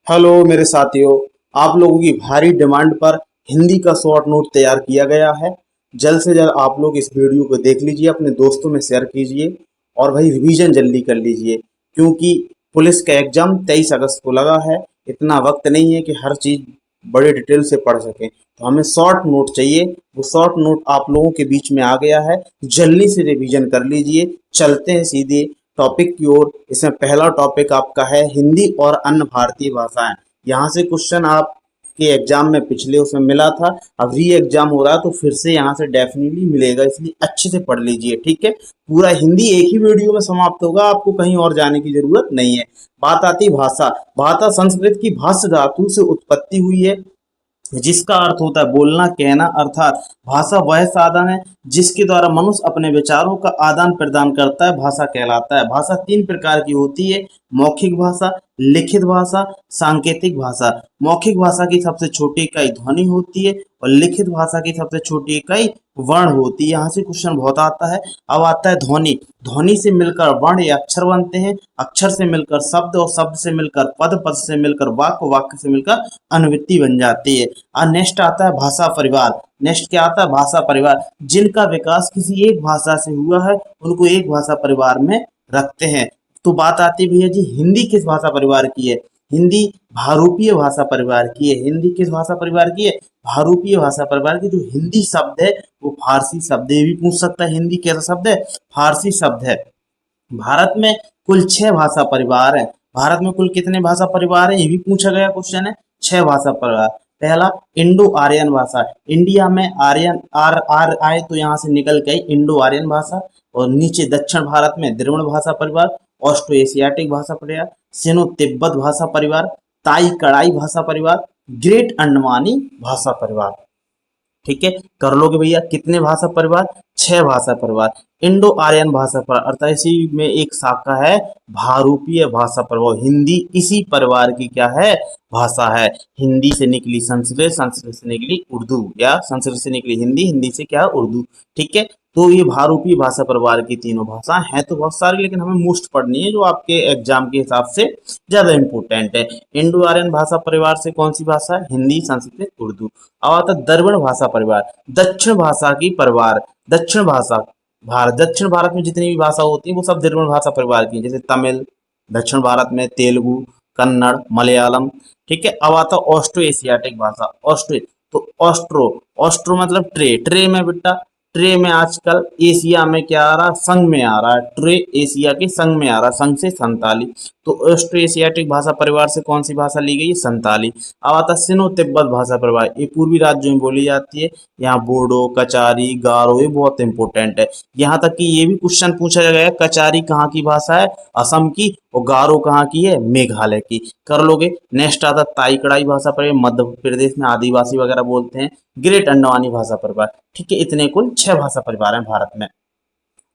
Hello मेरे साथियों। आप लोगों की भारी डिमांड पर हिंदी का शॉर्ट नोट तैयार किया गया है। जल्द से जल्द आप लोग इस वीडियो को देख लीजिए, अपने दोस्तों में शेयर कीजिए और भाई रिवीजन जल्दी कर लीजिए, क्योंकि पुलिस का एग्जाम 23 अगस्त को लगा है। इतना वक्त नहीं है कि हर चीज़ बड़े डिटेल से पढ़ सकें, तो हमें शॉर्ट नोट चाहिए। वो शॉर्ट नोट आप लोगों के बीच में आ गया है, जल्दी से रिवीजन कर लीजिए। चलते हैं सीधे टॉपिक की ओर। इसमें पहला टॉपिक आपका है हिंदी और अन्य भारतीय भाषाएं। यहाँ से क्वेश्चन आपके एग्जाम में पिछले उसमें मिला था, अब री एग्जाम हो रहा है तो फिर से यहाँ से डेफिनेटली मिलेगा, इसलिए अच्छे से पढ़ लीजिए। ठीक है, पूरा हिंदी एक ही वीडियो में समाप्त होगा, आपको कहीं और जाने की जरूरत नहीं है। बात आती भाषा। भाषा संस्कृत की भाष्य धातु से उत्पत्ति हुई है, जिसका अर्थ होता है बोलना, कहना। अर्थात भाषा वह साधन है जिसके द्वारा मनुष्य अपने विचारों का आदान प्रदान करता है, भाषा कहलाता है। भाषा तीन प्रकार की होती है: मौखिक भाषा, लिखित भाषा, सांकेतिक भाषा। मौखिक भाषा की सबसे छोटी इकाई ध्वनि होती है और लिखित भाषा की सबसे छोटी इकाई वर्ण होती है। यहाँ से क्वेश्चन बहुत आता है। अब आता है ध्वनि। ध्वनि से मिलकर वर्ण या अक्षर बनते हैं, अक्षर से मिलकर शब्द और शब्द से मिलकर पद, पद से मिलकर वाक्य, वाक्य से मिलकर अनुवृत्ति बन जाती है। और नेक्स्ट आता है भाषा परिवार। नेक्स्ट क्या आता है? भाषा परिवार। जिनका विकास किसी एक भाषा से हुआ है उनको एक भाषा परिवार में रखते हैं। तो बात आती है भैया जी, हिंदी किस भाषा परिवार की है? हिंदी भारूपीय भाषा परिवार की है। हिंदी किस भाषा परिवार की है? भारूपीय भाषा परिवार की। जो हिंदी शब्द है वो फारसी शब्द है। ये भी पूछ सकता है हिंदी कैसा शब्द है? फारसी शब्द है। भारत में कुल 6 भाषा परिवार हैं। भारत में कुल कितने भाषा परिवार हैं? ये भी पूछा गया क्वेश्चन है। 6 भाषा परिवार। पहला इंडो आर्यन भाषा। इंडिया में आर्यन आर आर आए तो यहाँ से निकल गई इंडो आर्यन भाषा। और नीचे दक्षिण भारत में द्रविड़ भाषा परिवार, ऑस्ट्रो एशियाटिक भाषा परिवार, सिनो तिब्बत भाषा परिवार, ताई कड़ाई भाषा परिवार, ग्रेट अंडमानी भाषा परिवार। ठीक है, कर लोगे भैया। कितने भाषा परिवार? 6 भाषा परिवार। इंडो आर्यन भाषा परिवार अर्थात इसी में एक शाखा है भारूपीय भाषा परिवार। हिंदी इसी परिवार की क्या है? भाषा है। हिंदी से निकली संस्कृत, संस्कृत से निकली उर्दू, या संस्कृत से निकली हिंदी, हिंदी से क्या? उर्दू। ठीक है, तो ये भारूपीय भाषा परिवार की तीनों भाषा हैं तो बहुत सारी, लेकिन हमें मोस्ट पढ़नी है जो आपके एग्जाम के हिसाब से ज्यादा इंपॉर्टेंट है। इंडो आर्यन भाषा परिवार से कौन सी भाषा है? हिंदी, संस्कृत, उर्दू। अब आता है द्रविड़ भाषा परिवार। दक्षिण भाषा की परिवार। दक्षिण भाषा भारत, दक्षिण भारत में जितनी भी भाषा होती है वो सब द्रविड़ भाषा परिवार की, जैसे तमिल दक्षिण भारत में, तेलुगु, कन्नड़, मलयालम। ठीक है, अब आता है ऑस्ट्रो एशियाटिक भाषा। ऑस्ट्रो, तो ऑस्ट्रो, ऑस्ट्रो मतलब ट्रे। ट्रे में बेटा, ट्रे में आजकल एशिया में क्या आ रहा? संघ में आ रहा है। ट्रे एशिया के संघ में आ रहा है, संघ से संताली। तो ऑस्ट्रो एशियाटिक भाषा परिवार से कौन सी भाषा ली गई? संताली। अब आता है सिनो तिब्बत भाषा परिवार। ये पूर्वी राज्यों में बोली जाती है। यहाँ बोडो, कचारी, गारो, ये बहुत इंपॉर्टेंट है। यहाँ तक कि ये भी क्वेश्चन पूछा गया, कचारी कहाँ की भाषा है? असम की। और गारो कहाँ की है? मेघालय की। कर लोगे। नेक्स्ट आता है ताई कड़ाई भाषा परिवार। मध्य प्रदेश में आदिवासी वगैरह बोलते हैं। ग्रेट अंडमानी भाषा परिवार। ठीक है, इतने कुल 6 भाषा परिवार हैं भारत में।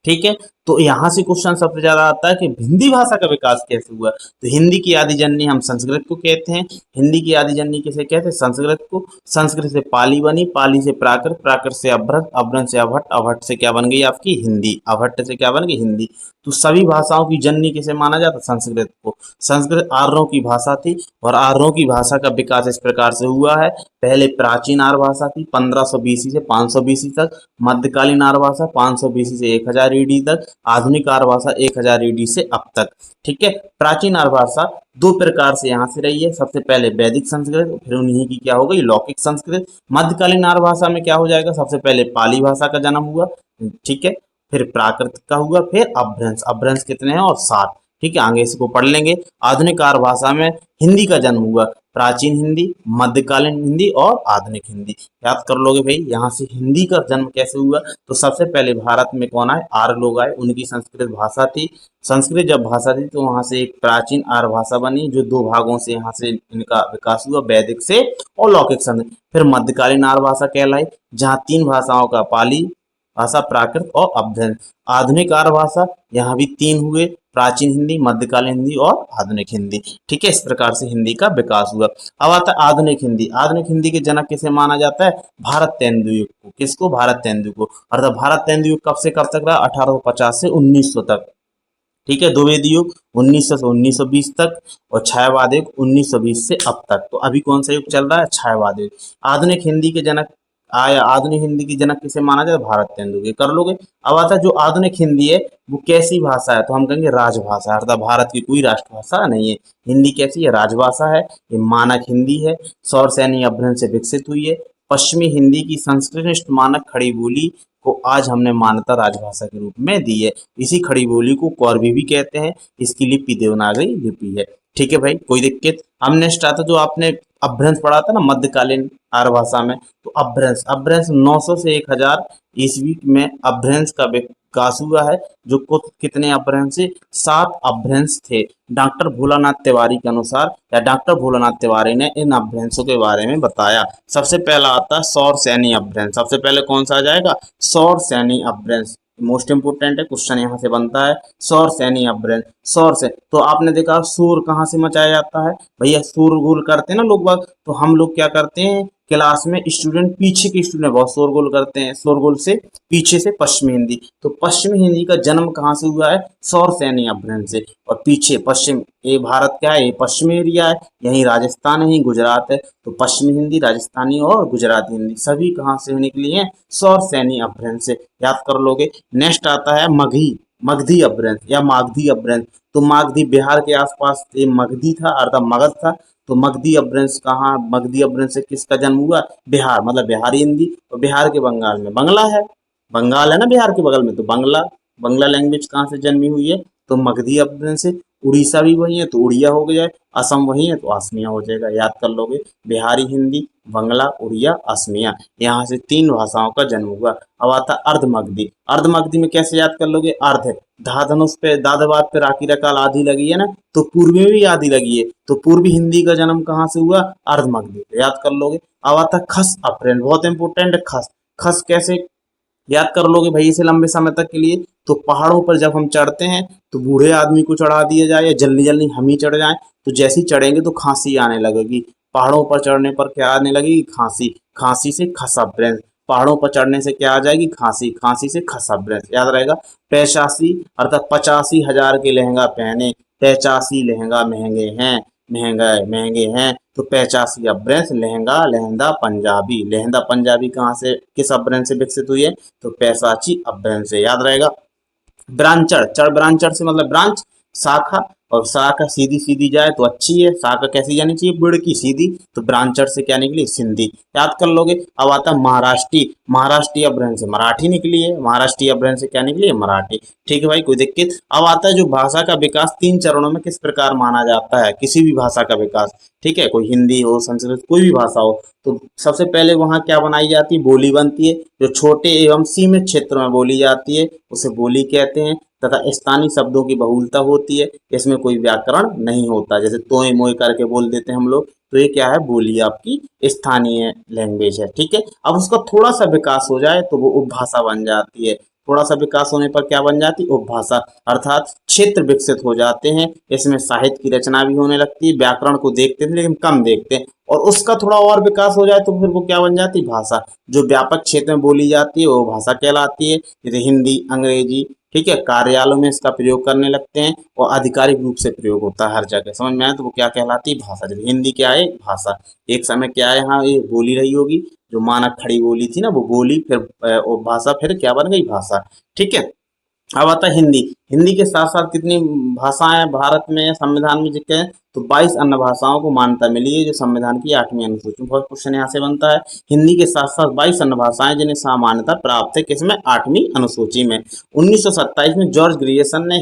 ठीक है, तो यहाँ से क्वेश्चन सबसे ज्यादा आता है कि हिंदी भाषा का विकास कैसे हुआ। तो हिंदी की आदि जननी हम संस्कृत को कहते हैं। हिंदी की आदि जननी किसे कहते हैं? संस्कृत को। संस्कृत से पाली बनी, पाली से प्राकृत, प्राकृत से अभ्रत, अभ्रत से अभट्ट, अभट्ट से क्या बन गई आपकी? हिंदी। अभट्ट से क्या बन गई? हिंदी। तो सभी भाषाओं की जननी किसे माना जाता? संस्कृत को। संस्कृत आर्यों की भाषा थी और आर्यों की भाषा का विकास इस प्रकार से हुआ है। पहले प्राचीन आर्य भाषा थी 1500 बीसी से 500 बीसी तक। मध्यकालीन आर्य भाषा 500 बीसी से 1000 ईडी तक। आधुनिक आर्य भाषा 1000 ईडी से अब तक। ठीक है, प्राचीन आर्य भाषा दो प्रकार से यहाँ से रही है। सबसे पहले वैदिक संस्कृत, फिर उन्हीं की क्या हो गई? लौकिक संस्कृत। मध्यकालीन आर्य भाषा में क्या हो जाएगा? सबसे पहले पाली भाषा का जन्म हुआ। ठीक है, फिर प्राकृत का हुआ, फिर अपभ्रंश। अपभ्रंश कितने हैं? और 7। ठीक है, आगे इसको पढ़ लेंगे। आधुनिक आर्य भाषा में हिंदी का जन्म हुआ। प्राचीन हिंदी, मध्यकालीन हिंदी और आधुनिक हिंदी। याद कर लोगे भाई, यहाँ से हिंदी का जन्म कैसे हुआ। तो सबसे पहले भारत में कौन आए? आर्य लोग आए, उनकी संस्कृत भाषा थी। संस्कृत जब भाषा थी तो वहां से एक प्राचीन आर्य भाषा बनी, जो 2 भागों से यहाँ से इनका विकास हुआ, वैदिक से और लौकिक संस्कृत। फिर मध्यकालीन आर्य भाषा कहलाई, जहाँ 3 भाषाओं का पाली भाषा, प्राकृत और अपभ्रंश। आधुनिक आर्य भाषा, यहाँ भी 3 हुए, प्राचीन हिंदी, मध्यकालीन हिंदी और आधुनिक हिंदी। ठीक है, इस प्रकार से हिंदी का विकास हुआ। अब आता है आधुनिक हिंदी। आधुनिक हिंदी के जनक किसे माना जाता है? भारत तेंदुलकर को। किसको? भारत तेंदुलकर को। अर्थात भारत तेंदुलकर कब से कब तक रहा? 1850 से 1900 तक। ठीक है। द्विवेदी युग 1900 से 1920 तक, और छायावाद युग 1920 से अब तक। तो अभी कौन सा युग चल रहा है? छायावाद युग। आधुनिक हिंदी के जनक आधुनिक हिंदी की जनक किसे माना जाए? भारत तेंदुलकर। कर लोगे? अब आता है जो आधुनिक हिंदी है वो कैसी भाषा है, तो हम कहेंगे राजभाषा, अर्थात भारत की कोई राष्ट्रभाषा नहीं है। हिंदी कैसी है? राजभाषा है। ये मानक हिंदी है, सौर सैन्य अभ्रंश से विकसित हुई है। पश्चिमी हिंदी की संश्लिष्ट मानक खड़ी बोली को आज हमने मान्यता राजभाषा के रूप में दी है। इसी खड़ी बोली को कौरवी भी कहते हैं। इसकी लिपि देवनागरी लिपि है। ठीक है भाई, कोई दिक्कत? अब नेक्स्ट आता जो आपने अभ्रंश पढ़ा था ना मध्यकालीन आर्य भाषा में, तो अभ्रंश, अभ्रंश 900 से 1000 ईस्वी में अभ्रंश का विकास हुआ है। जो कुछ कितने अपभ्रंश से? 7 अपभ्रंश थे। डॉक्टर भोलानाथ तिवारी के अनुसार, या डॉक्टर भोलानाथ तिवारी ने इन अपभ्रंशों के बारे में बताया। सबसे पहला आता है सौर सैनी अपभ्रंश। सबसे पहले कौन सा आ जाएगा? सौर सैनी अपभ्रंश। मोस्ट इंपोर्टेंट है, क्वेश्चन यहाँ से बनता है। सौर सैनी अपभ्रंश, सौर से तो आपने देखा शोर कहाँ से मचाया जाता है? भैया शोरगुल करते हैं ना लोग बाग, तो हम लोग क्या करते हैं क्लास में, स्टूडेंट पीछे के स्टूडेंट बहुत शोरगुल करते हैं। शोरगुल से पीछे से पश्चिमी हिंदी, तो पश्चिमी हिंदी का जन्म कहाँ से हुआ है? सौर सैनी अपभ्रंश से। और पीछे पश्चिम, ये भारत क्या है? ये पश्चिमी एरिया है, यहीं राजस्थान है, यहीं गुजरात है। तो पश्चिमी हिंदी, राजस्थानी और गुजराती हिंदी सभी कहाँ से निकली है? सौर सैनी अपभ्रंश से। याद कर लोगे। नेक्स्ट आता है मगधी अपभ्रंश या मागधी अपभ्रंश। तो मागधी बिहार के आसपास ये मगधी था, अर्थात मगध था। तो मगधी अपभ्रंश कहाँ? मगधी अपभ्रंश से किसका जन्म हुआ? बिहार, मतलब बिहारी हिंदी। और बिहार के बंगाल में बंगला है, बंगाल है ना बिहार के बगल में, तो बंगला, बंगला लैंग्वेज कहाँ से जन्मी हुई है? तो मगधी अपभ्रंश से। उड़ीसा भी वही है तो उड़िया हो गया, असम वही है तो असमिया हो जाएगा। याद कर लोगे, बिहारी हिंदी, बंगला, उड़िया, असमिया, यहाँ से 3 भाषाओं का जन्म हुआ। अब आता अर्धमगधी। अर्धमगधी में कैसे याद कर लोगे? अर्ध, धा धनुष पे, दादवाद पे राखी रकाल आदि लगी है ना, तो पूर्वी में भी आदि लगी है। तो पूर्वी हिंदी का जन्म कहाँ से हुआ? अर्धमगधी। तो याद कर लोगे। अब आता खस अपभ्रंश, बहुत इंपोर्टेंट है खस। खस कैसे याद कर लोगे भाई इसे लंबे समय तक के लिए? तो पहाड़ों पर जब हम चढ़ते हैं तो बूढ़े आदमी को चढ़ा दिया जाए या जल्दी जल्दी हम ही चढ़ जाएं, तो जैसे ही चढ़ेंगे तो खांसी आने लगेगी। पहाड़ों पर चढ़ने पर क्या आने लगेगी? खांसी। खांसी से खसा ब्रेंथ। पहाड़ों पर चढ़ने से क्या आ जाएगी? खांसी। खांसी से खसा ब्रेंथ। याद रहेगा। 85 अर्थात 85,000 के लहंगा पहने, 85 लहंगा महंगे हैं, महंगे हैं। तो 85 अपभ्रंश लहंगा, लहंदा पंजाबी। लहंदा पंजाबी कहाँ से, किस अपभ्रंश से विकसित हुई है? तो पैसाची अपभ्रंश से। याद रहेगा। ब्रांचर, चढ़ ब्रांचर से मतलब ब्रांच, शाखा। और शाखा सीधी सीधी जाए तो अच्छी है, शाखा कैसी जानी चाहिए? बुढ़ की सीधी। तो ब्रांचर से क्या निकली? सिंधी। याद कर लोगे। अब आता महाराष्ट्री। महाराष्ट्रीय अपभ्रंश से मराठी निकली है, महाराष्ट्रीय अपभ्रंश से क्या निकली है? मराठी। ठीक है भाई, कोई दिक्कत? अब आता है जो भाषा का विकास 3 चरणों में किस प्रकार माना जाता है किसी भी भाषा का विकास। ठीक है, कोई हिंदी हो, संस्कृत, कोई भी भाषा हो। तो सबसे पहले वहाँ क्या बनाई जाती है? बोली बनती है, जो छोटे एवं सीमित क्षेत्रों में बोली जाती है उसे बोली कहते हैं। तथा स्थानीय शब्दों की बहुलता होती है, इसमें कोई व्याकरण नहीं होता। जैसे तोय मोय करके बोल देते हैं हम लोग, तो ये क्या है? बोली आपकी स्थानीय लैंग्वेज है। ठीक है। अब उसका थोड़ा सा विकास हो जाए तो वो उपभाषा बन जाती है। थोड़ा सा विकास होने पर क्या बन जाती है? उपभाषा, अर्थात क्षेत्र विकसित हो जाते हैं। इसमें साहित्य की रचना भी होने लगती है। व्याकरण को देखते थे लेकिन कम देखते हैं। और उसका थोड़ा और विकास हो जाए तो फिर वो क्या बन जाती है? भाषा। जो व्यापक क्षेत्र में बोली जाती है वो भाषा कहलाती है। जैसे हिंदी, अंग्रेजी। ठीक है, कार्यालयों में इसका प्रयोग करने लगते हैं और आधिकारिक रूप से प्रयोग होता है हर जगह। समझ में आया? तो वो क्या कहलाती है? भाषा। जैसे हिंदी क्या है? भाषा। एक समय क्या है, यहाँ ये बोली रही होगी, जो मानक खड़ी बोली थी ना वो बोली, फिर वो भाषा, फिर क्या बन गई? भाषा। ठीक है। अब आता है हिंदी। हिंदी के साथ साथ कितनी भाषाएं भारत में संविधान में जिक्र है? तो 22 अन्य भाषाओं को मान्यता मिली है, जो संविधान की 8वीं अनुसूची में। बहुत क्वेश्चन यहाँ से बनता है। हिंदी के साथ साथ 22 अन्य भाषाएं जिन्हें सामान्यता प्राप्त है, किसमें? 8वीं अनुसूची में। 1927 में जॉर्ज ग्रियर्सन ने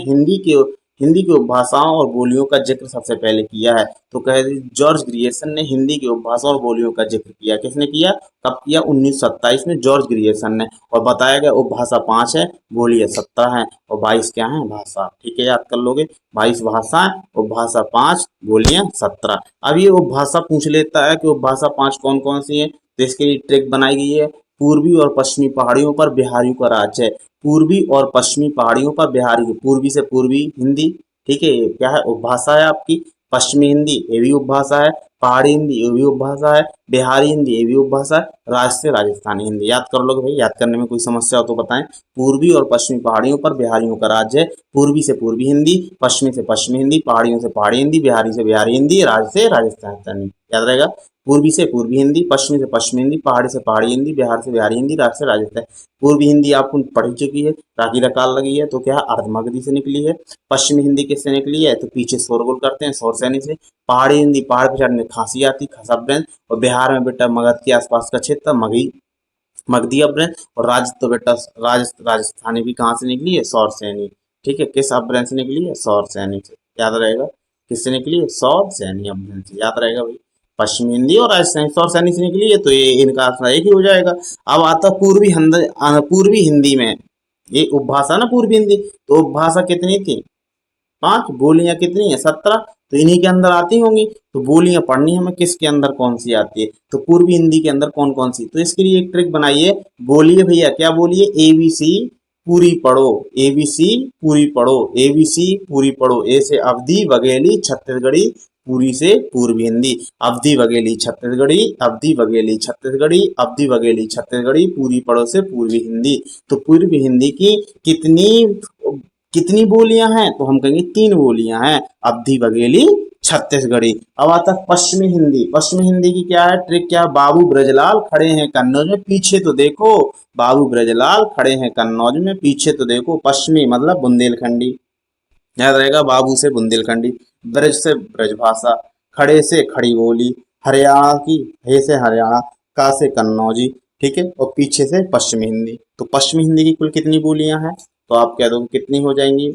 हिंदी की उपभाषाओं और बोलियों का जिक्र सबसे पहले किया है। तो कह जॉर्ज ग्रियर्सन ने हिंदी की उपभाषाओं और बोलियों का जिक्र किया। किसने किया? कब किया? 1927 में जॉर्ज ग्रियर्सन ने। और बताया गया उपभाषा 5 है, बोलियां 17 है, और 22 क्या है? भाषा। ठीक है, याद कर लोगे। 22 भाषा, उपभाषा 5, बोलियां 17। अब ये उपभाषा पूछ लेता है कि उपभाषा 5 कौन कौन सी है, तो इसके लिए ट्रिक बनाई गई है। पूर्वी और पश्चिमी पहाड़ियों पर बिहारियों का राज्य है। पूर्वी और पश्चिमी पहाड़ियों पर बिहारी, पूर्वी से पूर्वी हिंदी। ठीक है, ये क्या है? उपभाषा है आपकी। पश्चिमी हिंदी ये भी उपभाषा है, पहाड़ी हिंदी ये भी उपभाषा है, बिहारी हिंदी ये भी उपभाषा है, राजस्थानी राजस्थानी हिंदी। याद कर लोगे भाई, याद करने में कोई समस्या हो तो बताएं। पूर्वी और पश्चिमी पहाड़ियों पर बिहारियों का राज्य है। पूर्वी से पूर्वी हिंदी, पश्चिमी से पश्चिमी हिंदी, पहाड़ियों से पहाड़ी हिंदी, बिहारी से बिहारी हिंदी, राज्य से राजस्थानी। याद रहेगा, पूर्वी से पूर्वी हिंदी, पश्चिमी से पश्चिमी हिंदी, पहाड़ी से पहाड़ी हिंदी, बिहार से बिहारी हिंदी, राज्य से राजस्थान। पूर्वी हिंदी आपको पढ़ी चुकी है, रागी रकाल लगी है, तो क्या है, अर्धमगधी से निकली है। पश्चिमी हिंदी किससे निकली है, तो पीछे शोरगुल करते हैं शोर सैनी से। पहाड़ी हिंदी पहाड़ पे चढ़ने खांसी आती, खसा ब्रेंच। और बिहार में बेटा मगध के आसपास का क्षेत्र मगही मगधी अपभ्रंश। और राज्य तो बेटा राजस्थानी भी कहाँ से निकली है, सौर सैनी। ठीक है, किस अपभ्रंश से निकली है, सौर सैनी से। याद रहेगा, किससे निकली है, सौर सैनी अपभ्रंश से। याद रहेगा भाई, पश्चिमी हिंदी और राजस्थानी सौर सैनी से निकली है, तो ये इनका आंसर एक ही हो जाएगा। अब आता पूर्वी हिंदी में, ये उपभाषा ना पूर्वी हिंदी, तो उपभाषा कितनी थी, 5। बोलियां कितनी है, 17। तो इन्हीं के अंदर आती होंगी। तो बोलियां पढ़नी हमें किसके अंदर कौन सी आती है, तो पूर्वी हिंदी के अंदर कौन कौन सी। तो इसके लिए एक ट्रिक बनाइए, बोलिए भैया, क्या बोलिए, ABC पूरी पढ़ो, ABC पूरी पढ़ो, ABC पूरी पढ़ो। ए से अवधि बघेली छत्तीसगढ़ी, पूरी से पूर्वी हिंदी। अवधि बघेली छत्तीसगढ़ी, अवधि बघेली छत्तीसगढ़ी, अवधि बघेली छत्तीसगढ़ी, पूरी पढ़ो से पूर्वी हिंदी। तो पूर्वी हिंदी की कितनी कितनी बोलियां हैं, तो हम कहेंगे 3 बोलियां हैं, अवधि बघेली छत्तीसगढ़ी। अब आता पश्चिमी हिंदी। पश्चिमी हिंदी की क्या है ट्रिक, क्या, बाबू ब्रजलाल खड़े हैं कन्नौज में, पीछे तो देखो, बाबू ब्रजलाल खड़े हैं कन्नौज में, पीछे तो देखो। पश्चिमी मतलब बुंदेलखंडी, याद रहेगा, बाबू से बुंदेलखंडी, ब्रज से ब्रजभाषा, खड़े से खड़ी बोली, हरियाणा की, हे से हरियाणा, का से कन्नौजी। ठीक है, और पीछे से पश्चिमी हिंदी। तो पश्चिमी हिंदी की कुल कितनी बोलियां हैं, तो आप कह दो कितनी हो जाएंगी,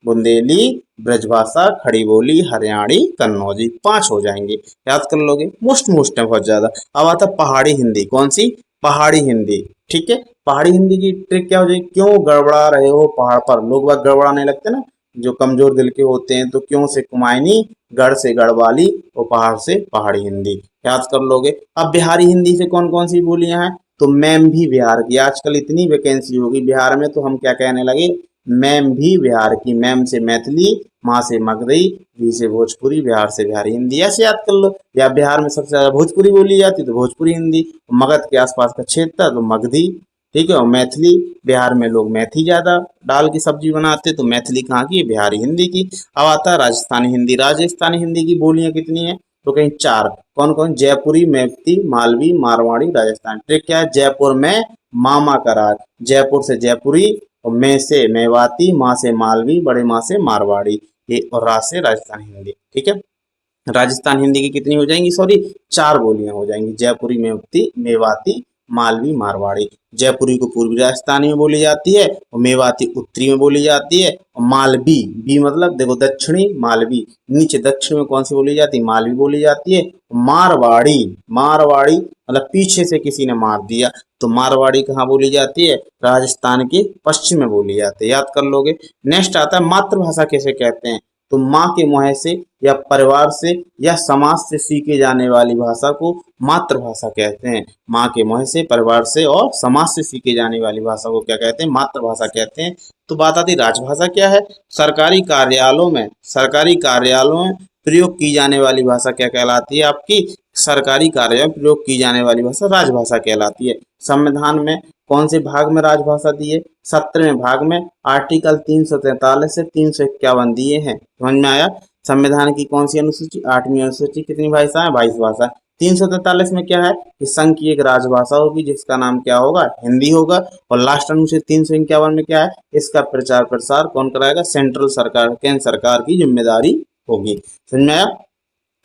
बुंदेली, ब्रजभाषा, खड़ी बोली, हरियाणी, कन्नौजी, 5 हो जाएंगे। याद कर लोगे, मोस्ट है बहुत ज्यादा। अब आता पहाड़ी हिंदी, कौन सी, पहाड़ी हिंदी। ठीक है, पहाड़ी हिंदी की ट्रिक क्या हो जाएगी, क्यों गड़बड़ा रहे हो पहाड़ पर, लोग बात गड़बड़ाने लगते ना, जो कमजोर दिल के होते हैं। तो क्यों से कुमायनी, गढ़ से गढ़वाली, और पहाड़ से पहाड़ी हिंदी। याद कर लोगे। अब बिहारी हिंदी से कौन कौन सी बोलियां हैं, तो मैम भी बिहार की, आजकल इतनी वैकेंसी होगी बिहार में, तो हम क्या कहने लगे, मैम भी बिहार की। मैम से मैथिली, माँ से मगधई, भी से भोजपुरी, बिहार से बिहारी हिंदी। ऐसे याद कर लो। या बिहार में सबसे ज्यादा भोजपुरी बोली जाती तो भोजपुरी हिंदी, मगध के आसपास का क्षेत्र तो मगधी। ठीक है, और मैथिली, बिहार में लोग मैथी ज्यादा डाल की सब्जी बनाते, तो मैथिली कहाँ की है, बिहारी हिंदी की। अब आता है राजस्थानी हिंदी। राजस्थानी हिंदी की बोलियां कितनी है, तो कहीं 4। कौन कौन, जयपुरी, मैवती, मालवी, मारवाड़ी, राजस्थान। ट्रिक क्या है, जयपुर में मामा का राज, जयपुर से जयपुरी, और मैं से मेवाती, माँ से मालवी, बड़े माँ से मारवाड़ी, ये, और राज से राजस्थानी हिंदी। ठीक है, राजस्थान हिंदी की कितनी हो जाएंगी, सॉरी 4 बोलियां हो जाएंगी, जयपुरी, मेवती, मेवाती, मालवी, मारवाड़ी। जयपुरी को पूर्वी राजस्थानी में बोली जाती है, और मेवाती उत्तरी में बोली जाती है, और मालवी, बी मतलब देखो दक्षिणी, मालवी नीचे दक्षिण में कौन सी बोली जाती है, मालवी बोली जाती है। मारवाड़ी, मारवाड़ी मतलब पीछे से किसी ने मार दिया, तो मारवाड़ी कहाँ बोली जाती है, राजस्थान के पश्चिम में बोली जाती है। याद कर लोगे। नेक्स्ट आता है मातृभाषा किसे कहते हैं, तो माँ के मुँह से या परिवार से या समाज से सीखे जाने वाली भाषा को मातृभाषा कहते हैं। माँ के मुँह से, परिवार से और समाज से सीखे जाने वाली भाषा को क्या कहते हैं, मातृभाषा कहते हैं। तो बात आती राजभाषा क्या है, सरकारी कार्यालयों में प्रयोग की जाने वाली भाषा क्या कहलाती है, आपकी सरकारी कार्यों में प्रयोग की जाने वाली भाषा राजभाषा कहलाती है। संविधान में कौन से भाग में राजभाषा दी है, 17वें भाग में, आर्टिकल 343 से 351 दिए हैं। समझ में आया। संविधान की कौन सी अनुसूची, 8वीं अनुसूची, कितनी भाषा है, 22 भाषा। 343 में क्या है कि संघ की एक राजभाषा होगी जिसका नाम क्या होगा, हिंदी होगा। और लास्ट अनुच्छेद 351 में क्या है, इसका प्रचार प्रसार कौन कराएगा, सेंट्रल सरकार, केंद्र सरकार की जिम्मेदारी होगी। समझ में आया।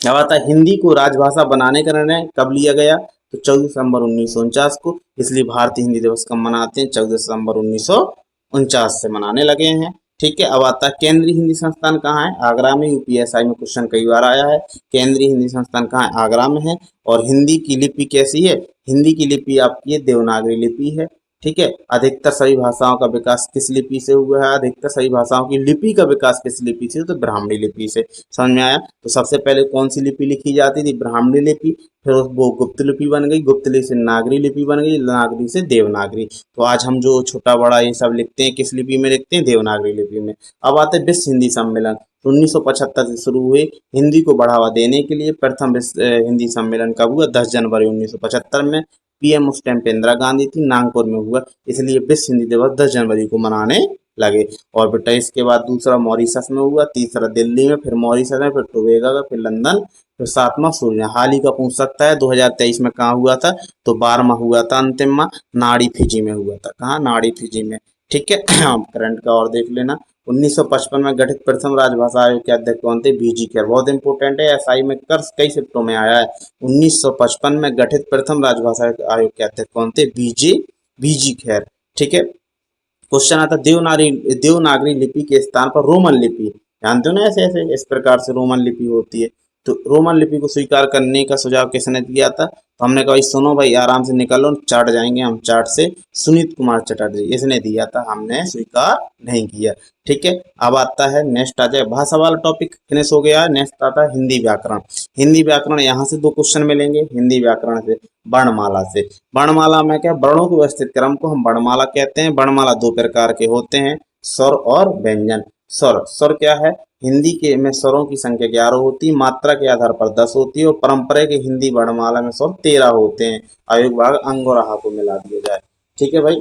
अब आता है हिंदी को राजभाषा बनाने का निर्णय कब लिया गया, तो 14 दिसंबर 1949 को। इसलिए भारतीय हिंदी दिवस कब मनाते हैं, 14 दिसंबर 1949 से मनाने लगे हैं। ठीक है, अब आता है केंद्रीय हिंदी संस्थान कहाँ है, आगरा में। यूपीएसआई में क्वेश्चन कई बार आया है, केंद्रीय हिंदी संस्थान कहाँ है, आगरा में है। और हिंदी की लिपि कैसी है, हिंदी की लिपि आपकी देवनागरी लिपि है। ठीक है। अधिकतर सभी भाषाओं का विकास किस लिपि से हुआ है? अधिकतर सभी भाषाओं की लिपि का विकास किस लिपि से? तो ब्राह्मणी लिपि से। समझ में आया? तो सबसे पहले कौन सी लिपि लिखी जाती थी? ब्राह्मणी लिपि। फिर वो गुप्त लिपि बन गई, गुप्त लिपि से नागरी लिपि बन गई, नागरी से देवनागरी। तो आज हम जो छोटा बड़ा ये सब लिखते हैं किस लिपि में लिखते हैं? देवनागरी लिपि में। अब आते हैं विश्व हिंदी सम्मेलन। तो 1975 से शुरू हुए हिंदी को बढ़ावा देने के लिए प्रथम विश्व हिंदी सम्मेलन कब हुआ? 10 जनवरी 1975 में। पीएम उस टाइम पे इंदिरा गांधी थी, नागपुर में हुआ, इसलिए विश्व हिंदी दिवस 10 जनवरी को मनाने लगे। और बेटा इसके बाद दूसरा मॉरिशस में हुआ, तीसरा दिल्ली में, फिर मॉरिशस में, फिर टोबेगा का, फिर लंदन, फिर सातवां सूर्य। हाल ही का पूछ सकता है 2023 में कहाँ हुआ था? तो 12वां हुआ था, अंतिम नाड़ी फिजी में हुआ था। कहाँ? नाड़ी फिजी में। ठीक है। करंट का और देख लेना। 1955 में गठित प्रथम राजभाषा आयोग के अध्यक्ष कौन थे? बीजी खैर। बहुत इंपॉर्टेंट है, एसआई में कर कई शिफ्टों में आया है। 1955 में गठित प्रथम राजभाषा आयोग के अध्यक्ष कौन थे? बीजी खैर। ठीक है। क्वेश्चन आता देवनागरी लिपि के स्थान पर रोमन लिपि। जानते हो ना, ऐसे ऐसे इस प्रकार से रोमन लिपि होती है। तो रोमन लिपि को स्वीकार करने का सुझाव किसने दिया था? तो हमने कहा भाई सुनो भाई, आराम से निकलो, चार्ट जाएंगे हम चार्ट से। सुनीत कुमार चटर्जी इसने दिया था, हमने स्वीकार नहीं किया। ठीक है। अब आता है नेक्स्ट, आ जाए भाषा वाला टॉपिक फिनिश हो गया। नेक्स्ट आता है हिंदी व्याकरण। हिंदी व्याकरण यहाँ से 2 क्वेश्चन मिलेंगे हिंदी व्याकरण से। वर्णमाला से। वर्णमाला में क्या? वर्णों के व्यवस्थित क्रम को हम वर्णमाला कहते हैं। वर्णमाला 2 प्रकार के होते हैं, स्वर और व्यंजन। स्वर क्या है? हिंदी के में स्वरों की संख्या 11 होती है, मात्रा के आधार पर 10 होती है, और परंपरा के हिंदी वर्णमाला में स्वर 13 होते हैं। आयोग भाग अंग और आहा को मिला दिया जाए। ठीक है भाई।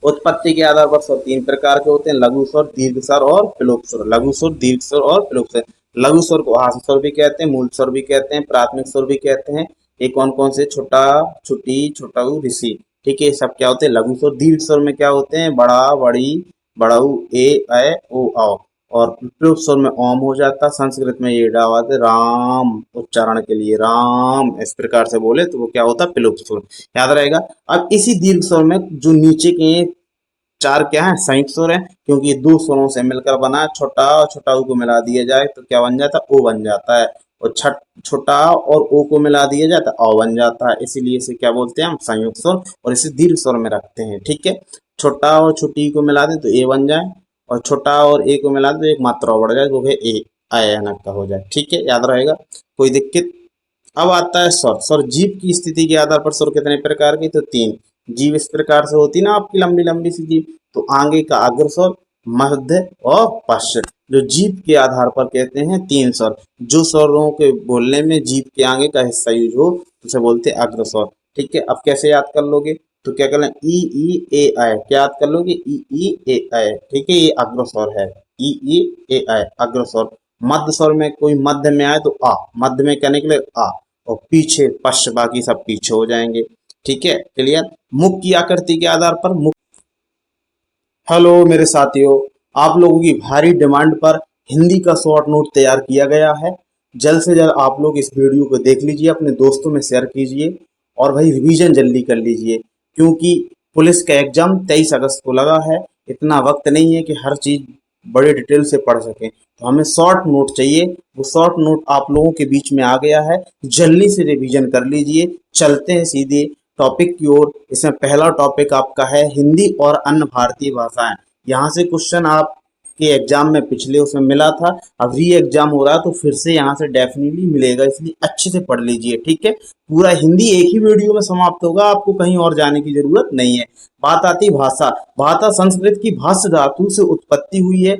उत्पत्ति के आधार पर स्वर 3 प्रकार के होते हैं, लघु स्वर, दीर्घ स्वर और विलोप स्वर। लघु स्वर, दीर्घ स्वर और विलोप स्वर। लघु स्वर को आहार स्वर भी कहते हैं, मूल स्वर भी कहते हैं, प्राथमिक स्वर भी कहते हैं। ये कौन कौन से? छोटा, छुटी, छोटा, ऋषि। ठीक है। ये सब क्या होते हैं? लघु स्वर। दीर्घ स्वर में क्या होते हैं? बड़ा, बड़ी, बड़ऊ, ए, ऐ, ओ, औ। और विलोप स्वर में ओम हो जाता। संस्कृत में ये आवाज है राम, उच्चारण के लिए राम इस प्रकार से बोले तो वो क्या होता है? विलोप स्वर। याद रहेगा। अब इसी दीर्घ स्वर में जो नीचे के 4 क्या है? संयुक्त स्वर है, क्योंकि ये 2 स्वरों से मिलकर बना है। छोटा और छोटा ऊ को मिला दिया जाए तो क्या बन जाता है? ओ बन जाता है। और छोटा और ओ को मिला दिया जाए तो औ बन जाता है। इसीलिए इसे क्या बोलते हैं हम? संयुक्त स्वर। और इसे दीर्घ स्वर में रखते हैं। ठीक है। छोटा और छोटी को मिला दें तो ए बन जाए, और छोटा और ए को मिला दें तो एक मात्रा बढ़ जाए, वो है ए, अयनक का हो जाए। ठीक है। याद रहेगा, कोई दिक्कत? अब आता है स्वर। स्वर जीभ की स्थिति के आधार पर स्वर कितने प्रकार की? तो 3। जीभ इस प्रकार से होती ना आपकी लंबी लंबी सी जीभ, तो आगे का अग्र स्वर, मध्य और पश्च। जो जीभ के आधार पर कहते हैं 3 स्वर। जो स्वरों के बोलने में जीभ के आगे का हिस्सा यूज हो उसे बोलते हैं अग्र स्वर। ठीक है। अब कैसे याद कर लोगे? तो क्या कर लें? ई ए आई। क्या याद कर लोगे? ई ए आई। ठीक है। ये अग्र स्वर है, ई ए आई अग्र स्वर। मध्य स्वर में कोई मध्य में आए तो आ, मध्य में क्या निकले? आ। और पीछे पश्च, बाकी सब पीछे हो जाएंगे। ठीक है। क्लियर? मुख की आकृति के आधार पर मुख। हेलो मेरे साथियों, आप लोगों की भारी डिमांड पर हिंदी का शॉर्ट नोट तैयार किया गया है। जल्द से जल्द आप लोग इस वीडियो को देख लीजिए, अपने दोस्तों में शेयर कीजिए, और भाई रिवीजन जल्दी कर लीजिए, क्योंकि पुलिस का एग्जाम 23 अगस्त को लगा है। इतना वक्त नहीं है कि हर चीज बड़े डिटेल से पढ़ सकें, तो हमें शॉर्ट नोट चाहिए। वो शॉर्ट नोट आप लोगों के बीच में आ गया है, जल्दी से रिवीजन कर लीजिए। चलते हैं सीधे टॉपिक की ओर। इसमें पहला टॉपिक आपका है हिंदी और अन्य भारतीय भाषाएं। यहाँ से क्वेश्चन आपके एग्जाम में पिछले उसमें मिला था, अब री एग्जाम हो रहा है तो फिर से यहाँ से डेफिनेटली मिलेगा, इसलिए अच्छे से पढ़ लीजिए। ठीक है। पूरा हिंदी एक ही वीडियो में समाप्त होगा, आपको कहीं और जाने की जरूरत नहीं है। बात आती भाषा। भाषा संस्कृत की भाष्य धातु से उत्पत्ति हुई है,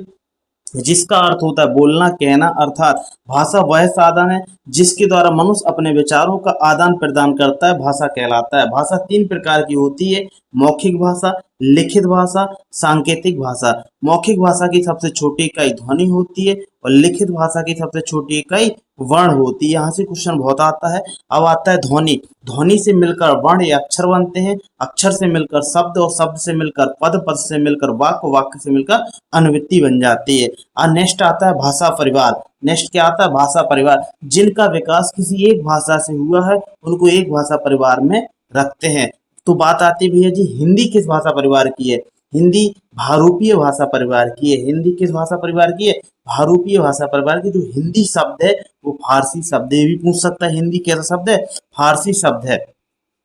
जिसका अर्थ होता है बोलना, कहना। अर्थात भाषा वह साधन है जिसके द्वारा मनुष्य अपने विचारों का आदान प्रदान करता है, भाषा कहलाता है। भाषा 3 प्रकार की होती है, मौखिक भाषा, लिखित भाषा, सांकेतिक भाषा। मौखिक भाषा की सबसे छोटी इकाई ध्वनि होती है, और लिखित भाषा की सबसे छोटी इकाई वर्ण होती है। यहाँ से क्वेश्चन बहुत आता है। अब आता है ध्वनि। ध्वनि से मिलकर वर्ण या अक्षर बनते हैं, अक्षर से मिलकर शब्द, और शब्द से मिलकर पद, पद से मिलकर वाक्य, वाक्य से मिलकर अनुवृत्ति बन जाती है। और नेक्स्ट आता है भाषा परिवार। नेक्स्ट क्या आता है? भाषा परिवार। जिनका विकास किसी एक भाषा से हुआ है उनको एक भाषा परिवार में रखते हैं। तो बात आती है भैया जी, हिंदी किस भाषा परिवार की है? हिंदी भारूपीय भाषा परिवार की है। हिंदी किस भाषा परिवार की है? भारूपीय भाषा परिवार की। जो हिंदी शब्द है वो फारसी शब्द है। ये भी पूछ सकता है हिंदी कैसा शब्द है? फारसी शब्द है।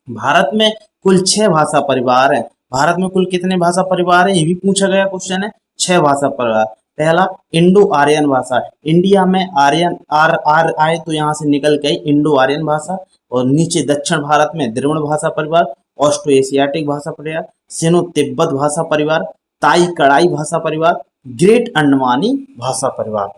भारत में कुल 6 भाषा परिवार है। भारत में कुल कितने भाषा परिवार है, ये भी पूछा गया क्वेश्चन है। 6 भाषा परिवार। पहला इंडो आर्यन भाषा। इंडिया में आर्यन आर आर आए तो यहाँ से निकल गई इंडो आर्यन भाषा। और नीचे दक्षिण भारत में द्रविड़ भाषा परिवार, ऑस्ट्रो एशियाटिक भाषा परिवार, सिनो तिब्बत भाषा परिवार, ताई कड़ाई भाषा परिवार, ग्रेट अंडमानी भाषा परिवार।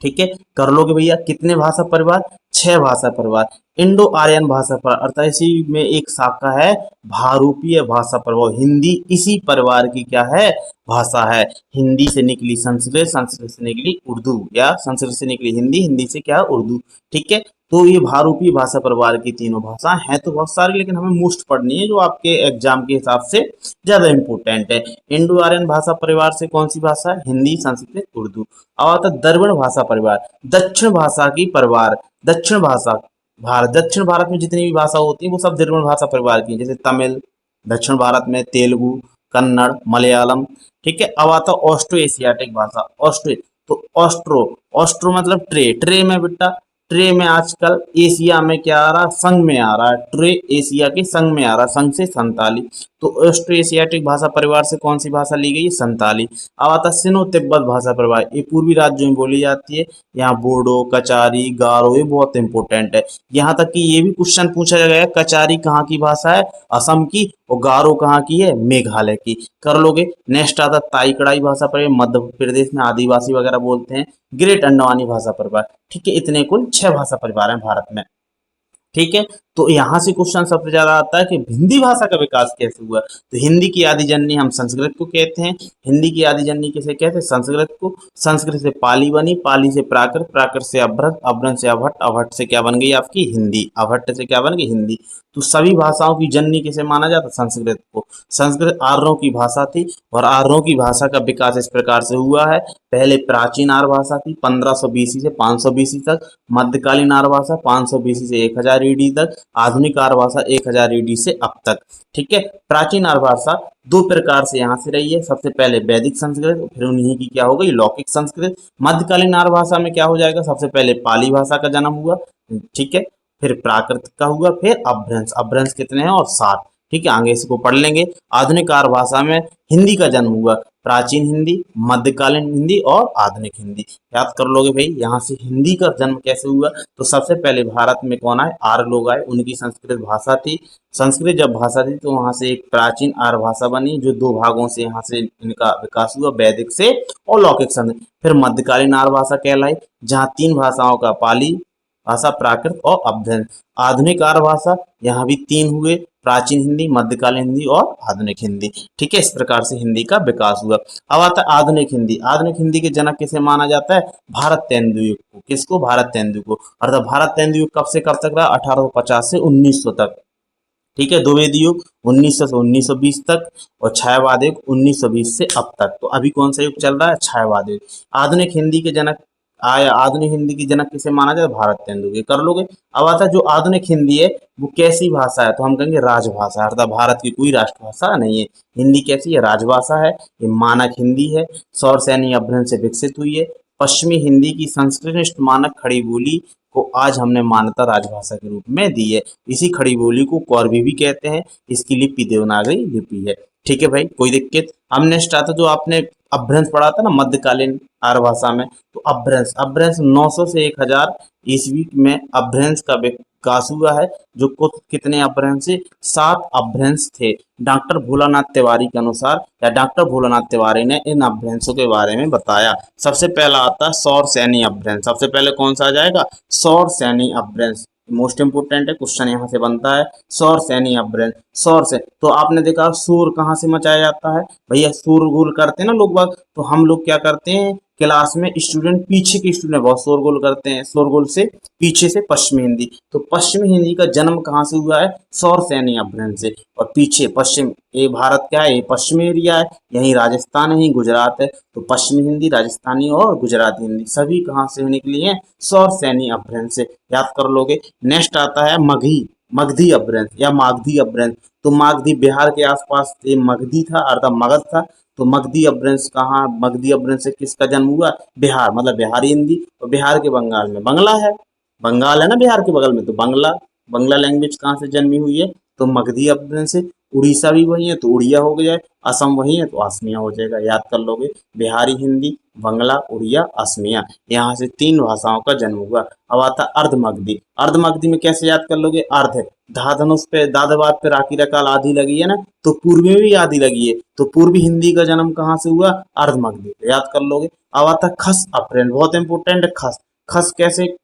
ठीक है, कर लोगे भैया। कितने भाषा परिवार, 6 भाषा परिवार। इंडो आर्यन भाषा परिवार अर्थात इसी में एक शाखा है भारूपीय भाषा परिवार। हिंदी इसी परिवार की क्या है, भाषा है। हिंदी से निकली संस्कृत, संस्कृत से निकली उर्दू, या संस्कृत से निकली हिंदी, हिंदी से क्या उर्दू। ठीक है, तो ये भारूपी भाषा परिवार की तीनों भाषा हैं तो बहुत सारी, लेकिन हमें मोस्ट पढ़नी है जो आपके एग्जाम के हिसाब से ज्यादा इंपॉर्टेंट है। इंडो आर्यन भाषा परिवार से कौन सी भाषा है, हिंदी, संस्कृत, उर्दू। अब आता है द्रविड़ भाषा परिवार, दक्षिण भाषा की परिवार। दक्षिण भाषा भारत, दक्षिण भारत में जितनी भी भाषा होती है वो सब द्रविड़ भाषा परिवार की हैं। जैसे तमिल, दक्षिण भारत में तेलुगु, कन्नड़, मलयालम। ठीक है, अब आता है ऑस्ट्रो एशियाटिक भाषा। ऑस्ट्रो, तो ऑस्ट्रो, ऑस्ट्रो मतलब ट्रे, ट्रे में बेटा, ट्रे में आजकल एशिया में क्या आ रहा, संघ में आ रहा है। ट्रे एशिया के संघ में आ रहा है, संघ से संताली। तो ऑस्ट्रो एशियाटिक भाषा परिवार से कौन सी भाषा ली गई है, संताली। अब आता सिनो तिब्बत भाषा परिवार, ये पूर्वी राज्यों में बोली जाती है। यहाँ बोडो, कचारी, गारो, ये बहुत इंपॉर्टेंट है। यहाँ तक कि ये भी क्वेश्चन पूछा गया है, कचारी कहाँ की भाषा है, असम की, और गारो कहाँ की है, मेघालय की। कर लोगे। नेक्स्ट आता ताई कड़ाई भाषा परिवार, मध्य प्रदेश में आदिवासी वगैरह बोलते हैं। ग्रेट अंडमानी भाषा परिवार। ठीक है, इतने कुल 6 भाषा परिवार हैं भारत में। ठीक है, तो यहाँ से क्वेश्चन सबसे ज्यादा आता है कि हिंदी भाषा का विकास कैसे हुआ। तो हिंदी की आदि जननी हम संस्कृत को कहते हैं। हिंदी की आदि जननी किसे कहते हैं, संस्कृत को। संस्कृत से पाली बनी, पाली से प्राकृत, प्राकृत से अभ्रत, अभ्रत से अभट्ट, अभट्ट से क्या बन गई आपकी हिंदी, अभट्ट से क्या बन गई हिंदी। तो सभी भाषाओं की जननी किसे माना जाता, संस्कृत को। संस्कृत आर्यों की भाषा थी और आर्यों की भाषा का विकास इस प्रकार से हुआ है। पहले प्राचीन आर्य भाषा थी 1500 बीसी से 500 बीसी तक, मध्यकालीन आर्य भाषा 500 बीसी से 1000 ईडी तक, आधुनिक आर्य भाषा 1000 ईडी से अब तक। ठीक है, प्राचीन आर्य भाषा 2 प्रकार से यहाँ से रही है। सबसे पहले वैदिक संस्कृत, फिर उन्हीं की क्या हो गई लौकिक संस्कृत। मध्यकालीन आर्य भाषा में क्या हो जाएगा, सबसे पहले पाली भाषा का जन्म हुआ। ठीक है, फिर प्राकृत का हुआ, फिर अपभ्रंश। अपभ्रंश कितने हैं और 7। ठीक है, आगे इसको पढ़ लेंगे। आधुनिक आर्य भाषा में हिंदी का जन्म हुआ, प्राचीन हिंदी, मध्यकालीन हिंदी और आधुनिक हिंदी। याद कर लोगे भाई, यहाँ से हिंदी का जन्म कैसे हुआ। तो सबसे पहले भारत में कौन आए, आर्य लोग आए, उनकी संस्कृत भाषा थी। संस्कृत जब भाषा थी तो वहां से एक प्राचीन आर्य भाषा बनी, जो 2 भागों से यहाँ से इनका विकास हुआ, वैदिक से और लौकिक संस्कृत। फिर मध्यकालीन आर्य भाषा कहलाई, जहाँ 3 भाषाओं का पाली भाषा, प्राकृत और अपभ्रंश। आधुनिक आर्य भाषा, यहाँ भी 3 हुए, प्राचीन हिंदी, मध्यकालीन हिंदी और आधुनिक हिंदी। ठीक है, इस प्रकार से हिंदी का विकास हुआ। अब आता है आधुनिक हिंदी। आधुनिक हिंदी के जनक किसे माना जाता है, भारत तेंदुयुग को। किसको, भारत तेंदुयुग को। अर्थात भारत तेंदुयुग कब से कब तक रहा, 1850 से 1900 तक। ठीक है, द्विवेदी युग 1900 से 1920 तक, और छायावाद युग 1920 से अब तक। तो अभी कौन सा युग चल रहा है, छायावाद युग। आधुनिक हिंदी के जनक आया, आधुनिक हिंदी की जनक किसे माना जाए, भारत तेंदुलकर। कर लोगे। अब आता है जो आधुनिक हिंदी है वो कैसी भाषा है, तो हम कहेंगे राजभाषा, अर्थात भारत की कोई राष्ट्रभाषा नहीं है। हिंदी कैसी है, राजभाषा है, ये मानक हिंदी है, सौर सैनी अपभ्रंश से विकसित हुई है। पश्चिमी हिंदी की संस्कृत मानक खड़ी बोली को आज हमने मान्यता राजभाषा के रूप में दी है। इसी खड़ी बोली को कौरवी भी कहते हैं। इसकी लिपि देवनागरी लिपि है। ठीक है भाई, कोई दिक्कत। अब नेक्स्ट आता जो आपने अपभ्रंश पढ़ा था ना मध्यकालीन आर्य भाषा में, तो अपभ्रंश, अपभ्रंश 900 से 1000 ईस्वी में अपभ्रंश का विकास हुआ है। जो कुछ कितने अपभ्रंश से 7 अपभ्रंश थे। डॉक्टर भोलानाथ तिवारी के अनुसार, या डॉक्टर भोलानाथ तिवारी ने इन अपभ्रंशों के बारे में बताया। सबसे पहला आता है सौर सैनी अपभ्रंश। सबसे पहले कौन सा आ जाएगा, सौर सैनी अपभ्रंश। मोस्ट इंपोर्टेंट है, क्वेश्चन यहाँ से बनता है। सौर सैनी अपभ्रंश, सौर से तो आपने देखा शोर कहाँ से मचाया जाता है भैया, शोरगुल करते हैं ना लोग बाग, तो हम लोग क्या करते हैं क्लास में, स्टूडेंट पीछे के स्टूडेंट बहुत शोरगुल करते हैं। शोरगुल से पीछे से पश्चिमी हिंदी, तो पश्चिमी हिंदी का जन्म कहाँ से हुआ है, सौर सैनी अपभ्रंश से। और पीछे पश्चिम, ये भारत क्या है, ये पश्चिमी एरिया है, यही राजस्थान है, यही गुजरात है। तो पश्चिमी हिंदी, राजस्थानी और गुजराती हिंदी सभी कहाँ से निकली हैं, सौर सैनी अपभ्रंश से। याद कर लोगे। नेक्स्ट आता है मगधी अपभ्रंश या मागधी अपभ्रंश। तो मागधी बिहार के आसपास ये मगधी था, अर्थात मगध था। तो मगधी अपभ्रंश कहाँ, मगधी अपभ्रंश से किसका जन्म हुआ, बिहार, मतलब बिहारी हिंदी। और बिहार के बंगाल में, बंगला है, बंगाल है ना बिहार के बगल में, तो बंगला लैंग्वेज कहाँ से जन्मी हुई है, तो मगधी अपभ्रंश से। उड़ीसा भी वही है तो उड़िया हो गया, असम वही है तो असमिया हो जाएगा, याद कर लोगे। बिहारी हिंदी, बंगला, उड़िया, असमिया, यहाँ से 3 भाषाओं का जन्म हुआ। अब आता अर्ध मगधी। अर्ध मगधी में कैसे याद कर लोगे? अर्ध, धा धनुष पे दादवाद पे राखी रकाल आदि लगी है ना, तो पूर्वी में भी आदि लगी है, तो पूर्वी हिंदी का जन्म कहाँ से हुआ? अर्ध मगधी, याद कर लोगे। अब आता खस अपभ्रंश, बहुत इंपॉर्टेंट है खस। खस कैसे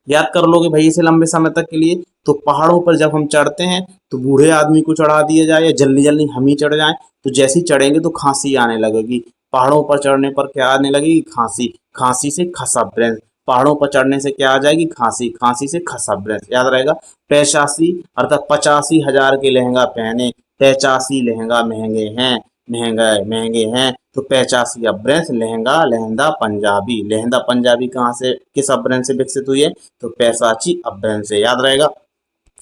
याद कर लोगे भाई इसे लंबे समय तक के लिए? तो पहाड़ों पर जब हम चढ़ते हैं तो बूढ़े आदमी को चढ़ा दिया जाए या जल्दी जल्दी हम ही चढ़ जाएं, तो जैसे ही चढ़ेंगे तो खांसी आने लगेगी। पहाड़ों पर चढ़ने पर क्या आने लगेगी? खांसी। खांसी से खसा ब्रेंथ, पहाड़ों पर चढ़ने से क्या आ जाएगी? खांसी। खांसी से खसा ब्रेंथ, याद रहेगा। 85 अर्थात 85,000 के लहंगा पहने, 85 लहंगा महंगे हैं, महंगे हैं, तो 85 अपभ्रंश लहंगा, लहंदा पंजाबी। लहंदा पंजाबी कहाँ से, किस अपभ्रंश से विकसित हुई है? तो पैसाची अपभ्रंश से, याद रहेगा।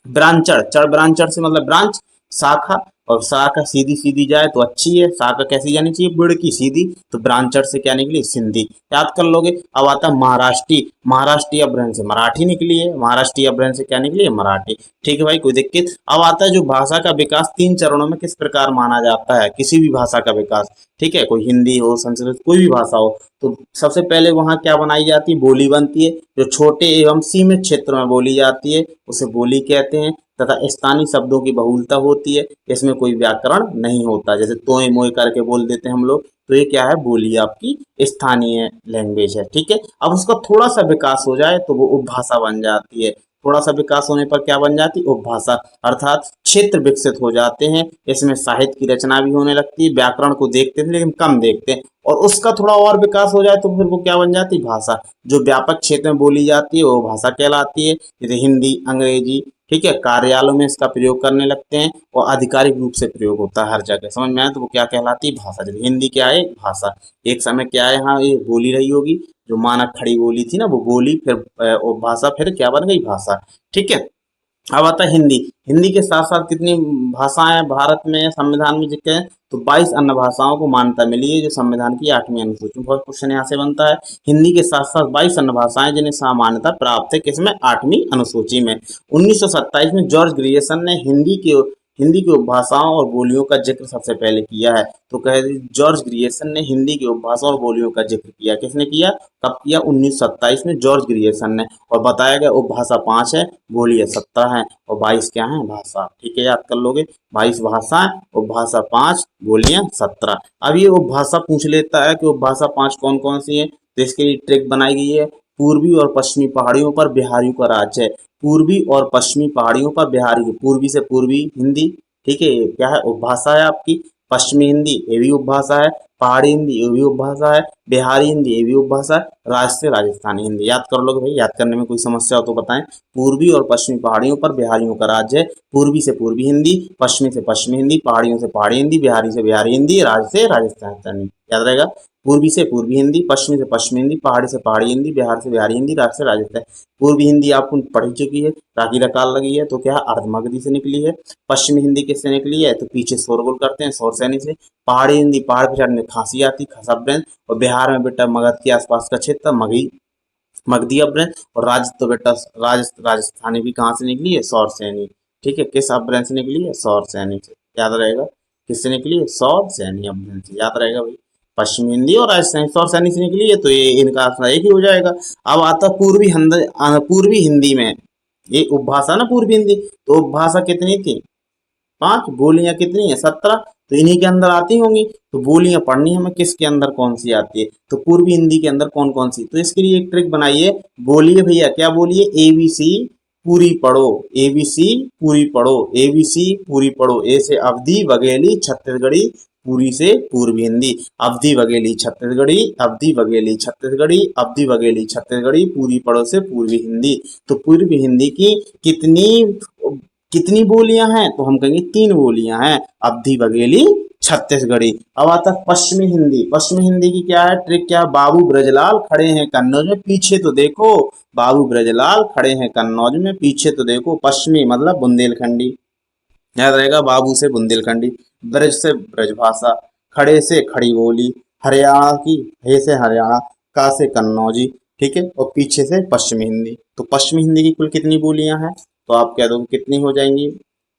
ब्रांचर, चर ब्रांचर से मतलब ब्रांच, शाखा, और शाखा सीधी सीधी जाए तो अच्छी है, शाखा कैसी जानी चाहिए? बुड़ की सीधी, तो ब्रांचर से क्या निकली? सिंधी, याद कर लोगे। अब आता महाराष्ट्री। महाराष्ट्रीय अपभ्रंश से मराठी निकली है, महाराष्ट्रीय अपभ्रंश से क्या निकली है? मराठी। ठीक है भाई, कोई दिक्कत? अब आता है जो भाषा का विकास 3 चरणों में किस प्रकार माना जाता है किसी भी भाषा का विकास, ठीक है, कोई हिंदी हो, संस्कृत, कोई भी भाषा हो, तो सबसे पहले वहाँ क्या बनाई जाती है? बोली बनती है, जो छोटे एवं सीमित क्षेत्रों में बोली जाती है उसे बोली कहते हैं, तथा स्थानीय शब्दों की बहुलता होती है, इसमें कोई व्याकरण नहीं होता, जैसे तोय मोय करके बोल देते हैं हम लोग, तो ये क्या है? बोली आपकी स्थानीय लैंग्वेज है, ठीक है। अब उसका थोड़ा सा विकास हो जाए तो वो उपभाषा बन जाती है। थोड़ा सा विकास होने पर क्या बन जाती है? उपभाषा, अर्थात क्षेत्र विकसित हो जाते हैं, इसमें साहित्य की रचना भी होने लगती है, व्याकरण को देखते थे लेकिन कम देखते हैं, और उसका थोड़ा और विकास हो जाए तो फिर वो क्या बन जाती है? भाषा। जो व्यापक क्षेत्र में बोली जाती है वो भाषा कहलाती है, जैसे हिंदी, अंग्रेजी, ठीक है, कार्यालयों में इसका प्रयोग करने लगते हैं और आधिकारिक रूप से प्रयोग होता है हर जगह, समझ में आया? तो वो क्या कहलाती है? भाषा। जैसे हिंदी क्या है? भाषा। एक समय क्या है, हाँ ये बोली रही होगी, जो मानक खड़ी बोली थी ना वो बोली, फिर वो भाषा, फिर क्या बन गई? भाषा, ठीक है। अब आता है हिंदी। हिंदी के साथ साथ कितनी भाषाएं भारत में संविधान में जिक्र है? तो 22 अन्य भाषाओं को मान्यता मिली है, जो संविधान की 8वीं अनुसूची में। बहुत क्वेश्चन यहाँ से बनता है। हिंदी के साथ साथ 22 अन्य भाषाएं जिन्हें मान्यता प्राप्त है, किसमें? 8वीं अनुसूची में। 1927 में जॉर्ज ग्रियर्सन ने हिंदी की उपभाषाओं और बोलियों का जिक्र सबसे पहले किया है। तो कह जॉर्ज ग्रियर्सन ने हिंदी की उपभाषाओं और बोलियों का जिक्र किया। किसने किया? कब किया? 1927 में जॉर्ज ग्रियर्सन ने। और बताया गया उपभाषा 5 है, बोलियां 17 हैं, और 22 क्या है? भाषा, ठीक है, याद कर लोगे। 22 भाषाएं, उपभाषा 5, बोलियां 17। अब ये उपभाषा पूछ लेता है कि उपभाषा 5 कौन कौन सी है, तो इसके लिए ट्रिक बनाई गई है। पूर्वी और पश्चिमी पहाड़ियों पर बिहारियों का राज्य है। पूर्वी और पश्चिमी पहाड़ियों पर बिहारी, पूर्वी से पूर्वी हिंदी, ठीक है, ये क्या है? उपभाषा है आपकी। पश्चिमी हिंदी ये भी उपभाषा है, पहाड़ी हिंदी ये भी उपभाषा है, बिहारी हिंदी ये भी उपभाषा है, राजस्थान से राजस्थानी हिंदी। याद कर लोगे भाई, याद करने में कोई समस्या हो तो बताएं। पूर्वी और पश्चिमी पहाड़ियों पर बिहारियों का राज्य है। पूर्वी से पूर्वी हिंदी, पश्चिमी से पश्चिमी हिंदी, पहाड़ियों से पहाड़ी हिंदी, बिहारी से बिहारी हिंदी, राज्य से राजस्थानी, याद रहेगा। पूर्वी से पूर्वी हिंदी, पश्चिमी से पश्चिमी हिंदी, पहाड़ी से पहाड़ी हिंदी, बिहार से बिहारी हिंदी, राज्य से राजस्थान। पूर्वी हिंदी आपको पढ़ चुकी है, रागी रकाल लगी है, तो क्या अर्धमगधी से निकली है। पश्चिमी हिंदी किससे निकली है? तो पीछे शोरगुल करते हैं, शोरसैनी से। पहाड़ी हिंदी, पहाड़ पे चढ़ने खांसी आती, खसा ब्रेंथ। और बिहार में बेटा मगध के आसपास का क्षेत्र मगधी अपभ्रंश। और राज्य तो बेटा राजस्थानी भी कहाँ से निकली है? शौरसैनी, ठीक है, किस अपभ्रंश से निकली है? शौरसैनी से, याद रहेगा। किससे निकली है? शौरसैनी अपभ्रंश से, याद रहेगा भाई। पश्चिमी हिंदी और राजस्थानी शौरसैनी से निकली है, तो ये इनका आंसर एक ही हो जाएगा। अब आता पूर्वी हिंदी में, ये उपभाषा ना पूर्वी हिंदी, तो उपभाषा कितनी थी? 5। बोलियां कितनी है? 17। तो इन्हीं के अंदर आती होंगी, तो बोलियां पढ़नी हमें किसके अंदर कौन सी आती है? तो पूर्वी हिंदी के अंदर कौन कौन सी? तो इसके लिए एक ट्रिक बनाइए। बोलिए भैया, क्या बोलिए? ABC पूरी पढ़ो, ABC पूरी पढ़ो, ABC पूरी पढ़ो। ए से अवधि बघेली छत्तीसगढ़ी, पूरी से पूर्वी हिंदी। अवधि बघेली छत्तीसगढ़ी, अवधि बघेली छत्तीसगढ़ी, अवधि बघेली छत्तीसगढ़ी, पूरी पढ़ो से पूर्वी हिंदी। तो पूर्वी हिंदी की कितनी कितनी बोलियां हैं? तो हम कहेंगे 3 बोलियां हैं, अवधि बघेली छत्तीसगढ़ी। अब आता है पश्चिमी हिंदी। पश्चिमी हिंदी की क्या है ट्रिक? क्या? बाबू ब्रजलाल खड़े हैं कन्नौज में, पीछे तो देखो। बाबू ब्रजलाल खड़े हैं कन्नौज में, पीछे तो देखो। पश्चिमी मतलब बुंदेलखंडी, याद रहेगा। बाबू से बुंदेलखंडी, ब्रज से ब्रजभाषा, खड़े से खड़ी बोली, हरियाणा की हे से हरियाणा, का से कन्नौजी, ठीक है, और पीछे से पश्चिमी हिंदी। तो पश्चिमी हिंदी की कुल कितनी बोलियां हैं? तो आप कह दो कितनी हो जाएंगी?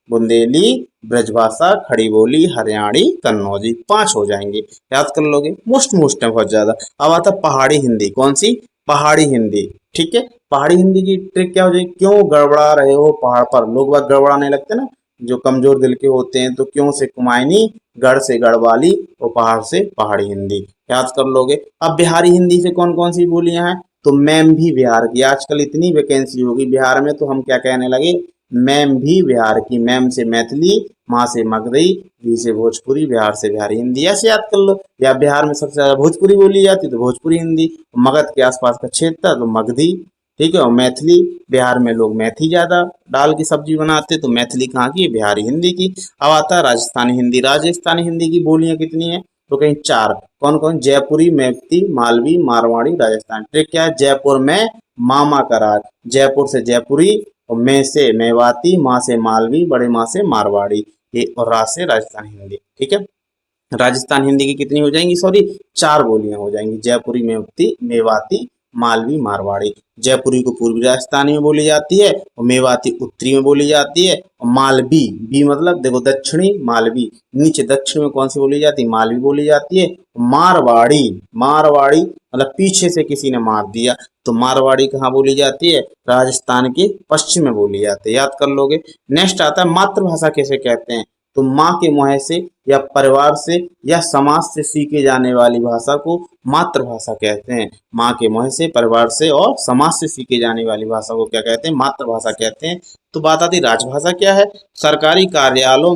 बुंदेली, ब्रजभाषा, खड़ी बोली, हरियाणी, कन्नौजी। 5 हो जाएंगे, याद कर लोगे। मोस्ट है बहुत ज्यादा। अब आता पहाड़ी हिंदी। कौन सी? पहाड़ी हिंदी। ठीक है, पहाड़ी हिंदी की ट्रिक क्या हो जाएगी? क्यों गड़बड़ा रहे हो पहाड़ पर? लोग बात गड़बड़ाने लगते ना, जो कमजोर दिल के होते हैं। तो क्यों से कुमायनी, गढ़ से गढ़वाली और पहाड़ से पहाड़ी हिंदी, याद कर लोगे। अब बिहारी हिंदी से कौन कौन सी बोलियां हैं? तो मैम भी बिहार की। आजकल इतनी वैकेंसी होगी बिहार में, तो हम क्या कहने लगे? मैम भी बिहार की। मैम से मैथिली, माँ से मगधई, वी से भोजपुरी, बिहार से बिहारी हिंदी। ऐसे याद कर लो। या बिहार में सबसे ज्यादा भोजपुरी बोली जाती है तो भोजपुरी हिंदी, मगध के आसपास का क्षेत्र था तो मगधी। ठीक है, और मैथिली, बिहार में लोग मैथी ज्यादा डाल की सब्जी बनाते, तो मैथिली कहाँ की है? बिहारी हिंदी की। अब आता है राजस्थानी हिंदी। राजस्थानी हिंदी की बोलियां कितनी है? तो कहीं 4। कौन कौन? जयपुरी, मैवती, मालवी, मारवाड़ी, राजस्थान। ट्रिक क्या है? जयपुर में मामा का राज। जयपुर से जयपुरी, और मैं से मेवाती, माँ से मालवी, बड़े माँ से मारवाड़ी, ये और राज से राजस्थानी हिंदी। ठीक है, राजस्थान हिंदी की कितनी हो जाएंगी? सॉरी, 4 बोलियां हो जाएंगी। जयपुरी, मेवती, मेवाती, मालवी, मारवाड़ी। जयपुरी को पूर्वी राजस्थानी में बोली जाती है, और मेवाती उत्तरी में बोली जाती है, और मालवी, बी मतलब देखो दक्षिणी, मालवी नीचे दक्षिण में कौन सी बोली जाती है? मालवी बोली जाती है। मारवाड़ी, मारवाड़ी मतलब पीछे से किसी ने मार दिया, तो मारवाड़ी कहाँ बोली जाती है? राजस्थान के पश्चिम में बोली जाती है, याद कर लोगे। नेक्स्ट आता है मातृभाषा किसे कहते हैं? तो माँ के मुँह से या परिवार से या समाज से सीखे जाने वाली भाषा को मातृभाषा कहते हैं। माँ के मुँह से, परिवार से और समाज से सीखे जाने वाली भाषा को क्या कहते हैं? मातृभाषा कहते हैं। तो बात आती राजभाषा क्या है? सरकारी कार्यालयों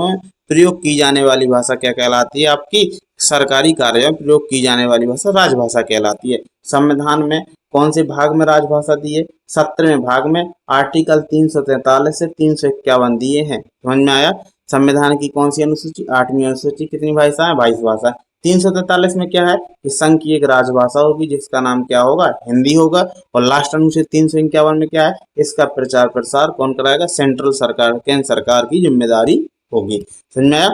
में प्रयोग की जाने वाली भाषा क्या कहलाती है आपकी? सरकारी कार्यों में प्रयोग की जाने वाली भाषा राजभाषा कहलाती है। संविधान में कौन से भाग में राजभाषा दी है? 17वें भाग में आर्टिकल 343 से 351 दिए हैं। समझ में आया? संविधान की कौन सी अनुसूची? 8वीं अनुसूची। कितनी भाषा है? 22 भाषा। 343 में क्या है कि संघ की एक राजभाषा होगी जिसका नाम क्या होगा? हिंदी होगा। और लास्ट अनुच्छेद 351 में क्या है? इसका प्रचार प्रसार कौन कराएगा? सेंट्रल सरकार, केंद्र सरकार की जिम्मेदारी होगी। समझ में आया?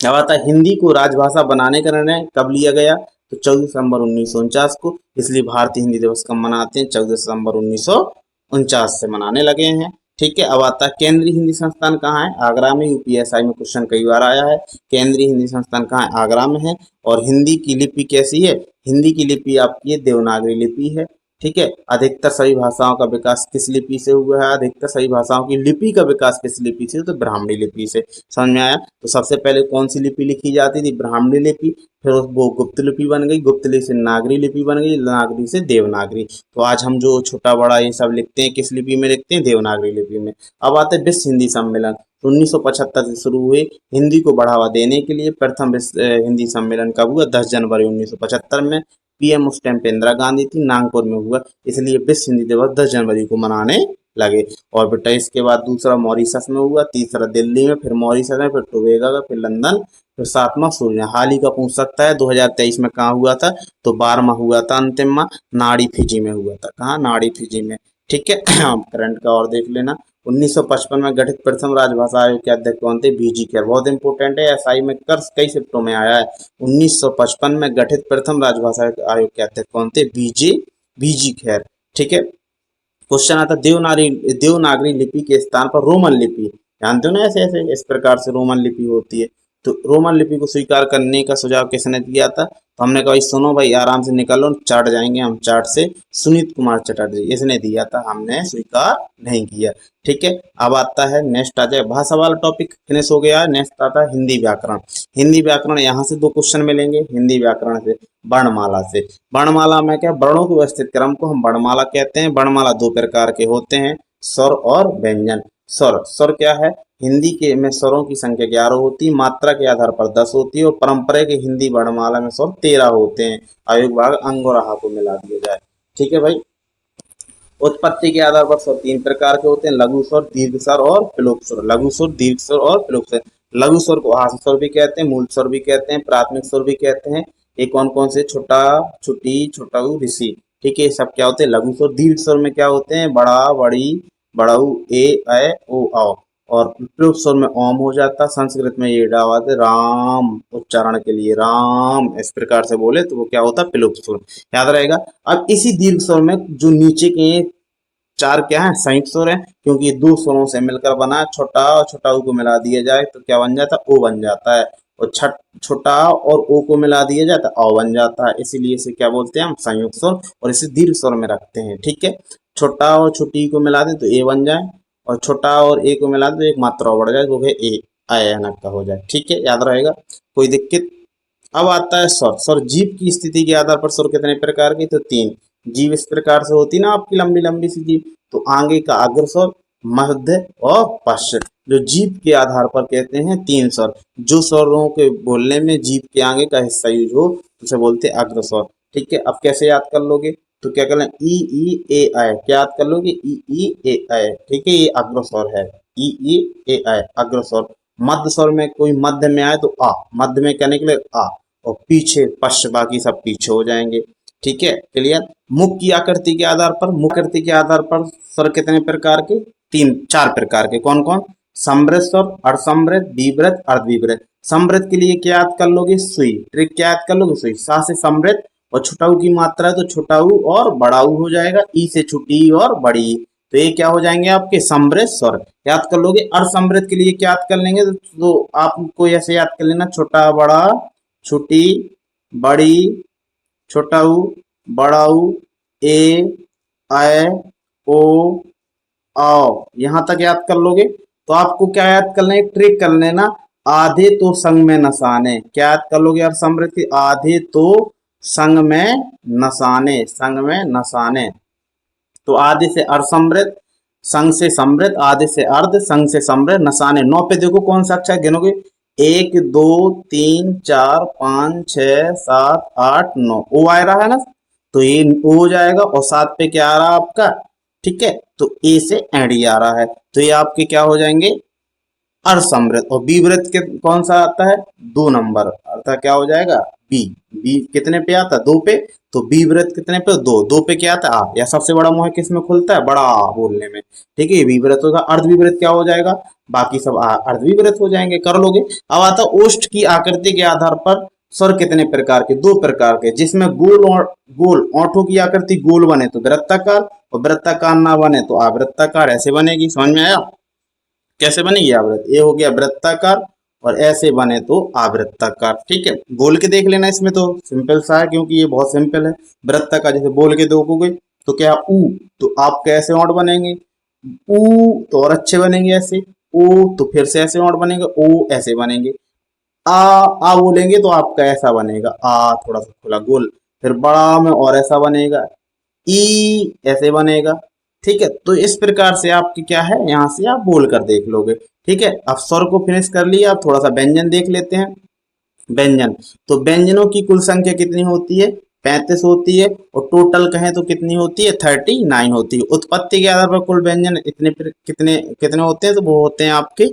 अब आता है हिंदी को राजभाषा बनाने का निर्णय कब लिया गया? तो 14 दिसंबर 1949 को। इसलिए भारतीय हिंदी दिवस कब मनाते हैं? 14 दिसंबर 1949 से मनाने लगे हैं। ठीक है, अब आता है केंद्रीय हिंदी संस्थान कहाँ है? आगरा में। यूपीएसआई में क्वेश्चन कई बार आया है। केंद्रीय हिंदी संस्थान कहाँ है? आगरा में है। और हिंदी की लिपि कैसी है? हिंदी की लिपि आपकी ये देवनागरी लिपि है। ठीक है, अधिकतर सभी भाषाओं का विकास किस लिपि से हुआ है? अधिकतर सभी भाषाओं की लिपि का विकास किस लिपि से? तो ब्राह्मणी लिपि से। समझ में आया? तो सबसे पहले कौन सी लिपि लिखी जाती थी? ब्राह्मणी लिपि। फिर वो गुप्त लिपि बन गई, गुप्त लिपि से नागरी लिपि बन गई, नागरी से देवनागरी। तो आज हम जो छोटा बड़ा ये सब लिखते हैं किस लिपि में लिखते हैं? देवनागरी लिपि में। अब आते हैं विश्व हिंदी सम्मेलन। तो 1975 से शुरू हुए हिंदी को बढ़ावा देने के लिए प्रथम विश्व हिंदी सम्मेलन कब हुआ? 10 जनवरी 1975 में। पीएम उस टाइम पे इंदिरा गांधी थी, नागपुर में हुआ। इसलिए विश्व हिंदी दिवस 10 जनवरी को मनाने लगे। और बेटा इसके बाद दूसरा मॉरिशस में हुआ, तीसरा दिल्ली में, फिर मॉरिशस में, फिर टोबेगा का, फिर लंदन, फिर 7वां सूर्य। हाल ही का पूछ सकता है 2023 में कहाँ हुआ था? तो 12वां हुआ था, अंतिमवां नाड़ी फिजी में हुआ था। कहाँ? नाड़ी फिजी में। ठीक है, करंट का और देख लेना। 1955 में गठित प्रथम राजभाषा आयोग के अध्यक्ष कौन थे? बीजी खैर। बहुत इंपॉर्टेंट है, एसआई में कर कई शिफ्टों में आया है। 1955 में गठित प्रथम राजभाषा आयोग के अध्यक्ष कौन थे? बीजी खैर। ठीक है, क्वेश्चन आता देवनागरी लिपि के स्थान पर रोमन लिपि। जानते हो ना, ऐसे ऐसे इस प्रकार से रोमन लिपि होती है। तो रोमन लिपि को स्वीकार करने का सुझाव किसने दिया था? तो हमने कहा भाई सुनो भाई, आराम से निकलो, चार्ट जाएंगे हम चार्ट से। सुनीत कुमार चटर्जी इसने दिया था, हमने स्वीकार नहीं किया। ठीक है, अब आता है नेक्स्ट आ जाए भाषा वाला टॉपिक फिनिश हो गया। नेक्स्ट आता है हिंदी व्याकरण। हिंदी व्याकरण यहाँ से 2 क्वेश्चन मिलेंगे हिंदी व्याकरण से। वर्णमाला से। वर्णमाला में क्या? वर्णों के व्यवस्थित क्रम को हम वर्णमाला कहते हैं। वर्णमाला 2 प्रकार के होते हैं, स्वर और व्यंजन। स्वर क्या है? हिंदी के में स्वरों की संख्या 11 होती है, मात्रा के आधार पर 10 होती है, और परंपरा के हिंदी वर्णमाला में स्वर 13 होते हैं। आयु भाग अंग और आहा को मिला दिया जाए। ठीक है भाई, उत्पत्ति के आधार पर स्वर 3 प्रकार के होते हैं, लघु स्वर, दीर्घ स्वर और विलोप स्वर। लघु स्वर, दीर्घ स्वर और विलोप स्वर। लघु स्वर को आहार स्वर भी कहते हैं, मूल स्वर भी कहते हैं, प्राथमिक स्वर भी कहते हैं। ये कौन कौन से? छोटा, छुटी, छोटा ऋषि। ठीक है, ये सब क्या होते हैं? लघु स्वर। दीर्घ स्वर में क्या होते हैं? बड़ा, बड़ी, बड़ऊ, ए ओ औ। और विलोप स्वर में ओम हो जाता। संस्कृत में ये डावाते राम उच्चारण के लिए, राम इस प्रकार से बोले तो वो क्या होता है? विलोप स्वर। याद रहेगा। अब इसी दीर्घ स्वर में जो नीचे के चार क्या है, संयुक्त स्वर है, क्योंकि ये दो स्वरों से मिलकर बना है। छोटा और छोटा ऊ को मिला दिया जाए तो क्या बन जाता है, ओ बन जाता है। और छोटा और ओ को मिला दिया जाए तो औ बन जाता है। इसीलिए इसे क्या बोलते हैं हम, संयुक्त स्वर, और इसे दीर्घ स्वर में रखते हैं। ठीक है, छोटा और छोटी को मिला दें तो ए बन जाए, और छोटा और ए को मिला दें तो एक मात्रा और बढ़ जाए तो ए अचानक का हो जाए। ठीक है, याद रहेगा, कोई दिक्कत। अब आता है स्वर। स्वर जीभ की स्थिति के आधार पर स्वर कितने प्रकार के, तो तीन। जीभ इस प्रकार से होती ना आपकी लंबी लंबी सी जीभ, तो आगे का अग्र स्वर, मध्य और पश्च, जो जीभ के आधार पर कहते हैं तीन स्वर। जो स्वरों के बोलने में जीभ के आगे का हिस्सा यूज हो उसे बोलते हैं अग्र स्वर। ठीक है, अब कैसे याद कर लोगे, तो क्या कर ई ए आई, क्या याद कर लोगे, ई ए आई। ठीक है, ये अग्र स्वर है, ई ए आई अग्र स्वर। मध्य स्वर में कोई मध्य में आए तो आ, मध्य में क्या निकले, आ, और पीछे पश्च, बाकी सब पीछे हो जाएंगे। ठीक है, क्लियर। मुख की आकृति के आधार पर, मुख आकृति के आधार पर स्वर कितने प्रकार के, तीन चार प्रकार के। कौन कौन, समृद्ध स्वर, अर्धसमृद्ध, विवृत, अर्धविवृत। समृद्ध के लिए क्या याद कर लोगे, सुई, ट्रिक क्या याद कर लोगे, सुई। सा से समृद्ध, और छोटा ऊ की मात्रा है तो छोटा ऊ और बड़ा ऊ हो जाएगा। ई से छोटी और बड़ी, तो ये क्या हो जाएंगे आपके समृद्ध स्वर, याद कर लोगे। अर्धसमृद्ध के लिए क्या याद कर लेंगे, तो आपको ऐसे याद कर लेना, छोटा बड़ा, छोटी बड़ी, छोटा ऊ बड़ा ऊ, ए ऐ ओ आओ, यहां तक याद कर लोगे। तो आपको क्या याद कर लेना, ट्रिक कर लेना, आधे तो संग में नसाने। क्या याद कर लोगे यार, समृद्धि, आधे तो संग में नसाने, संग में नसाने। तो आधे से अर्धसमृद्ध, संग से समृद्ध, आधे से अर्ध, संग से समृद्ध, नसाने। नौ पे देखो कौन सा अक्षर गिनोगे, एक दो तीन चार पाँच छह सात आठ नौ, ओ आ रहा है ना, तो ये ओ हो जाएगा। और सात पे क्या आ रहा है आपका, ठीक है, तो ए से एडी आ रहा है, तो ये आपके क्या हो जाएंगे, अर्धसमृद्ध। और बी वृत्त के कौन सा आता है, दो नंबर, अर्थात क्या हो जाएगा, बी। बी कितने पे आता है, दो पे, तो बी वृत्त कितने पे, दो। दो पे क्या आता है, आ। या सबसे बड़ा मुंह किस में खुलता है, बड़ा आ बोलने में। ठीक है, बी वृत्त होगा। अर्धविवृत्त क्या हो जाएगा, बाकी सब अर्धविवृत्त हो जाएंगे, कर लोगे। अब आता है ओष्ठ की आकृति के आधार पर स्वर कितने प्रकार के, दो प्रकार के, जिसमें गोल और गोल ओंठों की आकृति गोल बने तो वृत्ताकार, और वृत्ताकार ना बने तो आवृत्ताकार, ऐसे बनेगी। समझ में आया, कैसे बनेगी, आवृत्त, ये हो गया वृत्ताकार, और ऐसे बने तो आवृत्ताकार। ठीक है, बोल के देख लेना, इसमें तो सिंपल सा है, क्योंकि ये बहुत सिंपल है। वृत्ताकार जैसे बोल के देखोगे तो क्या, ऊ, तो आप कैसे ओंठ बनेंगे, ऊ तो और अच्छे बनेंगे ऐसे, ओ तो फिर से ऐसे ओंठ बनेंगे, ओ ऐसे बनेंगे। आ बोलेंगे तो आपका ऐसा बनेगा, आ थोड़ा सा खुला गोल, फिर बड़ा में और ऐसा बनेगा, ई ऐसे बनेगा। ठीक है, तो इस प्रकार से आपकी क्या है, यहाँ से आप बोल कर देख लोगे। ठीक है, अब स्वर को फिनिश कर लिया, अब थोड़ा सा व्यंजन देख लेते हैं। व्यंजन, तो व्यंजनों की कुल संख्या कितनी होती है, 35 होती है, और टोटल कहें तो कितनी होती है, 39 होती है। उत्पत्ति के आधार पर कुल व्यंजन इतने कितने कितने होते हैं, तो वो होते हैं आपके।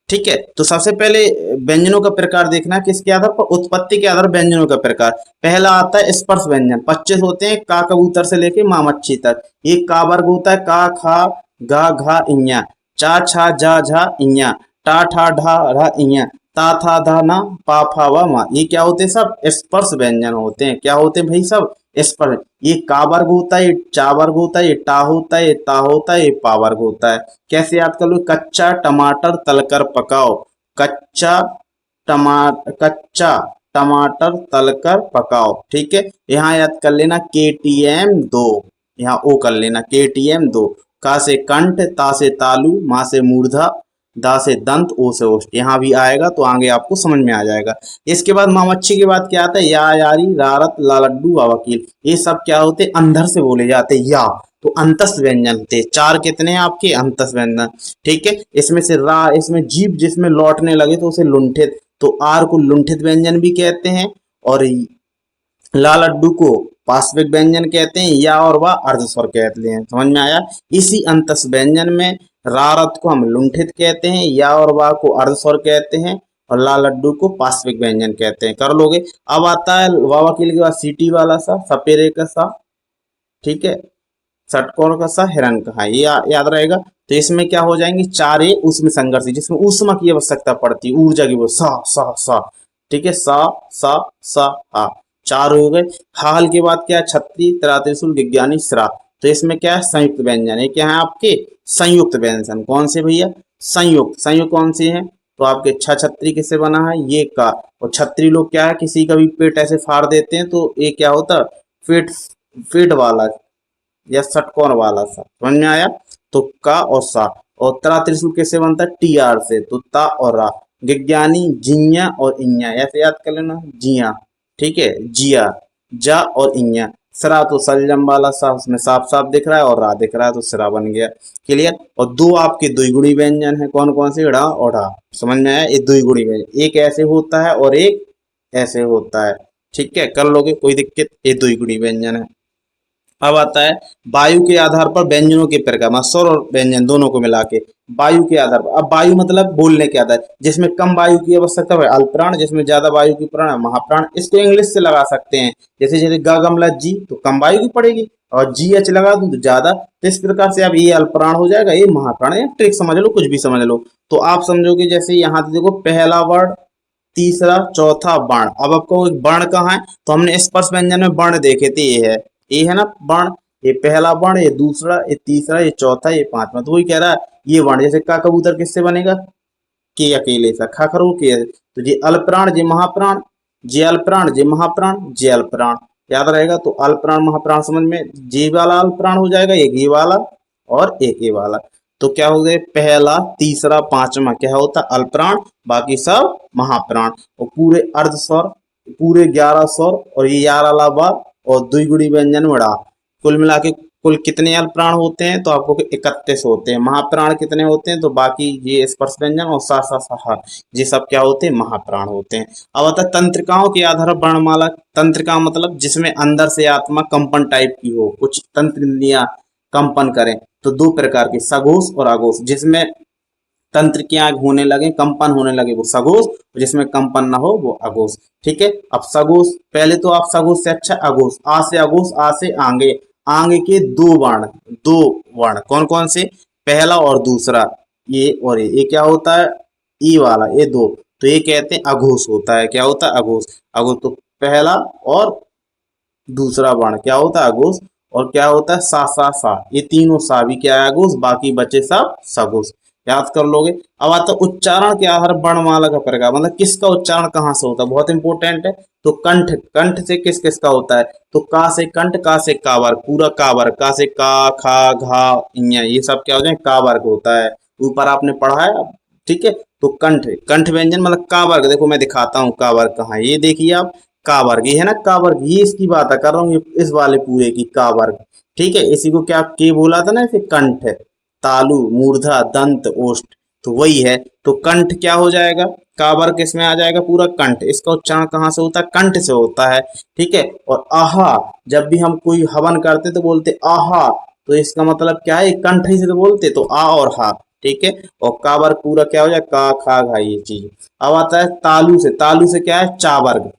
ठीक है, तो सबसे पहले व्यंजनों का प्रकार देखना, किसके आधार पर, उत्पत्ति के आधार पर व्यंजनों का प्रकार। पहला आता है स्पर्श व्यंजन, 25 होते हैं, का कबूतर से लेके माँ मच्छी तक। एक का वर्ग होता है, का खा गा घा इया, चा छा जा झा इया, टा ठा ढा ढा इया, ता था धा ना, पा फा वा मा। ये क्या होते हैं, सब स्पर्श व्यंजन होते हैं। क्या होते हैं भाई, सब स्पर्श। ये का वर्ग होता है, ये चा वर्ग होता है, ये टा होता है, ये ता होता है, ये पा वर्ग होता है। कैसे याद कर लो, कच्चा टमाटर तलकर पकाओ, कच्चा कच्चा टमाटर तलकर पकाओ। ठीक है, यहाँ याद कर लेना KTM 2, यहाँ ओ कर लेना KTM 2। का से कंठ, ता से तालु, माँ से मूर्धा, दा से दंत, ओ से ओष्ठ, यहाँ भी आएगा तो आगे आपको समझ में आ जाएगा। इसके बाद माँ मच्छी के बाद क्या आता है, या यारी रारत ला लड्डू वा वकील। ये सब क्या होते, अंदर से बोले जाते, या तो अंतस व्यंजन थे। चार कितने हैं आपके, अंतस व्यंजन। ठीक है, इसमें से रा, इसमें जीभ जिसमें लौटने लगे तो उसे लुंठित, तो आर को लुंठित व्यंजन भी कहते हैं, और ला लड्डू को पार्श्विक व्यंजन कहते हैं, या और वह अर्ध स्वर कहते हैं। समझ में आया, इसी अंतस व्यंजन में रारत को हम लुंठित कहते हैं, या और वाह को अर्ध स्वर कहते हैं, और ला लड्डू को पार्श्विक व्यंजन कहते हैं। कर लोगे। अब आता है वाह वकील के बाद सीटी वाला सा, सपेरे का सा, ठीक है, षटकोण का सा, हिरण का है, ये याद रहेगा। तो इसमें क्या हो जाएंगे, चारे उसमें संघर्ष, जिसमें ऊष्मा की आवश्यकता पड़ती है, ऊर्जा की, वो सा सा सा। ठीक है, सा सा सा हा, चार हो गए। हाल के बाद क्या, छत्री, त्रा, त्रिशूल, विज्ञानी, श्रा। तो इसमें क्या है, संयुक्त व्यंजन। ये क्या है आपके संयुक्त व्यंजन। कौन से भैया, संयुक्त। संयुक्त कौन से हैं, तो आपके छछत्री किससे बना है, ये का। और छत्री लोग क्या है, किसी का भी पेट ऐसे फाड़ देते हैं तो ये क्या होता है, पेट, पेट वाला या षटकोण वाला सा, समझ में आया। तो का और सा। और तरा त्रिशूल कैसे बनता है, टी आर से, तो ता और रा। विज्ञानी जिया और इया, ऐसे याद कर लेना, जिया, ठीक है, जिया, जा और इया। सरा तो सलजम वाला सा, उसमें साफ साफ दिख रहा है, और रा दिख रहा है तो सरा बन गया। क्लियर। और दो आपके द्विगुणी व्यंजन है, कौन कौन से, ड़ा और ढा। समझ में आया, ये द्विगुणी व्यंजन, एक ऐसे होता है और एक ऐसे होता है। ठीक है, कर लोगे, कोई दिक्कत। ये द्विगुणी व्यंजन है। अब आता है वायु के आधार पर व्यंजनों के प्रकार, मतलब स्वर और व्यंजन दोनों को मिला के। वायु के आधार पर, अब वायु मतलब बोलने के आधार, जिसमें कम वायु की आवश्यकता है अल्पप्राण, जिसमें ज्यादा वायु की प्राण है महाप्राण। इसको इंग्लिश से लगा सकते हैं, जैसे जैसे ग गमला जी तो कम वायु की पड़ेगी, और जी एच लगा दूं तो ज्यादा। तो इस प्रकार से अब ये अल्पप्राण हो जाएगा, ये महाप्राण है। ट्रिक समझ लो, कुछ भी समझ लो। तो आप समझोगे, जैसे यहाँ देखो, पहला वर्ड, तीसरा, चौथा वर्ण। अब आपको एक वर्ण कहाँ है, तो हमने स्पर्श व्यंजन में वर्ण देखे थे, ये है ना वर्ण। ये पहला वर्ण, ये दूसरा, ये तीसरा, ये चौथा, ये पांचवा। तो वही कह रहा है, ये वर्ण जैसे का कबूतर किससे बनेगा, के अकेले सा, खा खरो के। तो जे अल्पप्राण, जे महाप्राण, जे अल्पप्राण, जे महाप्राण, जे अल्पप्राण, याद रहेगा। तो अल्पप्राण महाप्राण समझ में, जे वाला अल्पप्राण हो जाएगा, एक ये वाला और एक ये वाला। तो क्या हो गए, पहला, तीसरा, पांचवा क्या होता है, अल्पप्राण, बाकी सब महाप्राण। और पूरे अर्ध स्वर, पूरे 11 स्वर, और ये 11 अलावा और द्विगुणी व्यंजन बड़ा, कुल मिला के कुल कितने अल्पप्राण होते हैं, तो आपको 31 होते हैं। महाप्राण कितने होते हैं, तो बाकी ये स्पर्श व्यंजन और सा सा सा, ये सब क्या होते हैं, महाप्राण होते हैं। अब आता है तंत्रिकाओं के आधार पर वर्णमाला। तंत्रिका मतलब जिसमें अंदर से आत्मा कंपन टाइप की हो, कुछ तंत्र इंद्रियां कंपन करें। तो दो प्रकार के, सघोष और अघोष। जिसमें तंत्र की आग होने लगे, कंपन होने लगे, वो सघोष। जिसमें कंपन ना हो वो अघोष। ठीक है। अब सघोष, पहले तो आप सघोष से अच्छा अघोष, आ से अघोष, आ से आंगे। आंगे के दो वर्ण, दो वर्ण कौन कौन से, पहला और दूसरा, ये और ये क्या होता है, ई वाला, ये दो। तो ये कहते हैं अघोष होता है। क्या होता है, अघोष। अघोष तो पहला और दूसरा वर्ण क्या होता है, अघोष। और क्या होता है, सा, ये तीनों सा भी क्या है, अघोष। बाकी बचे सब सघोष। याद कर लोगे। अब आता है उच्चारण के आधार वर्णमाला का प्रकार, मतलब किसका उच्चारण कहाँ से होता है, बहुत इंपॉर्टेंट है। तो कंठ, कंठ से किस किस का होता है, तो का से कंठ, का से का वर्ग, पूरा का वर्ग, का से का, खा, घा, इया, ये सब क्या होता है, का वर्ग होता है। ऊपर आपने पढ़ा है। ठीक है। तो कंठ, कंठ व्यंजन मतलब का वर्ग। देखो मैं दिखाता हूँ का वर्ग कहाँ है, ये देखिए आप, का वर्ग, ये है ना का वर्ग, ये इसकी बात कर रहा हूँ, ये इस वाले पूरे की का वर्ग। ठीक है। इसी को क्या के बोला था ना, इसे कंठ, तालु, मूर्धा, दंत, ओष्ठ, तो वही है। तो कंठ क्या हो जाएगा, का वर्ग इसमें आ जाएगा पूरा कंठ। इसका उच्चारण कहाँ से होता है, कंठ से होता है। ठीक है। और आहा, जब भी हम कोई हवन करते तो बोलते आहा, तो इसका मतलब क्या है, कंठ ही से तो बोलते, तो आ और हा। ठीक है। और का वर्ग पूरा क्या हो जाए, का, खा, घा, ये चीज। अब आता है तालु से, तालु से क्या है, चा वर्ग,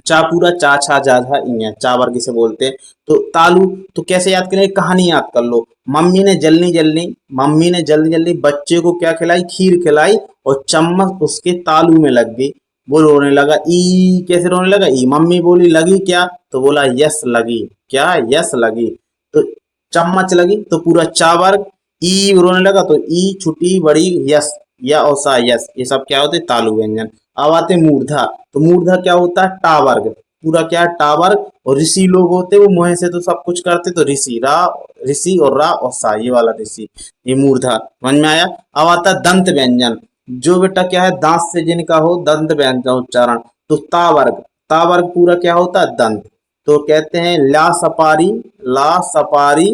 चा पूरा, चा, छा, जा, झा, इया, चा वर्ग से बोलते हैं। तो तालु, तो कैसे याद करें, कहानी याद कर लो। मम्मी ने जल्दी जल्दी, मम्मी ने जल्दी जल्दी बच्चे को क्या खिलाई, खीर खिलाई, और चम्मच उसके तालू में लग गई। वो रोने लगा, ई, कैसे रोने लगा, ई। मम्मी बोली लगी क्या, तो बोला यस लगी, क्या, यस लगी। तो चम्मच लगी, तो पूरा चा वर्ग। ई रोने लगा, तो ई छुटी बड़ी, यस, या और सा, यस, ये सब क्या होते, तालु व्यंजन। अब आते मूर्धा। तो मूर्धा क्या होता है, टा वर्ग, पूरा क्या है, टा वर्ग। और ऋषि लोग होते, वो मुंह से तो सब कुछ करते, तो ऋषि, रा, ऋषि और रा और सा, ये वाला ऋषि, ये मूर्धा। समझ में आया। अब आता है दंत व्यंजन, जो बेटा क्या है, दांत से जिनका हो दंत व्यंजन उच्चारण। तो ता वर्ग, ता वर्ग पूरा क्या होता है, दंत। तो कहते हैं ला सपारी, ला सपारी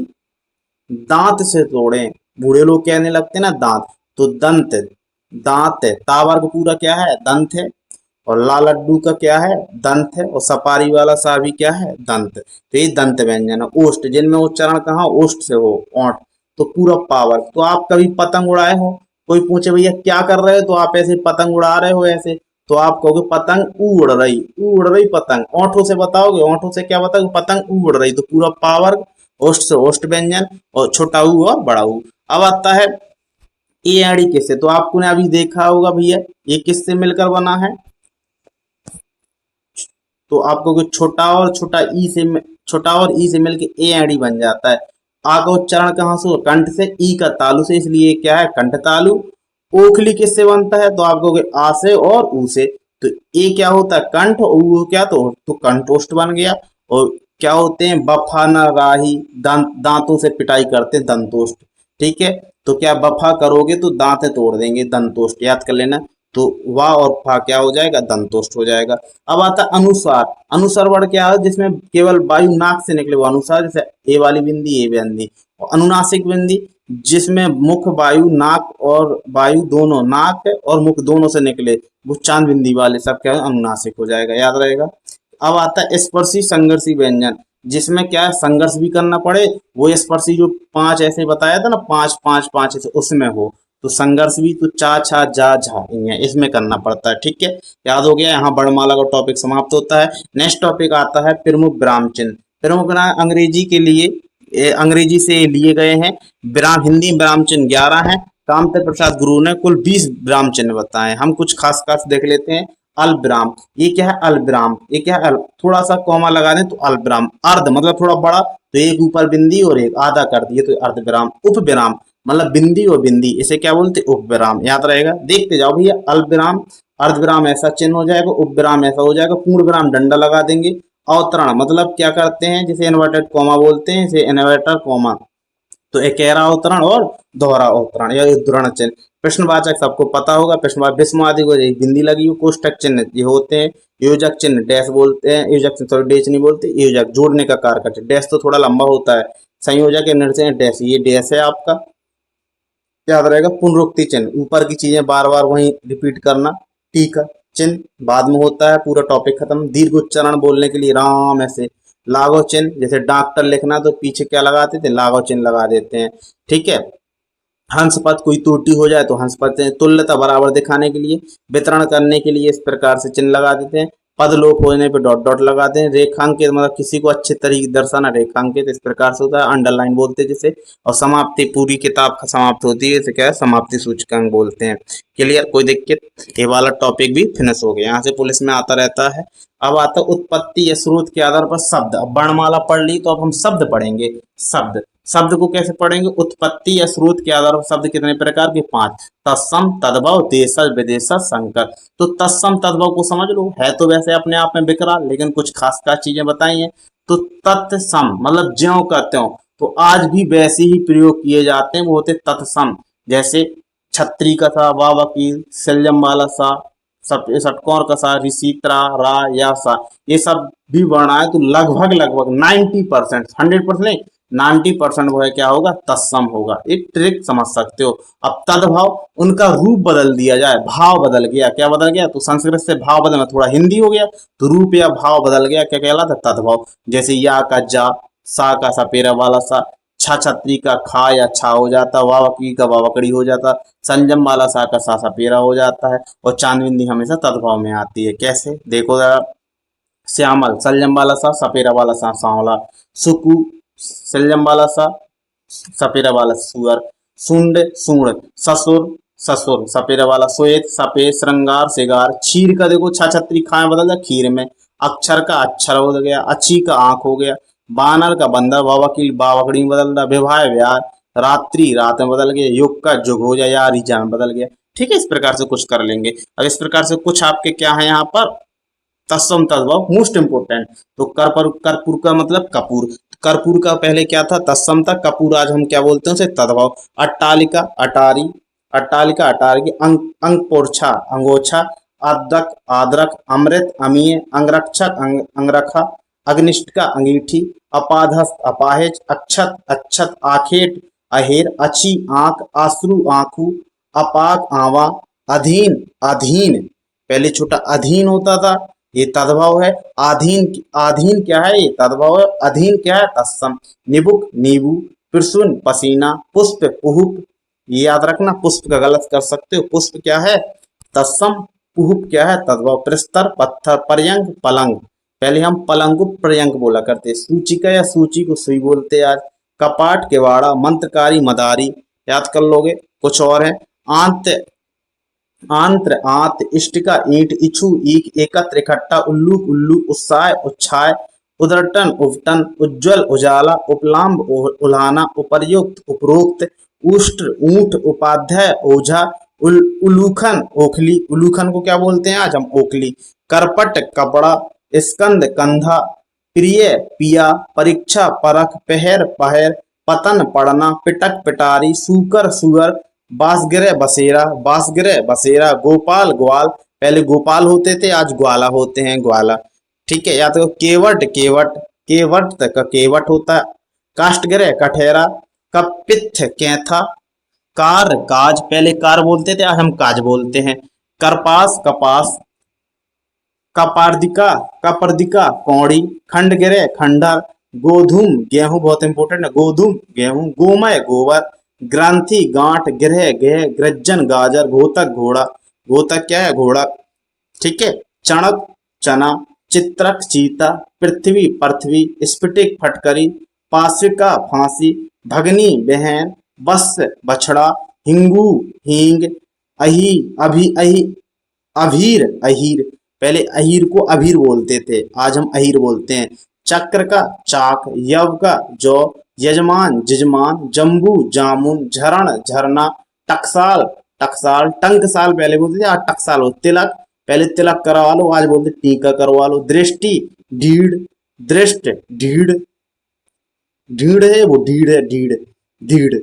दांत से तोड़े, बूढ़े लोग कहने लगते हैं ना दांत, तो दंत, दांत है। ता वर्ग पूरा क्या है, दंत है। और ला लड्डू का क्या है, दंत है। और सपारी वाला सा भी क्या है, दंत। तो ये दंत व्यंजन है। ओष्ठ, जिनमें उच्चारण कहाँ, ओष्ठ से हो, ओंठ। तो पूरा पावर। तो आप कभी पतंग उड़ाए हो, कोई पूछे भैया क्या कर रहे हो, तो आप ऐसे पतंग उड़ा रहे हो ऐसे, तो आप कहोगे पतंग उड़ रही, उड़ रही पतंग। ओंठों से बताओगे, ओंठों से क्या बताओगे, पतंग उड़ रही। तो पूरा पावर, ओष्ठ से ओष्ठ व्यंजन, और छोटा ऊ और बड़ा ऊ। अब आता है ए आड़ी किससे, तो आपको ने अभी देखा होगा भैया, ये किससे मिलकर बना है, तो आपको कुछ छोटा और छोटा ई से, छोटा और ई से मिलके ए आड़ी बन जाता है। आ का उच्चारण कहाँ से? कंठ से। ई का तालु से, इसलिए क्या है? कंठ तालु। ओखली किससे बनता है? तो आप कहोगे आ से और ऊ से। तो ए क्या होता है? कंठ, और ऊ क्या? तो कंठोष्ठ बन गया। और क्या होते हैं? बफा न राही, दांतों से पिटाई करते हैं, दंतोष्ठ। ठीक है, तो क्या बफा करोगे तो दांत तोड़ देंगे, दंतोष्ठ याद कर लेना। तो वा और फा क्या हो जाएगा? दंतोष्ठ हो जाएगा। अब आता है अनुसार। अनुसार वर्ड क्या है? जिसमें केवल वायु नाक से निकले वो अनुसार, जैसे ए वाली बिंदी, ए बिंदी। और अनुनासिक बिंदी जिसमें मुख वायु नाक और वायु दोनों, नाक और मुख दोनों से निकले, वो चांद बिंदी वाले सब क्या है? अनुनासिक हो जाएगा, याद रहेगा। अब आता है स्पर्शी संघर्षी व्यंजन, जिसमें क्या है? संघर्ष भी करना पड़े, वो स्पर्शी जो पांच ऐसे बताया था ना, पांच पांच पांच ऐसे, उसमें हो। तो संघर्ष भी तो चा छा जा झा इसमें करना पड़ता है। ठीक है, याद हो गया। यहाँ वर्णमाला का टॉपिक समाप्त होता है। नेक्स्ट टॉपिक आता है प्रमुख विराम चिन्ह। प्रमुख विराम अंग्रेजी के लिए, अंग्रेजी से लिए गए हैं। विराम हिंदी में विराम चिन्ह 11 है। कामते प्रसाद गुरु ने कुल 20 विराम चिन्ह बताए। हम कुछ खास खास देख लेते हैं। अल्पविराम, ये क्या है? अल्पविराम, ये क्या है? थोड़ा सा कॉमा लगा दें तो अल्पविराम। अर्ध मतलब थोड़ा बड़ा, तो एक ऊपर बिंदी और एक आधा कर दिए तो अर्धविराम। उपविराम मतलब बिंदी और बिंदी, इसे क्या बोलते? उपविराम, याद रहेगा। देखते जाओ भैया। अल्पविराम, अर्धविराम ऐसा चिन्ह हो जाएगा, उपविराम ऐसा हो जाएगा, पूर्ण विराम डंडा लगा देंगे। अवतरण मतलब क्या करते हैं? जिसे इन्वर्टेड कॉमा बोलते हैं, इसे इन्वर्टर कॉमा। तो एकेरा अवतरण और दोहरा अवतरण या उद्धरण चिन्ह। प्रश्नवाचक सबको पता होगा। प्रश्नवाचक विस्म आदि को बिंदी लगी हो। कोष्टक चिन्ह ये होते हैं। योजक चिन्ह डैश बोलते हैं, योजक चिन्ह सॉरी डैश नहीं बोलते, योजक जोड़ने का कार्य करते हैं। डैश तो थोड़ा लंबा होता है। संयोजक या निर्देश डैश, ये डैश है आपका, याद रहेगा। पुनरुक्ति चिन्ह, ऊपर की चीजें बार बार वहीं रिपीट करना। टीका चिन्ह बाद में होता है, पूरा टॉपिक खत्म। दीर्घ उच्चारण बोलने के लिए राम ऐसे। लाघव चिन्ह, जैसे डॉक्टर लिखना तो पीछे क्या लगाते थे? लाघव चिन्ह लगा देते हैं। ठीक है। हंस पद, कोई त्रुटि हो जाए तो हंस पद से। तुल्यता बराबर दिखाने के लिए, वितरण करने के लिए इस प्रकार से चिन्ह लगा देते हैं। पद लोप होने पे डॉट डॉट लगाते हैं। रेखांकित मतलब किसी को अच्छे तरीके दर्शाना, रेखांकित इस प्रकार से होता है। अंडरलाइन बोलते हैं जिसे। और समाप्ति, पूरी किताब समाप्त होती है, इसे क्या है? समाप्ति सूचकांक बोलते हैं। क्लियर? कोई दिक्कत? ये वाला टॉपिक भी फिनिश हो गया। यहाँ से पुलिस में आता रहता है। अब आता है उत्पत्ति या स्रोत के आधार पर शब्द। अब वर्णमाला पढ़ ली तो अब हम शब्द पढ़ेंगे। शब्द, शब्द को कैसे पढ़ेंगे? उत्पत्ति या स्रोत के आधार पर शब्द कितने प्रकार के? 5। तत्सम, तद्भव, देशज, विदेशज, संकर। तो तत्सम तद्भव को समझ लो, है तो वैसे अपने आप में विकराल, लेकिन कुछ खास खास चीजें बताई हैं। तो तत्सम मतलब ज्यों का त्यों, तो आज भी वैसे ही प्रयोग किए जाते हैं, वो होते तत्सम। जैसे छत्री का सा, वा वकील, सलजम वाला सा, षटकोर का सा, ऋषि, त्रा, रा, या सा, ये सब भी वर्ण आए तो लगभग लगभग 90%, 100% नहीं, 90% वो है क्या होगा? तत्सम होगा। एक ट्रिक समझ सकते हो। अब तद्भाव, उनका रूप बदल दिया जाए, भाव बदल गया। क्या बदल गया? तो संस्कृत से भाव बदलना, थोड़ा हिंदी हो गया तो रूप या भाव बदल गया, क्या कहलाता? तद्भाव। जैसे या का जा, सा का सपेरा वाला सा, छा छत्री का खा या छा हो जाता, वावकी का वावकड़ी हो जाता, संजम वाला सा का सा सपेरा हो जाता है। और चांदबिंदी हमेशा तद्भाव में आती है। कैसे? देखो जरा। श्यामल, सलजम वाला सा, सपेरा वाला सा सांवला। सुकु, सलजम वाला सा, सपेरा वाला सुअर। सुंड, सूंड। ससुर, ससुर, सपेरा वाला। श्वेत, सफेद। श्रृंगार, सिगार। क्षीर का देखो छा छत्री खाए बदल गया खीर में। अक्षर का अक्षर हो गया, अच्छी का आंख हो गया। बानर का बंदर, बावकील बावकड़ी में बदल रहा। विवाह व्याह, रात्रि रात में बदल गया। युग का जुग हो जाए, या रिजा में बदल गया। ठीक है, इस प्रकार से कुछ कर लेंगे। अब इस प्रकार से कुछ आपके क्या है यहाँ पर? तत्सम तद्भव मोस्ट इंपोर्टेंट। तो कर्पूर, कर्पूर का मतलब कपूर। कर्पूर का पहले क्या था? तत्सम था। कपूर आज हम क्या बोलते हैं? उसे तद्भव। अट्टालिका, अटारी। अट्टालिका, अटारी। अंगपोरछा, अंगोछा। आदक, आदरक। अमृत, अमीय। अंगरक्षक, अंगरखा। अग्निष्ठिका, अंगीठी। अपाधस्थ, अपाहिज। अक्षत, अच्छत। आखेट, अहेर। अच्छी, आंख। आश्रु, आंखू। अपाक, आवा। अधीन, अधीन, पहले छोटा अधीन होता था, ये तद्भव है। आधीन, आधीन क्या है? ये तद्भव है। अधीन क्या है? तत्सम। निबुक, नींबू। पिरसुन, पसीना। पुष्प, पुहुप, ये याद रखना, पुष्प का गलत कर सकते हो। पुष्प क्या है? तत्सम। पुहुप क्या है? तद्भव। प्रस्तर, पत्थर। पर्यंक, पलंग। पहले हम पलंग को पर्यंक बोला करते। सूचिका या सूची को सुई बोलते आज। कपाट, किवाड़ा। मंत्रकारी, मदारी, याद कर लोगे। कुछ और है। आंत, आंत्र, आंत। इष्टिका, ईंट। इछु, ईक। एकत्र, इकट्ठा। उल्लू, उल्लू। उत्साह, उच्छाय। उदरटन उपटन, उज्ज्वल उजाला, उपलाम्ब उल्हाना, उपर्युक्त उपरोक्त, उष्ट्र ऊंट, उपाध्याय ओझा, उलूखन ओखली, उलूखन को क्या बोलते हैं आज हम, ओखली, करपट कपड़ा, स्कंद कंधा, प्रिय पिया, परीक्षा परख, पहर पहर, पतन पड़ना, पिटक पिटारी, सूकर सुअर, बासगृह बसेरा, बासगृह बसेरा, गोपाल ग्वाल, पहले गोपाल होते थे आज ग्वाला होते हैं, ग्वाला। ठीक है, या तो केवट केवट, केवट तक का केवट होता है, काष्ठगृह कठेरा, कपित्थ कैथा, कार काज, पहले कार बोलते थे आज हम काज बोलते हैं, करपास कपास, कपार्दिका कपर्दिका कौड़ी, खंडगिरह खंडहर, गोधूम गेहूं, बहुत इंपॉर्टेंट है, गोधूम गेहूं, गोमय गोबर, ग्रांथि गांठ, गृह गेह, गृज्जन गाजर, घोतक घोड़ा, घोतक क्या है, घोड़ा। ठीक है, चणक चना, चित्रक चीता, पृथ्वी पृथ्वी, स्फटिक फटकरी, पार्श्विका फांसी, भगनी बहन, वत्स बछड़ा, हिंगू हींग, अही अभी अही, अभीर अहीर, पहले अहीर को अभीर बोलते थे आज हम अहीर बोलते हैं, चक्र का चाक, यव का जौ, यजमान जिजमान, जम्बू जामुन, झरण झरना, टकसाल टकसाल, टंकसाल पहले बोलते थे आज टकसाल हो, तिलक पहले तिलक करवा लो आज बोलते टीका करवा लो, दृष्टि ढीड़, दृष्ट ढीड़, ढीड़ है वो ढीड़ है, ढीड़ ढीड़।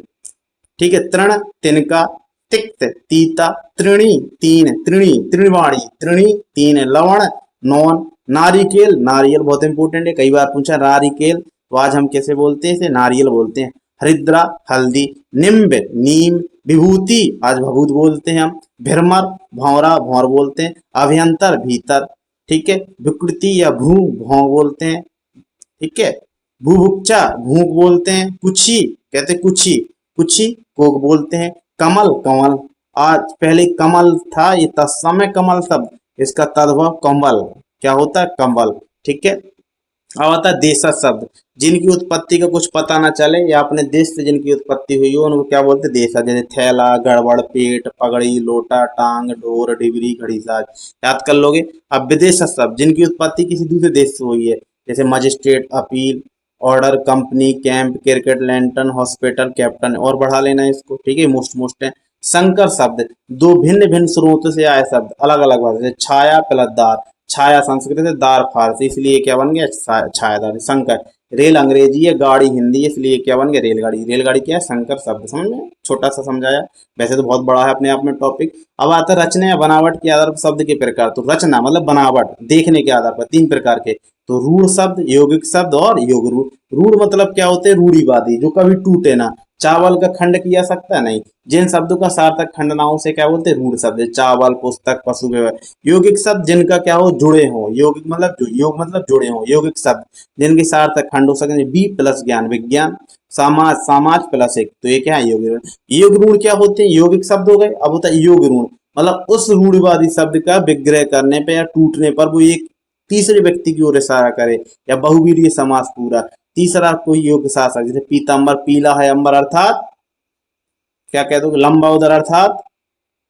ठीक है, तृण तिनका, तिक्त तीता, त्रिणी तीन, त्रिणी त्रिवाणी, त्रिणी तीन, लवण नौन, नारिकेल नारियल, बहुत इंपॉर्टेंट है, कई बार पूछा नारिकेल, तो आज हम कैसे बोलते हैं इसे, नारियल बोलते हैं, हरिद्रा हल्दी, निम्ब नीम, विभूति आज भभूत बोलते हैं हम, भिरमर भौरा भौर बोलते हैं, अभ्यंतर भीतर। ठीक है, विकृति या भू भौ बोलते हैं। ठीक है, भूभुक्षा भूख बोलते हैं, कुछी कहते कुछी, कुछी कोक बोलते हैं, कमल कमल, आज पहले कमल था ये तत्समय कमल शब्द, इसका तद्भव कमल क्या होता है, कमल। ठीक है, अब आता है देशज शब्द, जिनकी उत्पत्ति का कुछ पता ना चले या अपने देश से जिनकी उत्पत्ति हुई हो उनको क्या बोलते हैं, देशज, जैसे थैला, गड़बड़, पेट, पगड़ी, लोटा, टांग, ढोर, डिबरी, घड़ी साज, याद कर लोगे। अब विदेशज शब्द, जिनकी उत्पत्ति किसी दूसरे देश से हुई है, जैसे magistrate, appeal, order, company, camp, cricket, lentil, hospital, captain, और बढ़ा लेना है इसको। ठीक है, मोस्ट है। संकर शब्द, दो भिन्न भिन्न स्रोतों से आए शब्द, अलग अलग भाषा से, छाया प्लस दार, छाया संस्कृत है, दार फारसी, इसलिए क्या बन गया, छायादार। संकर, रेल अंग्रेजी है, गाड़ी हिंदी है, इसलिए क्या बन गया, रेलगाड़ी। रेलगाड़ी क्या है, संकर शब्द। समझ में, छोटा सा समझाया, वैसे तो बहुत बड़ा है अपने आप में टॉपिक। अब आता है रचना या बनावट के आधार पर शब्द के प्रकार। तो रचना मतलब बनावट, देखने के आधार पर तीन प्रकार के, तो रूढ़ शब्द, यौगिक शब्द और योग रूढ़। रूढ़ मतलब क्या होते हैं, रूढ़िवादी, जो कभी टूटे ना। चावल का खंड किया सकता है नहीं, जिन शब्दों का सार्थक खंड ना हो उसे क्या बोलते हैं, रूढ़ शब्द। चावल, पुस्तक, पशु, व्यवहार। यौगिक शब्द जिनका क्या हो, जुड़े हो, यौगिक मतलब योग मतलब जुड़े हो, यौगिक शब्द जिनके सार्थक खंड हो सके। बी प्लस ज्ञान, विज्ञान, समाज, समाज प्लस एक, तो ये क्या है, योग रूढ़। योग रूढ़ क्या होते हैं, यौगिक शब्द हो गए। अब होता है योग रूढ़, मतलब उस रूढ़िवादी शब्द का विग्रह करने पर या टूटने पर वो एक तीसरे व्यक्ति की ओर इशारा करे, या बहुवीर्य समास पूरा। तीसरा कोई योग शासक, जैसे पीताम्बर, पीला है अंबर, अर्थात क्या कह दो, लंबा उदर, अर्थात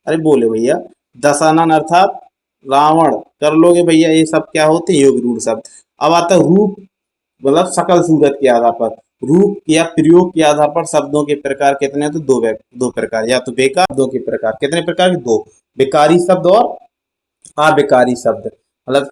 अरे बोले भैया, दशानन अर्थात रावण, कर लोगे भैया। ये सब क्या होते हैं, योग रूढ़ शब्द। अब आता है रूप, मतलब सकल सूरत के आधार पर। रूप या प्रयोग के आधार पर शब्दों के प्रकार कितने हैं, तो दो प्रकार, या तो बेकार, शब्दों के प्रकार कितने प्रकार के, दो, बेकारी शब्द और अबेकारी शब्द। मतलब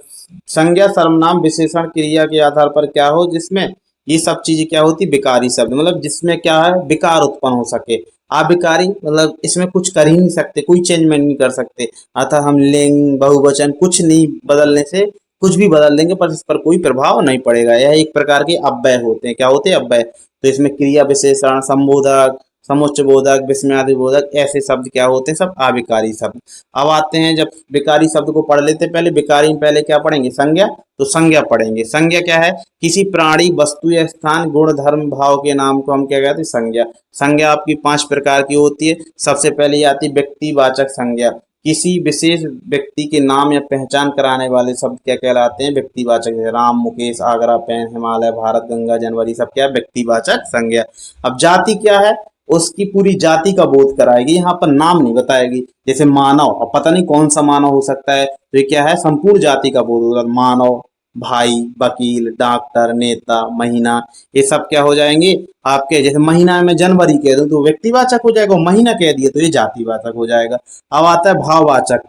संज्ञा, सर्वनाम, विशेषण, क्रिया के आधार पर क्या हो, जिसमें ये सब चीजें क्या होती, बेकारी शब्द, मतलब जिसमें क्या है, विकार उत्पन्न हो सके। अबिकारी मतलब इसमें कुछ कर ही नहीं सकते, कोई चेंजमेंट नहीं कर सकते, अर्थात हम लिंग, बहुवचन कुछ नहीं बदलने से कुछ भी बदल देंगे पर इस पर कोई प्रभाव नहीं पड़ेगा। यह एक प्रकार के अव्यय होते हैं। क्या होते हैं, अव्यय। तो इसमें क्रिया, विशेषण, संबोधक, समुच्चयबोधक, विस्मयादिबोधक, ऐसे शब्द क्या होते हैं, सब अविकारी शब्द। अब आते हैं, जब विकारी शब्द को पढ़ लेते हैं, पहले विकारी में पहले क्या पढ़ेंगे, संज्ञा। तो संज्ञा पढ़ेंगे। संज्ञा क्या है, किसी प्राणी, वस्तु या स्थान, गुण, धर्म, भाव के नाम को हम क्या कहते हैं, संज्ञा। संज्ञा आपकी 5 प्रकार की होती है। सबसे पहले आती है व्यक्तिवाचक संज्ञा, किसी विशेष व्यक्ति के नाम या पहचान कराने वाले शब्द क्या कहलाते हैं, व्यक्तिवाचक। जैसे राम, मुकेश, आगरा, पेन, हिमालय, भारत, गंगा, जनवरी, सब क्या है, व्यक्तिवाचक संज्ञा। अब जाति क्या है, उसकी पूरी जाति का बोध कराएगी, यहाँ पर नाम नहीं बताएगी। जैसे मानव, अब पता नहीं कौन सा मानव हो सकता है, तो ये क्या है, संपूर्ण जाति का बोध होगा, मानव। भाई, वकील, डॉक्टर, नेता, महीना, ये सब क्या हो जाएंगे आपके। जैसे महीना में जनवरी कह दूं तो व्यक्तिवाचक हो जाएगा, और महीना कह दिए तो ये जातिवाचक हो जाएगा। अब आता है भाववाचक।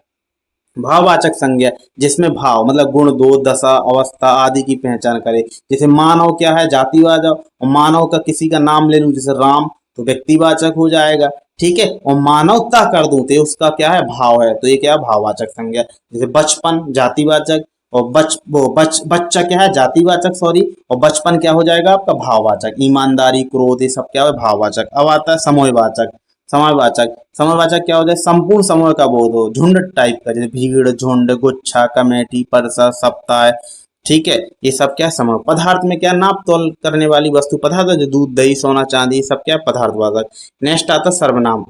भाववाचक संज्ञा, जिसमें भाव मतलब गुण, दो, दशा, अवस्था आदि की पहचान करे। जैसे मानव क्या है, जातिवाचक, और मानव का किसी का नाम ले लूं जैसे राम तो व्यक्तिवाचक हो जाएगा। ठीक है, और मानवता कर दूं तो उसका क्या है, भाव है, तो ये क्या है, भाववाचक संज्ञा। जैसे बचपन जातिवाचक, और बच्चा क्या है, जातिवाचक सॉरी, और बचपन क्या हो जाएगा आपका, भाववाचक। ईमानदारी, क्रोध, ये सब क्या है, भाववाचक। अब आता है समूहवाचक। समयवाचक, समयवाचक क्या होता है, संपूर्ण समूह का बोध हो, झुंड टाइप का, जैसे भीड़, झुंड, गुच्छा, कमेटी, परिषद, सप्ताह। ठीक है, ये सब क्या है, समूह। पदार्थ में क्या, नाप तोल करने वाली वस्तु पदार्थ है, जो दूध, दही, सोना, चांदी, ये सब क्या है, पदार्थवाचक। नेक्स्ट आता है सर्वनाम।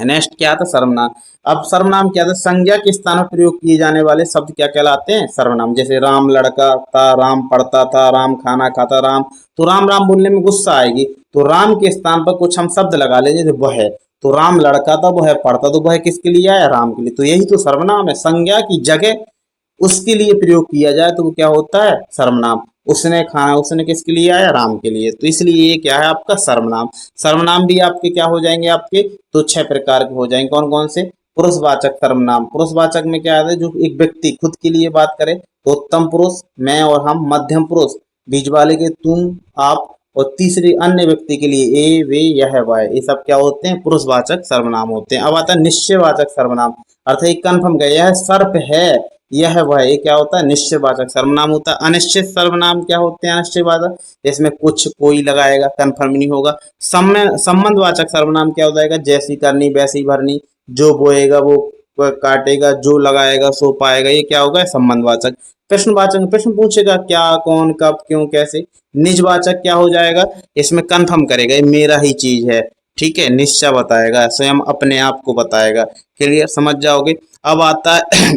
नेक्स्ट क्या आता है, सर्वनाम। अब सर्वनाम क्या था, संज्ञा के स्थान पर प्रयोग किए जाने वाले शब्द क्या कहलाते हैं, सर्वनाम। जैसे राम लड़का था, राम पढ़ता था, राम खाना खाता, राम, तो राम राम बोलने में गुस्सा आएगी, तो राम के स्थान पर कुछ हम शब्द लगा लें, जैसे वह। तो राम लड़का था, वह पढ़ता, तो वह किसके लिए आया, राम के लिए, तो यही तो सर्वनाम है। संज्ञा की जगह उसके लिए प्रयोग किया जाए तो वो क्या होता है, सर्वनाम। उसने खाना, उसने किसके लिए आया, राम के लिए, तो इसलिए ये क्या है आपका सर्वनाम। सर्वनाम भी आपके क्या हो जाएंगे आपके, तो 6 प्रकार के हो जाएंगे। कौन कौन से, पुरुषवाचक सर्वनाम। पुरुषवाचक में क्या आता है, जो एक व्यक्ति खुद के लिए बात करे तो उत्तम पुरुष, मैं और हम, मध्यम पुरुष, बीच वाले के तुम, आप, और तीसरे अन्य व्यक्ति के लिए ए, वे, यह, वह, ये सब क्या होते हैं, पुरुषवाचक सर्वनाम होते हैं। अब आता है निश्चयवाचक सर्वनाम, अर्थ है कन्फर्म का, यह सर्प है, यह वह, ये क्या होता है, निश्चयवाचक सर्वनाम होता है। अनिश्चित सर्वनाम क्या होते हैं, अनिश्चयवाचक, इसमें कुछ कोई लगाएगा, कन्फर्म नहीं होगा। संबंधवाचक सर्वनाम क्या हो जाएगा, जैसी करनी वैसी भरनी, जो बोएगा वो काटेगा, जो लगाएगा सो पाएगा, ये क्या होगा, संबंधवाचक। प्रश्नवाचक, प्रश्न पूछेगा, क्या, कौन, कब, क्यों, कैसे। निजवाचक क्या हो जाएगा, इसमें कन्फर्म करेगा, ये मेरा ही चीज है। ठीक है, निश्चय बताएगा, स्वयं अपने आप को बताएगा। क्लियर, समझ जाओगे। अब आता है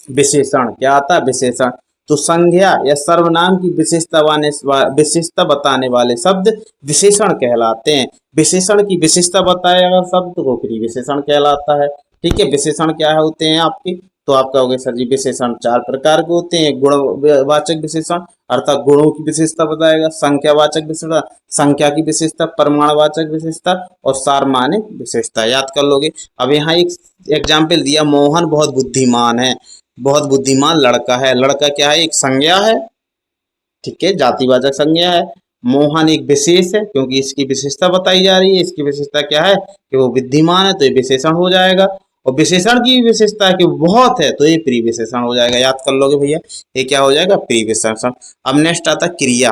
विशेषण। क्या आता है, विशेषण। तो संज्ञा या सर्वनाम की विशेषता बताने वाले शब्द विशेषण कहलाते हैं। विशेषण की विशेषता बताए अगर शब्द को फिर विशेषण कहलाता है। ठीक है, विशेषण क्या होते हैं आपके, तो आप कहोगे सर जी विशेषण 4 प्रकार के होते हैं। गुणवाचक विशेषण अर्थात गुणों की विशेषता बताएगा, संख्यावाचक विशेषता संख्या की विशेषता, परिमाणवाचक विशेषता, और सारमानिक विशेषता। याद कर लोगे। अब यहाँ एक एग्जाम्पल दिया, मोहन बहुत बुद्धिमान है। बहुत बुद्धिमान लड़का है, लड़का क्या है, एक संज्ञा है। ठीक है, जातिवाचक संज्ञा है। मोहन एक विशेष है, क्योंकि इसकी विशेषता बताई जा रही है। इसकी विशेषता क्या है कि वो बुद्धिमान है, तो ये विशेषण हो जाएगा। और विशेषण की विशेषता है कि बहुत है, तो ये प्री विशेषण हो जाएगा। याद कर लोगे भैया, ये क्या हो जाएगा, प्री विशेषण। अब नेक्स्ट आता क्रिया।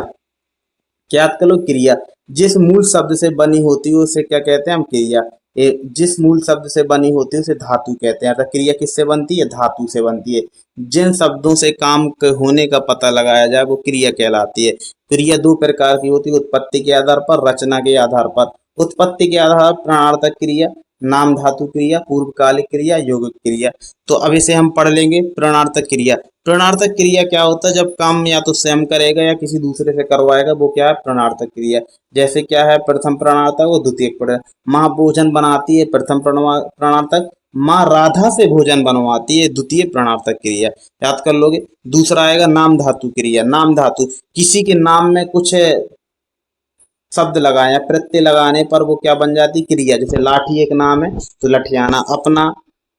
क्या याद कर लो, क्रिया जिस मूल शब्द से बनी होती है उसे क्या कहते हैं हम, क्रिया। जिस मूल शब्द से बनी होती है उसे धातु कहते हैं। अर्थात क्रिया किससे बनती है, धातु से बनती है। जिन शब्दों से काम होने का पता लगाया जाए वो क्रिया कहलाती है। क्रिया 2 प्रकार की होती है, उत्पत्ति के आधार पर, रचना के आधार पर। उत्पत्ति के आधार पर प्राणार्थक क्रिया, नाम धातु क्रिया, पूर्वकालिक क्रिया, यौगिक क्रिया। तो अब इसे हम पढ़ लेंगे। प्राणार्थक क्रिया, प्राणार्थक क्रिया क्या होता है, जब काम या तो स्वयं करेगा या किसी दूसरे से करवाएगा, वो क्या है, प्राणार्थक क्रिया। जैसे क्या है, प्रथम प्राणार्थक वो द्वितीय। माँ भोजन बनाती है, प्रथम प्राणार्थक। माँ राधा से भोजन बनवाती है, द्वितीय प्राणार्थक क्रिया। याद कर लोगे। दूसरा आएगा नाम धातु क्रिया। नाम धातु किसी के नाम में कुछ शब्द लगाए या प्रत्यय लगाने पर वो क्या बन जाती, क्रिया। जैसे लाठी एक नाम है तो लठियाना, अपना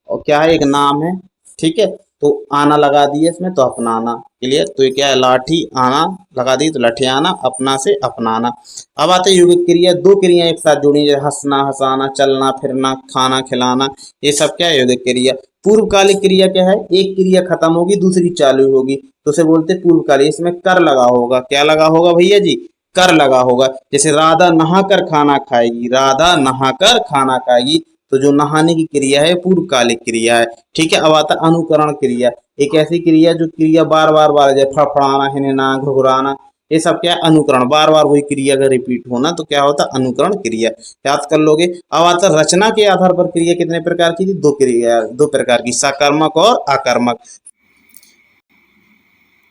और क्या है, एक नाम है। ठीक है, तो आना लगा दिए इसमें तो अपनाना। क्लियर, तो ये क्या है, लाठी आना लगा दी तो लठियाना, अपना से अपनाना। अब आते यौगिक क्रिया, 2 क्रिया एक साथ जुड़ी, जैसे हंसना, हंसाना, चलना फिरना, खाना खिलाना, ये सब क्या है, यौगिक क्रिया। पूर्वकालिक क्रिया क्या है, एक क्रिया खत्म होगी दूसरी चालू होगी, तो उसे बोलते पूर्वकालिक। इसमें कर लगा होगा, क्या लगा होगा भैया जी, कर लगा होगा। जैसे राधा नहाकर खाना खाएगी, राधा नहाकर खाना खाएगी, तो जो नहाने की क्रिया है पूर्वकालिक क्रिया है। ठीक है, अब आता अनुकरण क्रिया। एक ऐसी क्रिया जो क्रिया बार बार बार, जैसे फड़फड़ाना, हिलना, घुघराना, ये सब क्या है, अनुकरण। बार बार वही क्रिया अगर रिपीट होना तो क्या होता, अनुकरण क्रिया। याद कर लोगे। अब आता रचना के आधार पर क्रिया कितने प्रकार की थी, 2 क्रिया, 2 प्रकार की, सकर्मक और आकर्मक।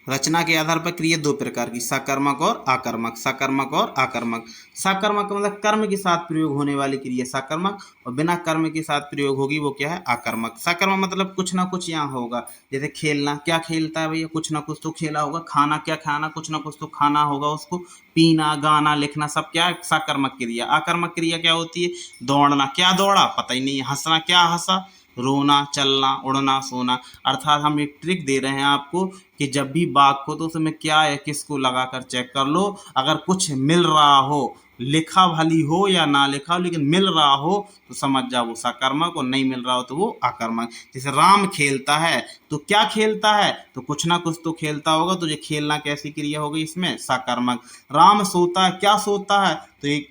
रचना के आधार पर क्रिया दो प्रकार की, सकर्मक और आकर्मक। सकर्मक और आकर्मक। सकर्मक का मतलब कर्म के साथ प्रयोग होने वाली क्रिया सकर्मक, और बिना कर्म के साथ प्रयोग होगी वो क्या है, आकर्मक। सकर्मक मतलब कुछ ना कुछ यहाँ होगा, जैसे खेलना, क्या खेलता है भैया, कुछ ना कुछ तो खेला होगा। खाना, क्या खाना, कुछ ना कुछ तो खाना होगा उसको। पीना, गाना, लिखना, सब क्या है, सकर्मक क्रिया। आकर्मक क्रिया क्या होती है, दौड़ना, क्या दौड़ा पता ही नहीं, हंसना, क्या हंसा, रोना, चलना, उड़ना, सोना। अर्थात हम एक ट्रिक दे रहे हैं आपको कि जब भी बाघ को तो उसमें क्या है किसको लगाकर चेक कर लो। अगर कुछ मिल रहा हो, लिखा भली हो या ना लिखा हो, लेकिन मिल रहा हो तो समझ जाओ वो सकर्मक, और नहीं मिल रहा हो तो वो आकर्मक। जैसे राम खेलता है तो क्या खेलता है, तो कुछ ना कुछ तो खेलता होगा, तो ये खेलना कैसी क्रिया हो गई इसमें, सकर्मक। राम सोता है, क्या सोता है, तो ये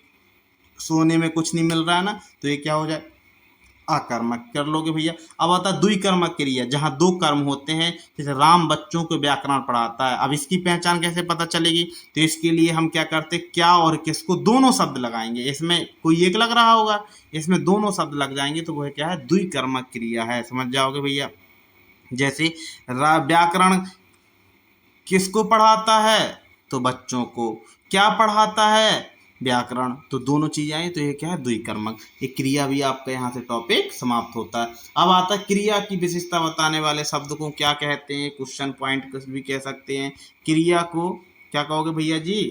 सोने में कुछ नहीं मिल रहा है ना, तो ये क्या हो जाए, आकर्मक। कर लोगे भैया। अब आता है द्विकर्मक क्रिया, जहां दो कर्म होते हैं। जैसे राम बच्चों को व्याकरण पढ़ाता है। अब इसकी पहचान कैसे पता चलेगी, तो इसके लिए हम क्या करते हैं, क्या और किसको दोनों शब्द लगाएंगे। इसमें कोई एक लग रहा होगा, इसमें दोनों शब्द लग जाएंगे, तो वह क्या है, द्विकर्मक क्रिया है, समझ जाओगे भैया। जैसे व्याकरण किसको पढ़ाता है, तो बच्चों को। क्या पढ़ाता है, व्याकरण, तो दोनों चीजें आई, तो ये क्या है, द्विकर्मक। एक क्रिया भी आपका यहाँ से टॉपिक समाप्त होता है। अब आता है क्रिया की विशेषता बताने वाले शब्द को क्या कहते हैं, क्वेश्चन पॉइंट कुछ भी कह सकते हैं। क्रिया को क्या कहोगे भैया जी,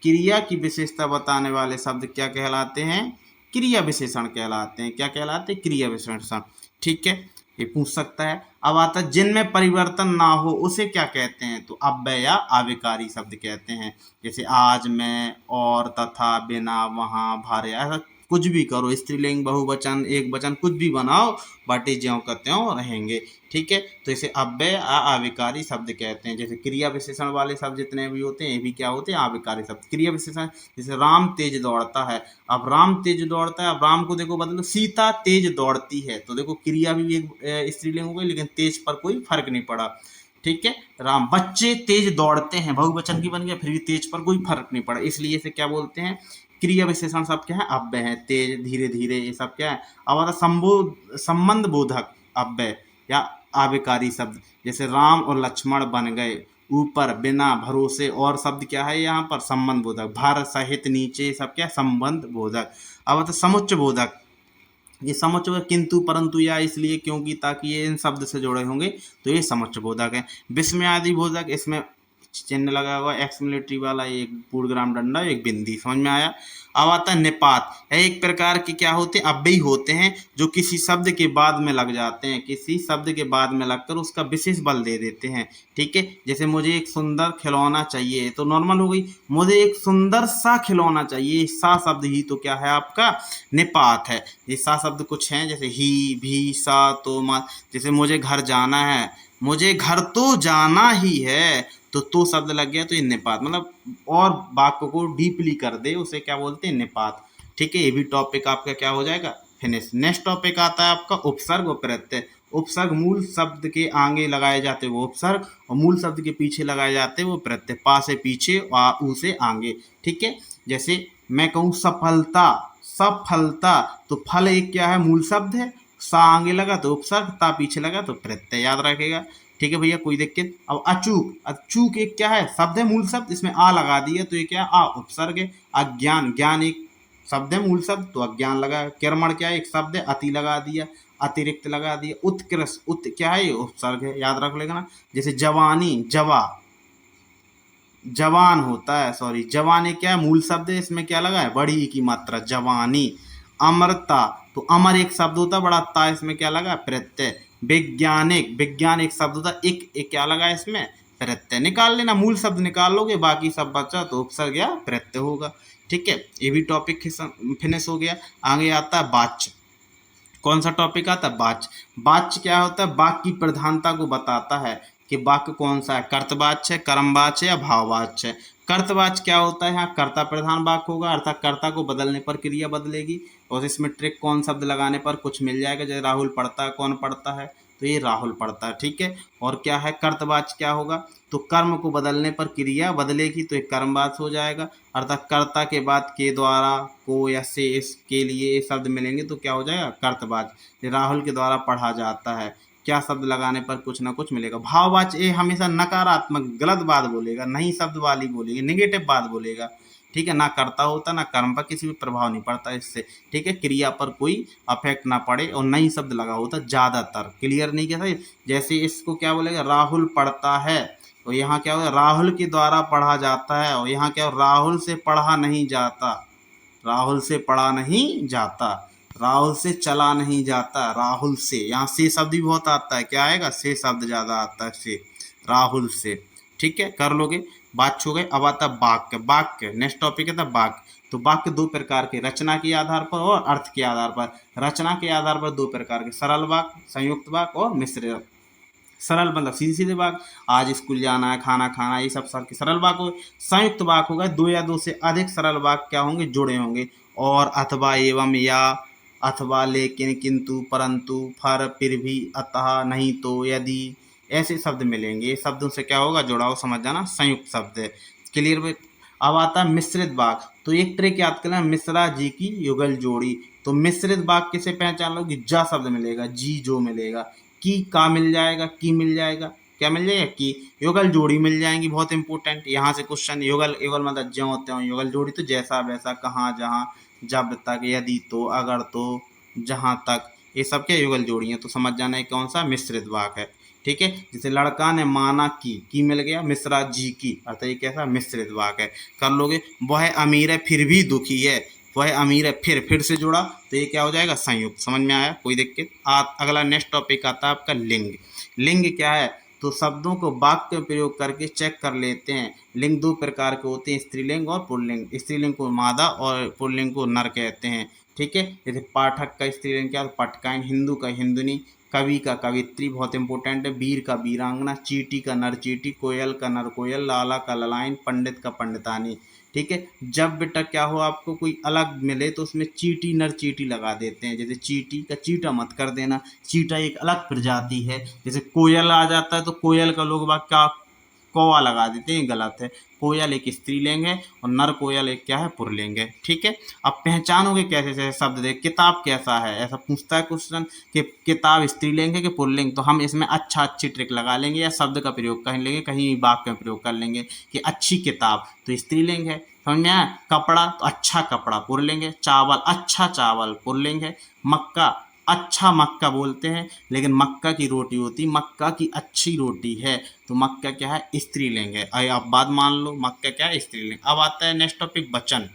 क्रिया की विशेषता बताने वाले शब्द क्या कहलाते हैं, क्रिया विशेषण कहलाते हैं। क्या कहलाते हैं, क्रिया विशेषण। ठीक है, ये पूछ सकता है। अब आता है जिनमें परिवर्तन ना हो उसे क्या कहते हैं, तो अव्यय या आविकारी शब्द कहते हैं। जैसे आज, मैं, और, तथा, बिना, वहाँ, भारे, ऐसा कुछ भी करो, स्त्रीलिंग, बहुवचन, एक वचन, कुछ भी बनाओ, बाटे ज्यों का त्यों रहेंगे। ठीक है, तो इसे अव्यय या आविकारी शब्द कहते हैं। जैसे क्रिया विशेषण वाले शब्द जितने भी होते हैं ये भी क्या होते हैं, आविकारी शब्द। क्रिया विशेषण, जैसे राम तेज दौड़ता है। अब राम तेज दौड़ता है, अब राम को देखो बदलो, सीता तेज दौड़ती है, तो देखो क्रिया भी एक स्त्रीलिंग हो गई, लेकिन तेज पर कोई फर्क नहीं पड़ा। ठीक है, राम बच्चे तेज दौड़ते हैं, बहुवचन की बन गया, फिर भी तेज पर कोई फर्क नहीं पड़ा, इसलिए इसे क्या बोलते हैं, क्रिया विशेषण सब क्या है, अव्यय है। तेज, धीरे धीरे, ये सब क्या है। अब आता संबंध बोधक अव्यय या आविकारी शब्द। जैसे राम और लक्ष्मण बन गए, ऊपर, बिना, भरोसे, और शब्द क्या है यहाँ पर, संबंध बोधक। भर, सहित, नीचे, सब क्या है, संबंध बोधक। अब आता समुच्चय बोधक। ये समुच्चय बोधक किंतु, परंतु, या, इसलिए, क्योंकि, ताकि, ये इन शब्द से जुड़े होंगे, तो ये समुच्चय बोधक है। विस्मयादि बोधक, इसमें चिन्ह लगा हुआ एक्स मिलिट्री वाला, एक पूर्णविराम डंडा, एक बिंदी, समझ में आया। अब आता है निपात, है एक प्रकार के क्या होते हैं, अव्ययी होते हैं, जो किसी शब्द के बाद में लग जाते हैं, किसी शब्द के बाद में लगकर उसका विशेष बल दे देते हैं। ठीक है, जैसे मुझे एक सुंदर खिलौना चाहिए, तो नॉर्मल हो गई, मुझे एक सुंदर सा खिलौना चाहिए, सा शब्द ही तो क्या है आपका, निपात है। ये सा शब्द कुछ हैं, जैसे ही, भी, सा, तो, मा। जैसे मुझे घर जाना है, मुझे घर तो जाना ही है, तो शब्द लग गया, तो ये निपात, मतलब और वाक्य को डीपली कर दे, उसे क्या बोलते हैं, निपात। ठीक है, ये भी टॉपिक आपका क्या हो जाएगा, फिनिश। नेक्स्ट टॉपिक आता है आपका उपसर्ग और प्रत्यय। उपसर्ग मूल शब्द के आगे लगाए जाते वो उपसर्ग, और मूल शब्द के पीछे लगाए जाते वो प्रत्यय। पा से पीछे, आ, ऊ से आगे। ठीक है, जैसे मैं कहूँ सफलता, सफलता, तो फल एक क्या है, मूल शब्द है, सा आगे लगा तो उपसर्ग, ता पीछे लगा तो प्रत्यय, याद रखेगा। ठीक है भैया, कोई दिक्कत। अब अचूक, अचूक एक क्या है, शब्द है, मूल शब्द, इसमें आ लगा दिया तो ये क्या, आ उपसर्ग है। अज्ञान, ज्ञान एक शब्द है, मूल शब्द, तो अज्ञान लगा। कर्मण क्या है, एक शब्द है, अति लगा दिया, अतिरिक्त लगा दिया। उत्कृष्ट, उत क्या है, ये उपसर्ग है, याद रख लेगा ना। जैसे जवानी, जवा, जवान होता है, सॉरी, जवान एक क्या है, मूल शब्द है, इसमें क्या लगा है, बड़ी ई की मात्रा, जवानी। अमरता, तो अमर एक शब्द होता है, बड़ा ता, इसमें क्या लगा, प्रत्यय। वैज्ञानिक, विज्ञान एक शब्द होता है, एक क्या लगा है इसमें, प्रत्यय। निकाल लेना, मूल शब्द निकाल लोगे, बाकी सब बचा तो उपसर्ग या प्रत्यय होगा। ठीक है, ये भी टॉपिक फिनिश हो गया। आगे आता है वाच्य। कौन सा टॉपिक आता है, वाच्य। वाच्य क्या होता है, वाक्य की प्रधानता को बताता है कि वाक्य कौन सा है, कर्तवाच्य है, कर्मवाच्य है या भाववाच्य है। कर्तवाच्य क्या होता है, यहाँ कर्ता प्रधान वाक्य होगा, अर्थात कर्ता को बदलने पर क्रिया बदलेगी, और इसमें ट्रिक कौन शब्द लगाने पर कुछ मिल जाएगा। जैसे राहुल पढ़ता है, कौन पढ़ता है, तो ये राहुल पढ़ता है। ठीक है, और क्या है, कर्तवाच्य क्या होगा, तो कर्म को बदलने पर क्रिया बदलेगी, तो एक कर्मवाच्य हो जाएगा, अर्थात कर्ता के बाद के, द्वारा, को या से, इसके लिए ये शब्द मिलेंगे तो क्या हो जाएगा, कर्तवाच्य। राहुल के द्वारा पढ़ा जाता है, क्या शब्द लगाने पर कुछ ना कुछ मिलेगा। भाववाचक ए हमेशा नकारात्मक गलत बात बोलेगा, नहीं शब्द वाली बोलेगी, नेगेटिव बात बोलेगा। ठीक है, ना कर्ता होता ना कर्म पर किसी भी प्रभाव नहीं पड़ता इससे। ठीक है, क्रिया पर कोई अफेक्ट ना पड़े और नहीं शब्द लगा होता ज्यादातर। क्लियर नहीं क्या था? जैसे इसको क्या बोलेगा, राहुल पढ़ता है, तो यहाँ क्या होगा, राहुल के द्वारा पढ़ा जाता है, और यहाँ क्या हो, राहुल से पढ़ा नहीं जाता, राहुल से पढ़ा नहीं जाता, राहुल से चला नहीं जाता, राहुल से। यहाँ से शब्द भी बहुत आता है, क्या आएगा, से शब्द ज्यादा आता है, से, राहुल से। ठीक है, कर लोगे, बात छू गए। अब आता वाक्य। वाक्य नेक्स्ट टॉपिक है था वाक्य। तो वाक्य दो प्रकार के, रचना के आधार पर और अर्थ के आधार पर। रचना के आधार पर दो प्रकार के, सरल वाक्य, संयुक्त वाक्य और मिश्रित। सरल मतलब सीधे सीधे वाक्य, आज स्कूल जाना है, खाना खाना, ये सब सर के सरल वाक्य हो। संयुक्त वाक्य होगा, दो या दो से अधिक सरल वाक्य क्या होंगे, जुड़े होंगे। और अथवा, एवं, या, अथवा, लेकिन, किंतु, परंतु, फर, फिर भी, अतः, नहीं तो, यदि, ऐसे शब्द मिलेंगे। ये शब्दों से क्या होगा, जुड़ाव, समझ जाना, संयुक्त शब्द है। क्लियर। अब आता है मिश्रित वाक्य। तो एक ट्रिक याद करना, मिश्रा जी की युगल जोड़ी। तो मिश्रित वाक्य से पहचान लो कि जा शब्द मिलेगा, जी जो मिलेगा, की का मिल जाएगा, की मिल जाएगा, क्या मिल जाएगा, की, युगल जोड़ी मिल जाएंगी, बहुत इंपॉर्टेंट। यहाँ से क्वेश्चन, युगल, युगल मतलब ज्यों त्यों, युगल जोड़ी तो जैसा वैसा, कहाँ जहाँ, जब तक, यदि तो, अगर तो, जहाँ तक, ये सब क्या युगल जोड़ी है। तो समझ जाना है कौन सा मिश्रित वाक्य है। ठीक है, जैसे लड़का ने माना की मिल गया, मिश्रा जी की, अतः ये कैसा मिश्रित वाक्य है। कर लोगे। वह अमीर है फिर भी दुखी है, वह अमीर है, फिर से जुड़ा, तो ये क्या हो जाएगा, संयुक्त। समझ में आया, कोई दिक्कत। अगला नेक्स्ट टॉपिक आता है आपका लिंग। लिंग क्या है, तो शब्दों को वाक्य में प्रयोग करके चेक कर लेते हैं। लिंग दो प्रकार के होते हैं, स्त्रीलिंग और पुल्लिंग। स्त्रीलिंग को मादा और पुल्लिंग को नर कहते हैं। ठीक है, जैसे पाठक का स्त्रीलिंग क्या, पटकाइन, हिंदू का हिंदुनी, कवि का कवित्री, बहुत इंपॉर्टेंट है, वीर का वीरांगना, चीटी का नर चीटी, कोयल का नर कोयल, लाला का ललाइन, पंडित का पंडितानी। ठीक है, जब बेटा क्या हो, आपको कोई अलग मिले तो उसमें चीटी नर चीटी लगा देते हैं। जैसे चीटी का चीटा मत कर देना, चीटा एक अलग प्रजाति है। जैसे कोयल आ जाता है तो कोयल का लोग बाग क्या कौवा लगा देते हैं, गलत है। कोयल एक स्त्रीलिंग है और नर कोयल एक क्या है, पुल्लिंग है। ठीक है, अब पहचानोगे कैसे से शब्द देख, किताब कैसा है, ऐसा पूछता है क्वेश्चन कि किताब स्त्रीलिंग है कि पुल्लिंग, तो हम इसमें अच्छी ट्रिक लगा लेंगे या शब्द का प्रयोग कर लेंगे, कहीं वाक्य में प्रयोग कर लेंगे कि अच्छी किताब तो स्त्रीलिंग है, समझ में आया। कपड़ा तो अच्छा कपड़ा, पुल्लिंग है। चावल अच्छा चावल, पुल्लिंग है। मक्का अच्छा मक्का बोलते हैं, लेकिन मक्का की रोटी होती, मक्का की अच्छी रोटी है, तो मक्का क्या है, स्त्रीलिंग है। आइए आप बात मान लो, मक्का क्या है, स्त्रीलिंग। अब आता है नेक्स्ट टॉपिक वचन।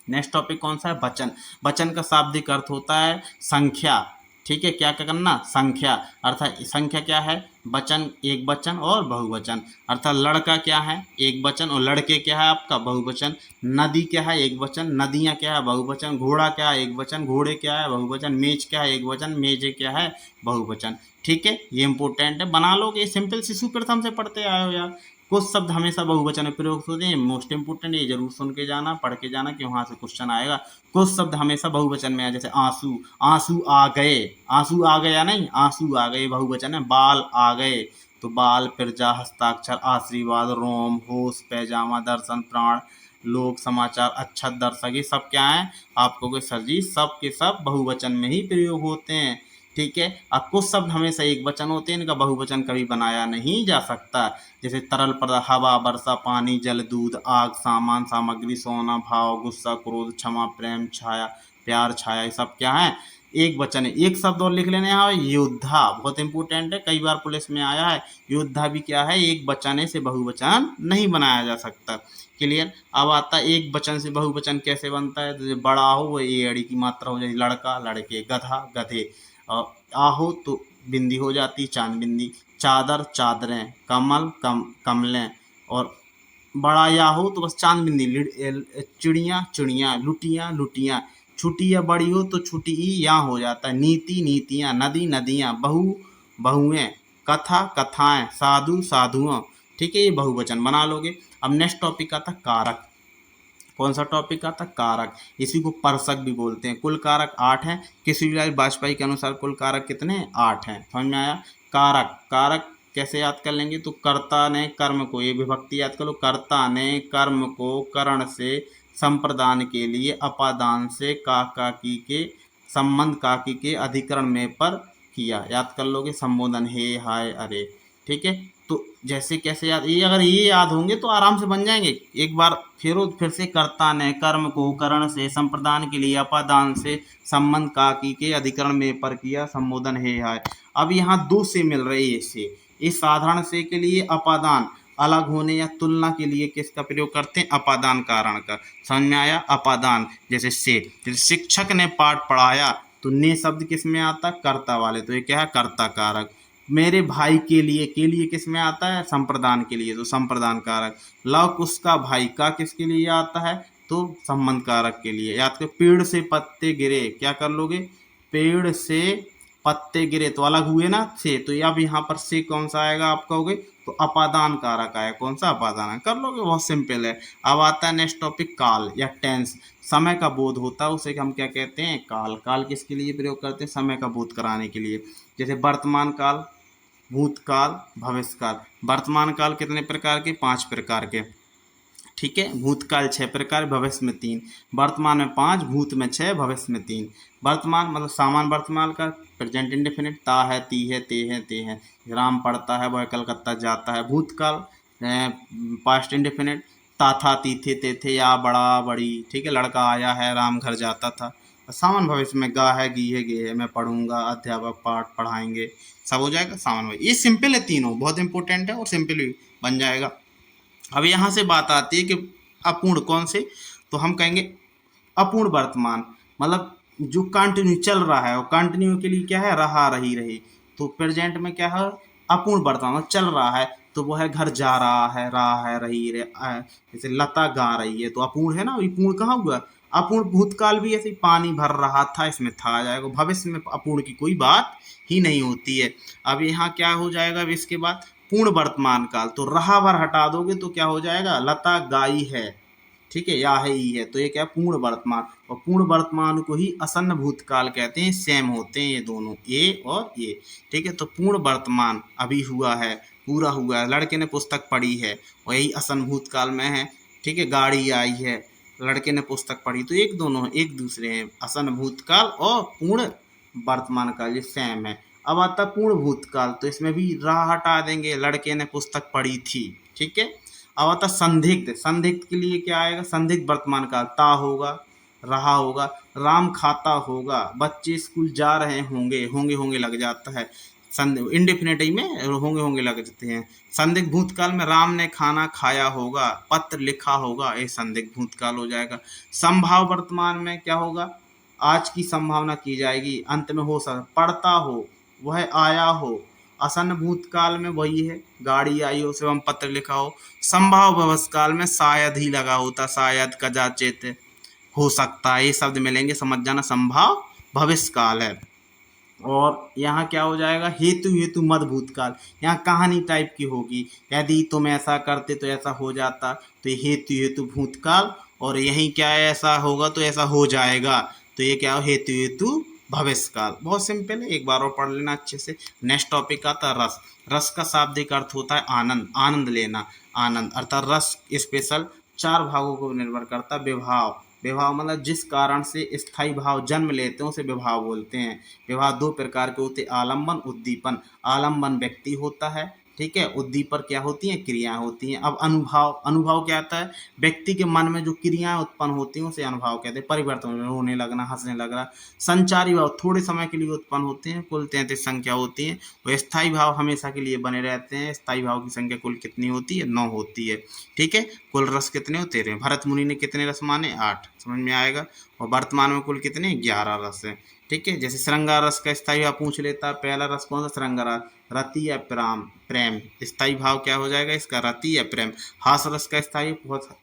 नेक्स्ट टॉपिक कौन सा है, वचन। वचन का शाब्दिक अर्थ होता है संख्या। ठीक है, क्या क्या करना, संख्या, अर्थात संख्या क्या है, वचन, एक वचन और बहुवचन। अर्थात लड़का क्या है, एक वचन, और लड़के क्या है आपका बहुवचन। नदी क्या है, एक वचन, नदियाँ क्या है, बहुवचन। घोड़ा क्या है, एक वचन, घोड़े क्या है, बहुवचन। मेज क्या है, एक वचन, मेजे क्या है, बहुवचन। ठीक है, ये इंपॉर्टेंट है, बना लोगे, सिंपल शिशु प्रथम से पढ़ते आए हो यार। कुछ शब्द हमेशा बहुवचन में प्रयोग होते हैं, मोस्ट इंपोर्टेंट, ये जरूर सुन के जाना, पढ़ के जाना कि वहाँ से क्वेश्चन आएगा। कुछ शब्द हमेशा बहुवचन में आए, जैसे आंसू, आंसू आ गए, आंसू आ गया नहीं, आंसू आ गए बहुवचन है। बाल आ गए, तो बाल, प्रजा, हस्ताक्षर, आशीर्वाद, रोम, होश, पैजामा, दर्शन, प्राण, लोक, समाचार, अच्छा, दर्शक, ये सब क्या है आपको कोई सर जी, सब के सब बहुवचन में ही प्रयोग होते हैं। ठीक है, अब कुछ शब्द हमेशा एक वचन होते हैं, इनका बहुवचन कभी बनाया नहीं जा सकता। जैसे तरल पदार्थ, हवा, वर्षा, पानी, जल, दूध, आग, सामान, सामग्री, सोना, भाव, गुस्सा, क्रोध, क्षमा, प्रेम, छाया, प्यार, छाया, ये सब क्या है, एक वचन है। एक शब्द और लिख लेने यहाँ, योद्धा, बहुत इंपॉर्टेंट है, कई बार पुलिस में आया है। योद्धा भी क्या है, एक वचन है, से बहुवचन नहीं बनाया जा सकता। क्लियर। अब आता है एक वचन से बहुवचन कैसे बनता है, तो बड़ा हो वो ए अड़ी की मात्रा हो जाएगी, लड़का, लड़के, गधा, गधे, आहो तो बिंदी हो जाती, चांद बिंदी, चादर, चादरें, कमल, कमलें, और बड़ा या हो तो बस चांद बिंदी, चिड़िया, चिड़िया, लुटियाँ, लुटियाँ, छुटी या बड़ी हो तो छुटी ही यहाँ हो जाता है। नीति, नीतियाँ, नदी, नदियाँ, बहू, बहुएं, कथा, कथाएं, साधु, साधुओं। ठीक है, ये बहुवचन बना लोगे। अब नेक्स्ट टॉपिक आता कारक। कौन सा टॉपिक आता, कारक। इसी को परसक भी बोलते हैं। कुल कारक 8 हैं, केशरीलाल वाजपेयी के अनुसार कुल कारक कितने हैं, 8 हैं। समझ में आया। कारक, कारक कैसे याद कर लेंगे, तो कर्ता ने कर्म को, ये विभक्ति याद कर लो, कर्ता ने कर्म को करण से संप्रदान के लिए, अपादान से, काकी के संबंध, काकी के अधिकरण में पर किया, याद कर लोगे संबोधन हे हाय अरे, ठीक है। तो जैसे कैसे याद, ये अगर ये याद होंगे तो आराम से बन जाएंगे। एक बार फिर से कर्ता ने कर्म को करण से संप्रदान के लिए अपादान से संबंध काकी के अधिकरण में पर किया संबोधन हे हाय। अब यहाँ दो से मिल रही है से, इस साधारण से के लिए अपादान अलग होने या तुलना के लिए किसका प्रयोग करते हैं, अपादान कारण का। समझ में आया, अपादान जैसे से, जैसे शिक्षक ने पाठ पढ़ाया तो ने शब्द किस में आता है, कर्ता वाले, तो ये क्या है, कर्ता कारक। मेरे भाई के लिए किस में आता है, संप्रदान के लिए, तो संप्रदान कारक। लव उसका भाई का किसके लिए आता है, तो संबंध कारक के लिए। याद कर, पेड़ से पत्ते गिरे, क्या कर लोगे, पेड़ से पत्ते गिरे तो अलग हुए ना से, तो अब यहाँ पर से कौन सा आएगा आप कहोगे, तो अपादान कारक आया, कौन सा, अपादान, कर लोगे, बहुत सिंपल है। अब आता है नेक्स्ट टॉपिक, काल या टेंस। समय का बोध होता है उसे हम क्या कहते हैं, काल। काल किसके लिए प्रयोग करते हैं, समय का बोध कराने के लिए। जैसे वर्तमान काल, भूतकाल, भविष्यकाल। वर्तमान काल कितने प्रकार के, 5 प्रकार के, ठीक है। भूतकाल 6 प्रकार, भविष्य में 3। वर्तमान में 5, भूत में 6, भविष्य में 3। वर्तमान मतलब सामान्य वर्तमान का प्रेजेंट इंडेफिनिट, ता है, ती है, ते है, ते है। राम पढ़ता है, वह कलकत्ता जाता है। भूतकाल पास्ट इंडेफिनिट, ता था, ती थे, ते थे, या बड़ा बड़ी, ठीक है। लड़का आया है, राम घर जाता था। सामान्य भविष्य में गा है, गी है, गे है, मैं पढ़ूंगा, अध्यापक पाठ पढ़ाएंगे, सब हो जाएगा सामान्य भविष्य। ये सिंपल है, तीनों बहुत इंपॉर्टेंट है और सिंपल भी बन जाएगा। अब यहाँ से बात आती है कि अपूर्ण कौन से, तो हम कहेंगे अपूर्ण वर्तमान, मतलब जो कंटिन्यू चल रहा है, और कंटिन्यू के लिए क्या है, रहा, रही, रही। तो प्रेजेंट में क्या है, अपूर्ण वर्तमान, मतलब चल रहा है, तो वो है घर जा रहा है, रही जैसे लता गा रही है, तो अपूर्ण है ना, ये पूर्ण कहाँ हुआ, अपूर्ण। भूतकाल भी ऐसे पानी भर रहा था, इसमें था आ जाएगा। भविष्य में अपूर्ण की कोई बात ही नहीं होती है। अब यहाँ क्या हो जाएगा, अब इसके बाद पूर्ण वर्तमान काल, तो रहा भर हटा दोगे तो क्या हो जाएगा, लता गाई है, ठीक है, या है, ही है, तो ये क्या, पूर्ण वर्तमान। और पूर्ण वर्तमान को ही असन्न भूतकाल कहते हैं, सेम होते हैं ये दोनों, ए और ये, ठीक है। तो पूर्ण वर्तमान अभी हुआ है, पूरा हुआ है, लड़के ने पुस्तक पढ़ी है, और यही असन्न भूतकाल में है, ठीक है। गाड़ी आई है, लड़के ने पुस्तक पढ़ी, तो एक दोनों एक दूसरे हैं, असन्न भूतकाल और पूर्ण वर्तमान काल, ये सेम है। अब आता पूर्ण भूतकाल, तो इसमें भी राह हटा देंगे, लड़के ने पुस्तक पढ़ी थी, ठीक है। अब आता संदिग्ध, संदिग्ध के लिए क्या आएगा, संदिग्ध वर्तमान काल, ता होगा, रहा होगा, राम खाता होगा, बच्चे स्कूल जा रहे होंगे, होंगे होंगे लग जाता है, इंडेफिनिट में होंगे होंगे लग जाते हैं। संदिग्ध भूतकाल में राम ने खाना खाया होगा, पत्र लिखा होगा, ये संदिग्ध भूतकाल हो जाएगा। संभाव वर्तमान में क्या होगा, आज की संभावना की जाएगी, अंत में हो सकता, पढ़ता हो, वह आया हो। आसन्न भूतकाल में वही है, गाड़ी आई हो, एवं पत्र लिखा हो। संभाव भविष्यकाल में शायद ही लगा होता, शायद, कदाचित, हो सकता है, ये शब्द मिलेंगे, समझ जाना, संभाव भविष्यकाल है। और यहाँ क्या हो जाएगा, हेतु, हेतु मद भूतकाल, यहाँ कहानी टाइप की होगी, यदि तुम ऐसा करते तो ऐसा हो जाता, तो ये हेतु, हेतु भूतकाल। और यहीं क्या है, ऐसा होगा तो ऐसा हो जाएगा, तो ये क्या हो, हेतु, हेतु भविष्यकाल। बहुत सिंपल है, एक बार और पढ़ लेना अच्छे से। नेक्स्ट टॉपिक आता है रस। रस का शाब्दिक अर्थ होता है आनंद, आनंद लेना, आनंद, अर्थात रस स्पेशल 4 भागों को निर्भर करता है। विभाव, विभाव मतलब जिस कारण से स्थायी भाव जन्म लेते हैं उसे विभाव बोलते हैं। विभाव 2 प्रकार के होते हैं, आलम्बन, उद्दीपन। आलम्बन व्यक्ति होता है, ठीक है। उद्दीपक क्या होती हैं, क्रियाएं होती हैं। अब अनुभव, अनुभव क्या आता है, व्यक्ति के मन में जो क्रियाएं उत्पन्न होती हैं उसे अनुभव कहते हैं। परिवर्तन, रोने लगना, हंसने लगना। संचारी भाव थोड़े समय के लिए उत्पन्न होते हैं, कुल 33 संख्या होती है। और स्थायी भाव हमेशा के लिए बने रहते हैं। स्थायी भाव की संख्या कुल कितनी होती है, 9 होती है, ठीक है। कुल रस कितने होते हैं, भरत मुनि ने कितने रस माने, 8, समझ में आएगा। और वर्तमान में कुल कितने, 11 रस है, ठीक है। जैसे श्रृंगार रस का स्थायी भाव पूछ लेता है, पहला रस कौन सा, श्रृंगार, रति या प्रेम, प्रेम। स्थायी भाव क्या हो जाएगा इसका, रति या प्रेम। हास रस का स्थायी,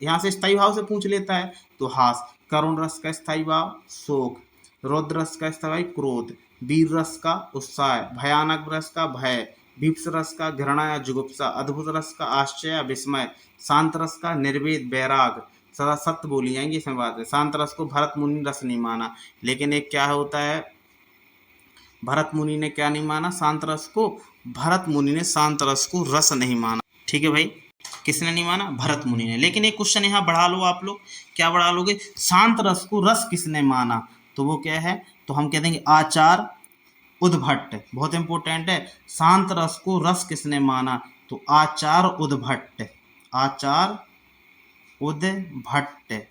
यहाँ से स्थायी भाव से पूछ लेता है तो हास। करुण रस का स्थायी भाव शोक। रौद्र रस का स्थायी भाव क्रोध। वीर रस का उत्साह। भयानक रस का भय। भीप्स रस का घृणा या जुगुप्सा। अद्भुत रस का आश्चर्य या विस्मय। शांत रस का निर्वेद वैराग। सदा सत्य बोली जाएंगी इसमें बात है। शांत रस को भरत मुनि रस नहीं माना, लेकिन एक क्या होता है, भरत मुनि ने क्या नहीं माना, शांत रस को, भरत मुनि ने शांत रस को रस नहीं माना, ठीक है भाई। किसने नहीं माना, भरत मुनि ने। लेकिन एक क्वेश्चन यहाँ बढ़ा लो आप लोग, क्या बढ़ा लोगे, शांत रस को रस किसने माना, तो वो क्या है, तो हम कह देंगे आचार, उद्भट, बहुत इंपॉर्टेंट है। शांत रस को रस किसने माना? तो आचार्य उद्भट, आचार्य उद्भट।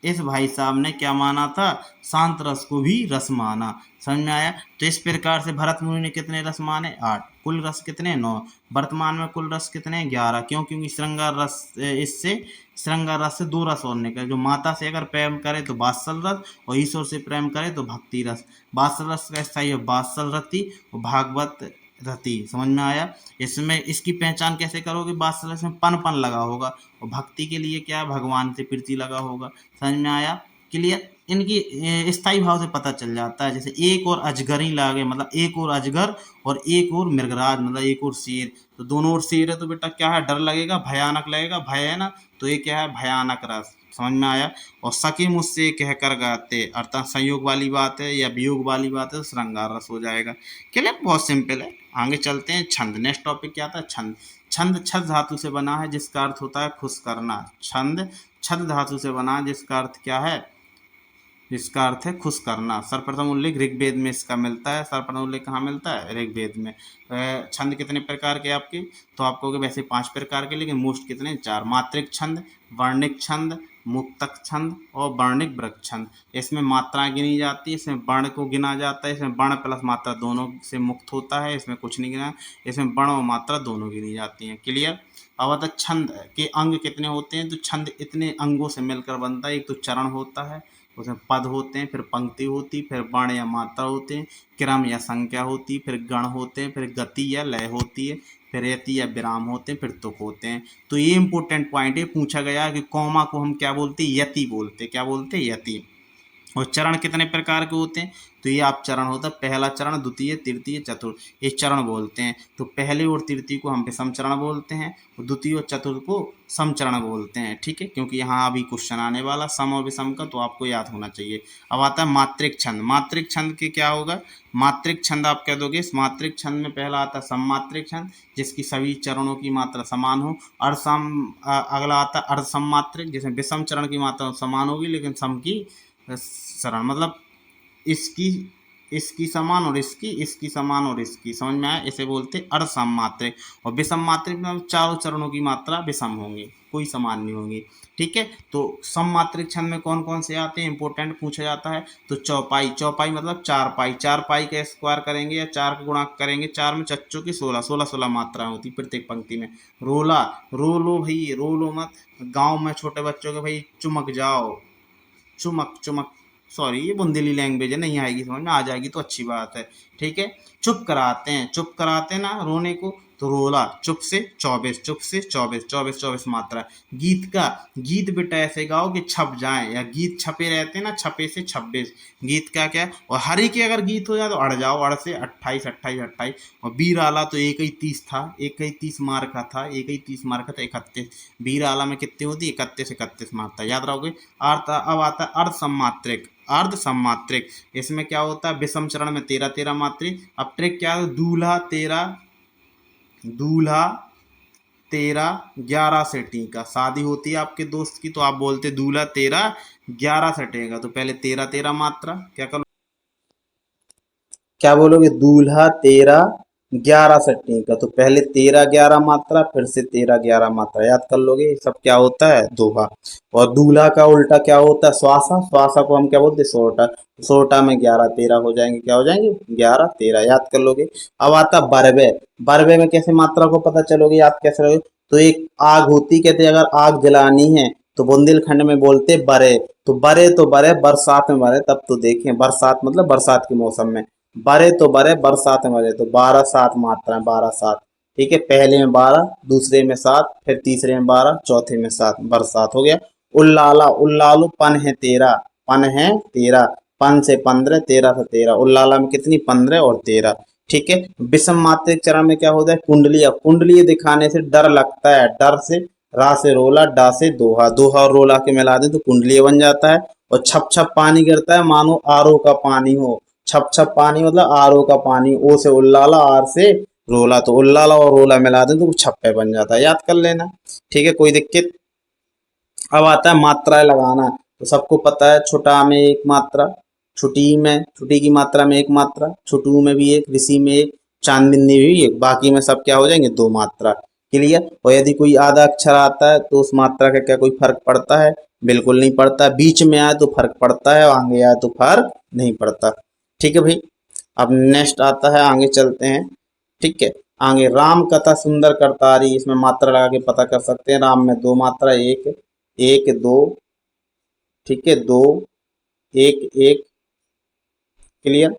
इस भाई साहब ने क्या माना था? शांत रस को भी रस माना। समझ में आया? तो इस प्रकार से भरत मुनि ने कितने रस माने? 8। कुल रस कितने? 9। वर्तमान में कुल रस कितने? 11। क्यों? क्योंकि श्रृंगार रस, इससे श्रृंगार रस से 2 रस और निकले। जो माता से अगर प्रेम करे तो वात्सल रस, और ईश्वर से प्रेम करे तो भक्ति रस। वात्सल रस का स्थायी है वात्सल रति और भागवत रति। समझ में आया? इसमें इसकी पहचान कैसे करोगे? वात्सल रस में पन पन लगा होगा, और भक्ति के लिए क्या? भगवान से प्रीति लगा होगा। समझ में आया? क्लियर? इनकी स्थायी भाव से पता चल जाता है। जैसे एक और अजगर ही लागे, मतलब एक और अजगर और एक और मृगराज, मतलब एक और शेर। तो दोनों ओर शेर है तो बेटा क्या है? डर लगेगा, भयानक लगेगा, भय है ना, तो ये क्या है? भयानक रस। समझ में आया? और सके मुझसे कहकर गाते, अर्थात संयोग वाली बात है या वियोग वाली बात है तो श्रृंगार रस हो जाएगा। क्लियर? बहुत सिंपल है। आगे चलते हैं। छंद, नेक्स्ट टॉपिक क्या था? छंद। छंद छद धातु से बना है जिसका अर्थ होता है खुश करना। छंद छद धातु से बना है जिसका अर्थ क्या है? जिसका अर्थ है खुश करना। सर्वप्रथम उल्लेख ऋग्वेद में इसका मिलता है। सर्वप्रथम उल्लेख कहाँ मिलता है? ऋग्वेद में। छंद कितने प्रकार के आपके? तो आपको वैसे 5 प्रकार के, लेकिन मोस्ट कितने? 4। मात्रिक छंद, वर्णिक छंद, मुक्तक छंद और वर्णिक वृक्ष छंद। इसमें मात्राएं गिनी जाती है, इसमें वर्ण को गिना जाता है, इसमें वर्ण प्लस मात्रा दोनों से मुक्त होता है, इसमें कुछ नहीं गिना, इसमें वर्ण और मात्रा दोनों गिनी जाती हैं। क्लियर? अब आता छंद के अंग कितने होते हैं? तो छंद इतने अंगों से मिलकर बनता है। एक तो चरण होता है, उसमें पद होते हैं, फिर पंक्ति होती, फिर वर्ण या मात्रा होते हैं, क्रम या संख्या होती, फिर गण होते हैं, फिर गति या लय होती है, फिर यति या विराम होते हैं, फिर तुक होते हैं। तो ये इंपॉर्टेंट पॉइंट है, पूछा गया है कि कौमा को हम क्या बोलते हैं? यति बोलते। क्या बोलते हैं? यति। और चरण कितने प्रकार के होते हैं? तो ये आप चरण होता है, पहला चरण, द्वितीय, तृतीय, चतुर्थ, ये चरण बोलते हैं। तो पहले और तृतीय को हम विषम चरण बोलते हैं, और द्वितीय और चतुर्थ को सम चरण बोलते हैं। ठीक है? क्योंकि यहाँ अभी क्वेश्चन आने वाला सम और विषम का, तो आपको याद होना चाहिए। अब आता है मात्रिक छंद। मात्रिक छंद के क्या होगा? मात्रिक छंद आप कह दोगे, इस मात्रिक छंद में पहला आता है सममात्रिक छंद, जिसकी सभी चरणों की मात्रा समान हो। अर्धसम, अगला आता है अर्धसम मात्रिक, जिसमें विषम चरण की मात्रा समान होगी लेकिन सम की चरण, मतलब इसकी इसकी समान और इसकी समान और इसकी। समझ में आया? इसे बोलते अर्धसम मात्रिक। और विषम मात्रिक में चारों चरणों की मात्रा विषम होंगी, कोई समान नहीं होंगी। ठीक है? तो सम मात्रिक छंद में कौन कौन से आते हैं? इंपॉर्टेंट पूछा जाता है। तो चौपाई, चौपाई मतलब 4 पाई। 4 पाई का स्क्वायर करेंगे या 4 का गुणा करेंगे, 4 में चच्चों की 16, 16 मात्राएं होती प्रत्येक पंक्ति में। रोला, रो लो भाई, रो लो मत। गाँव में छोटे बच्चों के भाई चुमक जाओ, चुमक चुमक, सॉरी ये बुंदेली लैंग्वेज है, नहीं आएगी समझ में, आ जाएगी तो अच्छी बात है। ठीक है? चुप कराते हैं, चुप कराते हैं ना रोने को, तो रोला। चुप से 24, चुप से 24, 24 24 मात्रा। गीत का, गीत बेटा ऐसे गाओ कि छप जाए, या गीत छपे रहते हैं ना, छपे से 26। गीत का क्या? और हरि के अगर गीत हो जाए तो अड़ जाओ, अड़ से 28 28 28। और बीर आला तो एक ही 30 था, एक ही 30 मार का था, एक ही 30 मार का था, 31। बीर आला में कितनी होती? 31 31 मात्रा, याद रहोगे। अर्थ अब आता है अर्ध सम्मात्रिक। अर्ध सम्मात्रिक, इसमें क्या होता है? विषम चरण में 13 13 मात्रिक। अब ट्रिक क्या है? दूल्हा 13, दूल्हा 13 11 से टीका। शादी होती है आपके दोस्त की, तो आप बोलते दूल्हा 13 11 से टेगा, तो पहले 13 13 मात्रा क्या करो, क्या बोलोगे? दूल्हा 13 11 सट्टी का, तो पहले 13 11 मात्रा, फिर से 13 11 मात्रा, याद कर लोगे। ये सब क्या होता है? दोहा। और दूल्हा का उल्टा क्या होता है? श्वासा। श्वासा को हम क्या बोलते हैं? सोटा। सोटा में 11 13 हो जाएंगे, क्या हो जाएंगे? 11 13, याद कर लोगे। अब आता बरबे। बरबे में कैसे मात्रा को पता चलोगे, याद कैसे लोगे? तो एक आग होती, कहते अगर आग जलानी है तो बुंदेलखंड में बोलते बरे। तो बरे तो बरे, बरसात में बरे, तब तो देखें बरसात मतलब बरसात के मौसम में। बरे तो बरे, बरसात में बरे, तो 12 7 मात्रा है, 12 7। ठीक है? पहले में 12, दूसरे में 7, फिर तीसरे में 12, चौथे में 7, बरसात हो गया। उल्लाला, उल्लालू पन है 13, पन है 13, पन से 15, 13 से 13। उल्लाला में कितनी? 15 और 13। ठीक है? विषम मात्रिक चरण में क्या होता है? कुंडलिया। कुंडली दिखाने से डर लगता है, डर से रा से रोला, डा से दोहा, दोहा और रोला के मिला दें तो कुंडली बन जाता है। और छप छप पानी गिरता है मानो आरओ का पानी हो। छप छप पानी मतलब आरओ का पानी। ओ से उल्लाला, आर से रोला, तो उल्लाला और रोला मिला दें तो वो छप्पे बन जाता है, याद कर लेना। ठीक है? कोई दिक्कत? अब आता है मात्राएं लगाना। तो सबको पता है छोटा में एक मात्रा, छुटी में, छुटी की मात्रा में एक मात्रा, छुटू में भी एक, ऋषि में एक, चांदनी में भी एक, बाकी में सब क्या हो जाएंगे, दो मात्रा। क्लियर। और यदि कोई आधा अक्षर आता है तो उस मात्रा का क्या कोई फर्क पड़ता है, बिल्कुल नहीं पड़ता। बीच में आए तो फर्क पड़ता है, और आगे आए तो फर्क नहीं पड़ता। ठीक है भाई। अब नेक्स्ट आता है, आगे चलते हैं। ठीक है। आगे राम कथा सुंदर करतारी, इसमें मात्रा लगा के पता कर सकते हैं। राम में दो मात्रा, एक एक दो, ठीक है, दो एक एक। क्लियर।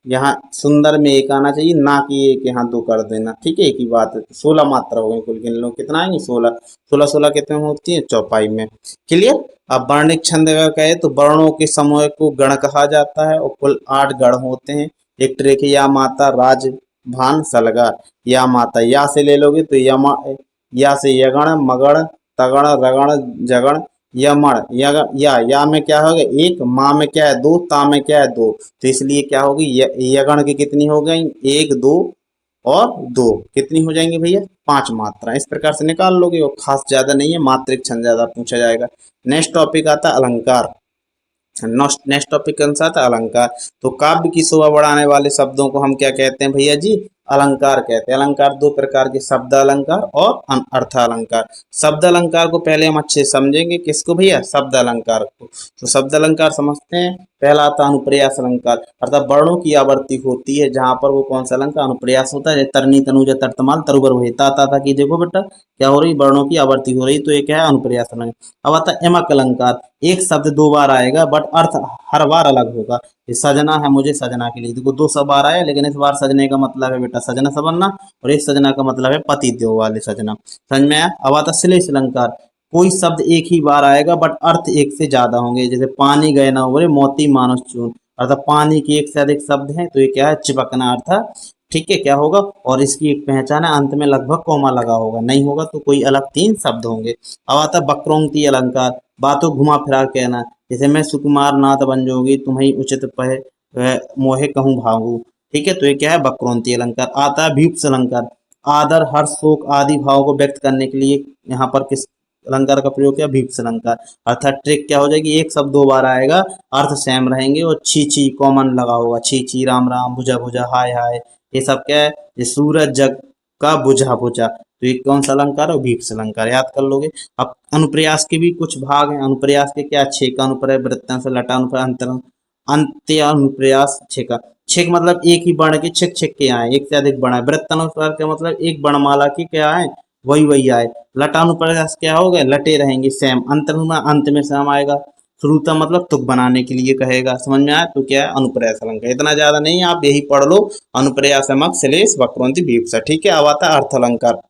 यहाँ सुंदर में एक आना चाहिए, ना कि एक यहाँ दो कर देना। ठीक है, एक ही बात है। 16 मात्रा हो गई कुल, गिन लो कितना आएंगे, 16। 16 16 कितने में होती है, चौपाई में। क्लियर। अब वर्णिक छंद अगर कहे तो वर्णों के समूह को गण कहा जाता है, और कुल 8 गण होते हैं। एक ट्रेक या माता, राज, भान, सलगा। या माता, या से ले लोगे तो या से यगण, मगण, तगण, रगण, जगण, यमण। या में क्या होगा, एक, माँ में क्या है, दो, ता में क्या है, दो। तो इसलिए क्या होगी, यगण की कितनी हो गई, एक, दो और दो, कितनी हो जाएंगी भैया, 5 मात्रा। इस प्रकार से निकाल लोगे, और खास ज्यादा नहीं है, मात्रिक छंद ज्यादा पूछा जाएगा। नेक्स्ट टॉपिक आता है अलंकार। नेक्स्ट टॉपिक कौन सा था, अलंकार। तो काव्य की शोभा बढ़ाने वाले शब्दों को हम क्या कहते हैं भैया जी, अलंकार कहते हैं। अलंकार दो प्रकार के, शब्द अलंकार और अर्थ अलंकार। शब्द अलंकार को पहले हम अच्छे से समझेंगे, किसको भैया, शब्द अलंकार को। तो शब्द अलंकार समझते हैं। पहला आता है अनुप्रयास अलंकार, अर्थात वर्णों की आवर्ती होती है जहां पर वो कौन सा अलंकार, अनुप्रयास होता है। तरनी, तनुज, तर्तमाल, तरुबर, वहिता, ता की देखो बेटा क्या हो रही, वर्णों की आवर्ती हो रही, तो ये क्या है, अनुप्रयास अलंकार। अब आता है यमक अलंकार, एक शब्द दो बार आएगा बट अर्थ हर बार अलग होगा। ये सजना है मुझे, सजना के लिए देखो दो सब बार आया, लेकिन इस बार सजने का मतलब है बेटा सजना सबन्ना, और एक सजना का मतलब है पति देव वाले सजना। समझ में आया। अब आता श्लेष अलंकार, कोई शब्द एक ही बार आएगा बट अर्थ एक से ज्यादा होंगे। जैसे पानी गए ना उबरे, मोती मानुष चून, अर्थात पानी के एक से अधिक शब्द हैं, तो ये क्या है, चिपकना अर्थ। ठीक है, क्या होगा, और इसकी एक पहचान है, अंत में लगभग कोमा लगा होगा, नहीं होगा तो कोई अलग 3 शब्द होंगे। अब आता है वक्रोक्ति अलंकार, बातों घुमा फिरा कहना। जैसे मैं सुकुमार नाथ बन जोगी, तुम्हें उचित पहे मोहे कहूँ भागू। ठीक है, तो ये क्या है, वक्रोक्ति अलंकार। आता है भीप्स अलंकार, आदर, हर्ष, शोक आदि भाव को व्यक्त करने के लिए यहाँ पर किस अलंकार का प्रयोग किया, भीप्स अलंकार। अर्थात ट्रिक क्या हो जाएगी, एक शब्द 2 बार आएगा, अर्थ सेम रहेंगे, और छी छी कॉमन लगा होगा, छी छी, राम राम, भुजा भुजा, हाय हाय, ये सब क्या है, ये सूरज जग का बुझा बुझा। तो ये कौन सा अलंकार है, भीप्स अलंकार, याद कर लोगे। अब अनुप्रयास के भी कुछ भाग हैं। अनुप्रयास के क्या, छेक अनुप्रय, वृत्तांश, लटा अनुप्रय, अंतर, अंत्य अनुप्रयास, छेका। छेक मतलब एक ही वर्ण के छेक छेक के आए, एक से अधिक वर्ण है। वृत्तानुसार का मतलब एक वर्णमाला की क्या आए, वही वही आए। लटानुप्रयास क्या हो गए, लटे रहेंगे सेम। अंतनुमा अंत में सेम आएगा। श्रुता मतलब तुक बनाने के लिए कहेगा, समझ में आया। तो क्या है, अनुप्रयास अलंकार, इतना ज्यादा नहीं है, आप यही पढ़ लो, अनुप्रयास, यमक, श्लेष, वक्रोक्ति, भीप्सा। ठीक है। अब आता है अर्थ अलंकार।